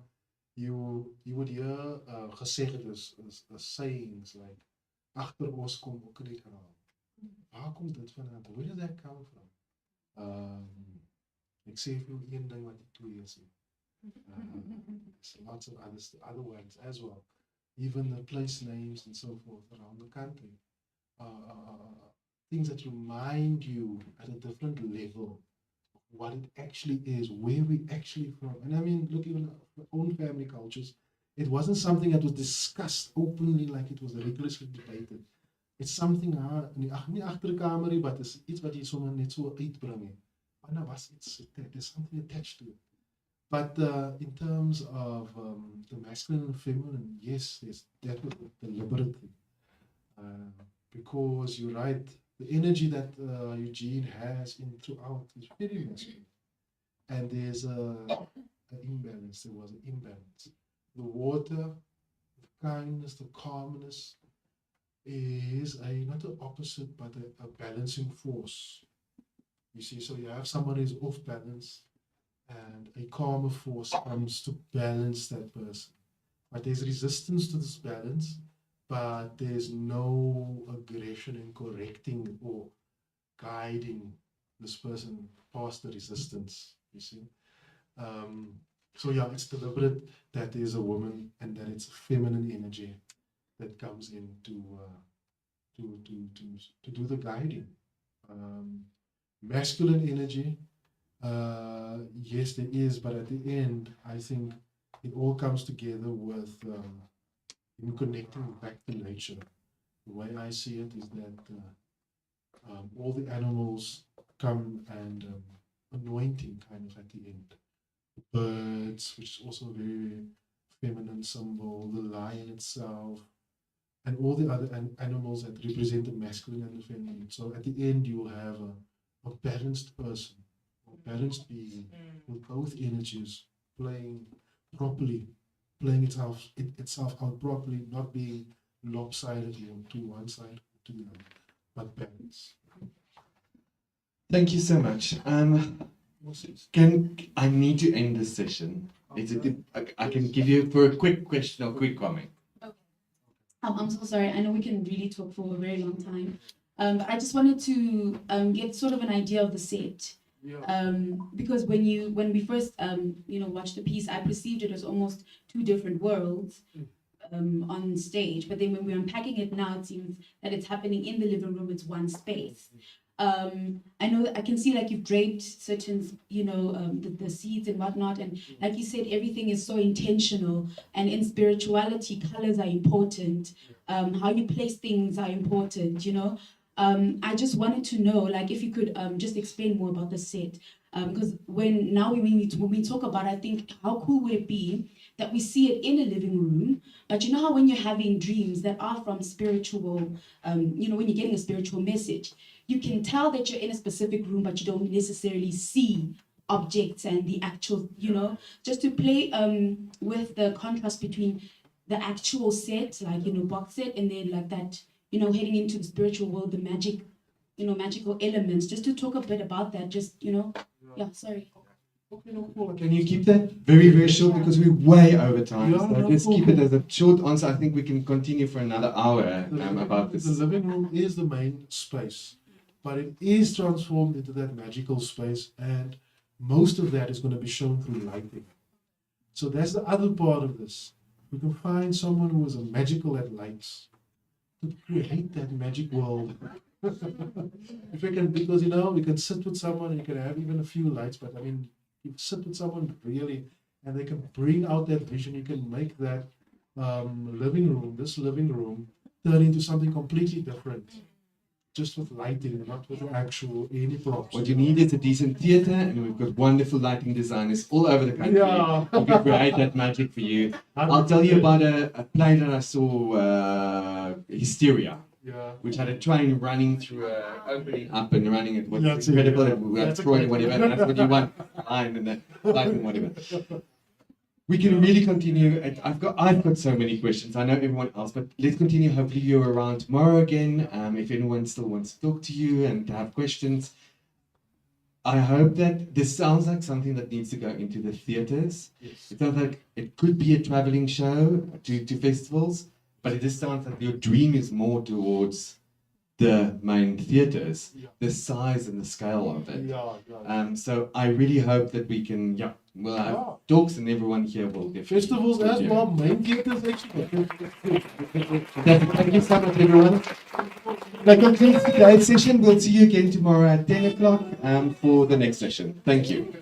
you would hear gesegdes, sayings like, achter ons kom ook die kraal. Waar kom dit vandaan? Where did that come from? Ek sê vir jou een ding wat ek twee sê. There's lots of other ones as well. Even the place names and so forth around the country. Things that remind you at a different level of what it actually is, where we actually from. And I mean, look, even our own family cultures, it wasn't something that was discussed openly like it was rigorously debated. It's something nie agterkamer nie, but it's iets wat jy sommer net so uitbring nie. Maar nou was iets, there's something attached to it. But in terms of the masculine and feminine, yes, there's definitely a deliberate thing. Because you're right, the energy that Eugene has in throughout is very masculine. And there's an imbalance, there was an imbalance. The water, the kindness, the calmness is not an opposite, but a balancing force. You see, so you have someone who's off balance, and a calmer force comes to balance that person. But there's resistance to this balance, but there's no aggression in correcting or guiding this person past the resistance, you see. So yeah, it's deliberate that there's a woman and that it's a feminine energy that comes in to do the guiding. Masculine energy, yes, there is, but at the end, I think it all comes together with in connecting back to nature. The way I see it is that all the animals come and anointing kind of at the end. The birds, which is also a very feminine symbol, the lion itself, and all the other animals that represent the masculine and the feminine. So at the end, you will have a balanced person, a balanced being with both energies playing properly, playing itself out properly, not being lopsided to one side or to the other, but balance.
Thank you so much. I need to end this session. I can give you for a quick question or quick comment.
Okay. I'm so sorry. I know we can really talk for a very long time. But I just wanted to get sort of an idea of the set. Yeah. Because when we first watched the piece, I perceived it as almost two different worlds on stage. But then when we're unpacking it now, it seems that it's happening in the living room. It's one space. I know that I can see like you've draped certain, the seeds and whatnot, and like you said, everything is so intentional. And in spirituality, colors are important. How you place things are important. I just wanted to know, like, if you could just explain more about the set, because when we talk about it, I think how cool would it be that we see it in a living room, but you know how when you're having dreams that are from spiritual, when you're getting a spiritual message, you can tell that you're in a specific room, but you don't necessarily see objects and the actual, just to play with the contrast between the actual set, like, box set, and then like that, heading into the spiritual world, the magic, magical elements, just to talk a bit about that, sorry.
Okay, no problem. Can you keep that very, very short because we're way over time?
Yeah,
so
no
just keep it
problem.
as a short answer. I think we can continue for another hour about this.
The living room is the main space, but it is transformed into that magical space, and most of that is going to be shown through lighting. So that's the other part of this. We can find someone who is a magical at lights to create that magic world. If we can, because we can sit with someone and you can have even a few lights, but I mean, you sit with someone really, and they can bring out that vision. You can make that living room, turn into something completely different, just with lighting, not with actual any props.
What you need is a decent theatre, and we've got wonderful lighting designers all over the country.
Yeah.
We can create that magic for you. I'll tell you about a play that I saw, Hysteria.
Yeah.
Which had a train running through opening up and running. It was
That's
incredible.
it, yeah.
And we had
That's a
Freud and
great
whatever.
one.
And that's what you want. Line and then lighting, whatever. We can really continue. I've got so many questions. I know everyone else, but let's continue. Hopefully you're around tomorrow again. If anyone still wants to talk to you and to have questions. I hope that this sounds like something that needs to go into the theatres.
Yes.
It sounds like it could be a traveling show to festivals, but it just sounds like your dream is more towards
the main theatres, the size and the scale of it. So I really hope that we can, we'll have talks and everyone here will get
festivals as well, main theatres actually.
Thank you so much, everyone. That concludes today's session. We'll see you again tomorrow at 10 o'clock for the next session. Thank you.